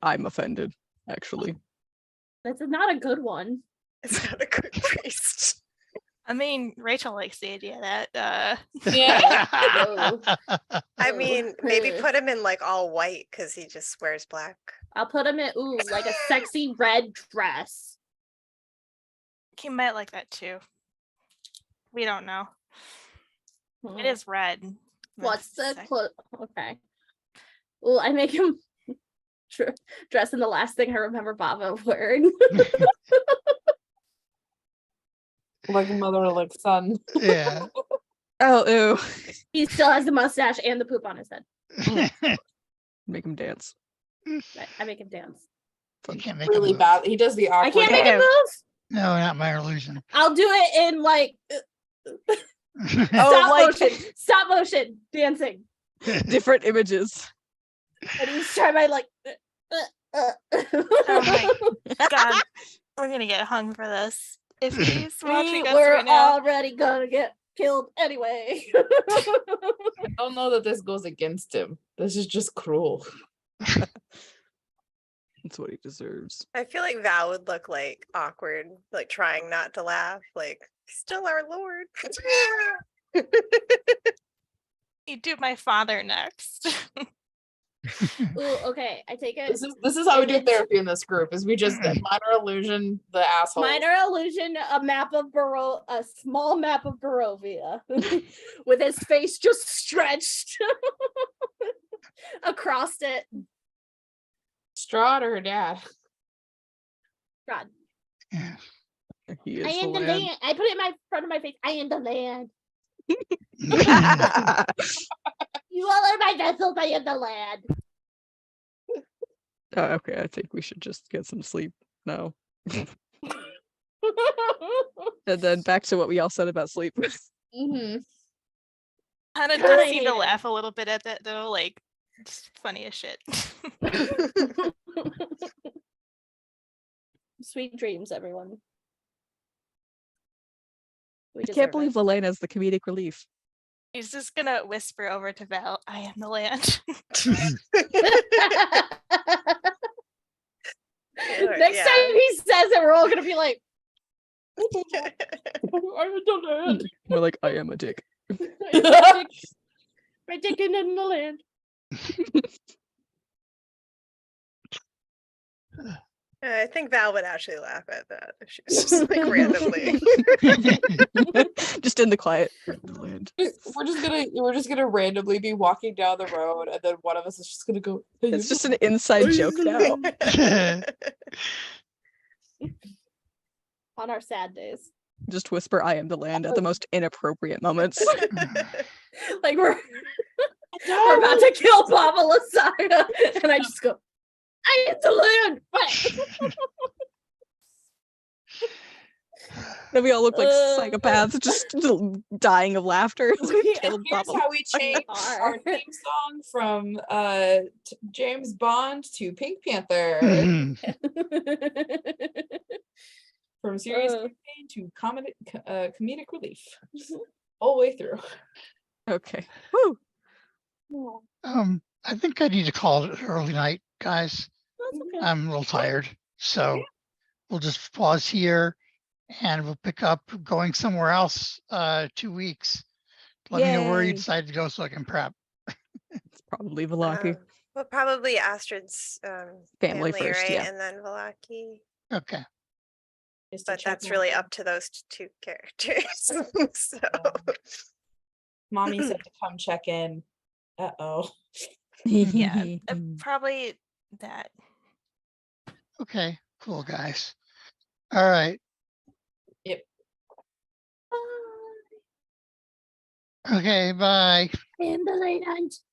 I'm offended, actually. That's not a good one. It's not a good priest. I mean, Rachel likes the idea that Yeah. I Oh. mean, maybe put him in like all white because he just wears black. I'll put him in like a sexy red dress. he might like that too. We don't know. It is red. What's the That's clothes? Okay. Well, I make him dress in the last thing I remember Bava wearing. Like mother, like son. Yeah. Oh, ew. He still has the mustache and the poop on his head. Make him dance. I make him dance. You can't make Really him move. bad. He does the I awkward. can't make him move. No, not my illusion. I'll do it in like Oh, stop like- motion. Stop motion dancing. Different images. And each time I like. Oh my God, we're gonna get hung for this. If he's watching us We're right now, already gonna get killed anyway. I don't know that this goes against him. This is just cruel. That's what he deserves. I feel like Val would look like awkward, like trying not to laugh, like still our lord. you do my father next. Ooh, okay, I take it. This is how we do It's- therapy in this group. Is we just minor illusion the asshole. Minor illusion, a small map of Barovia, with his face just stretched across it. Strahd or her dad. God, Yeah. He is I am the land. land. I put it in my front of my face. I am the land. You all are my vessels. I am the land. Okay, I think we should just get some sleep now. And then back to what we all said about sleep. Mm-hmm. Kind of God, I does seem hate to it. laugh a little bit at that though, like just funny as shit. Sweet dreams, everyone. We I deserve can't it. believe Lelaine has the comedic relief. He's just gonna whisper over to Val, I am the land. Next time he says it, we're all gonna be like, I'm the land. We're like, I am a dick. My dick in the land. I think Val would actually laugh at that if she was just like randomly. Just in the quiet. We're in the land. We're just gonna randomly be walking down the road, and then one of us is just gonna go. "Hey, It's you just know." an inside joke now. On our sad days. Just whisper, I am the land at the most inappropriate moments. Like we're about to kill Baba Lasagna. And I just go, I am the land. But Then we all look like Uh, psychopaths, just dying of laughter. as we Yeah. killed Here's Baba. how we change our theme song from James Bond to Pink Panther, from serious Uh. campaign to comedic relief, all the way through. Okay. Woo. I think I need to call it an early night, guys. That's okay. I'm a little tired. So we'll just pause here and we'll pick up going somewhere else 2 weeks. Let me know where you Yay. decide to go so I can prep. It's probably Velaki. Well, probably Astrid's Family first, right? yeah. And then Velaki. Okay. Just to But check that's really my- up to those two characters. So Mommy said to come check in. Uh-oh. Yeah, probably that. Okay. Cool, guys. All right. Okay, bye. And the late hunt.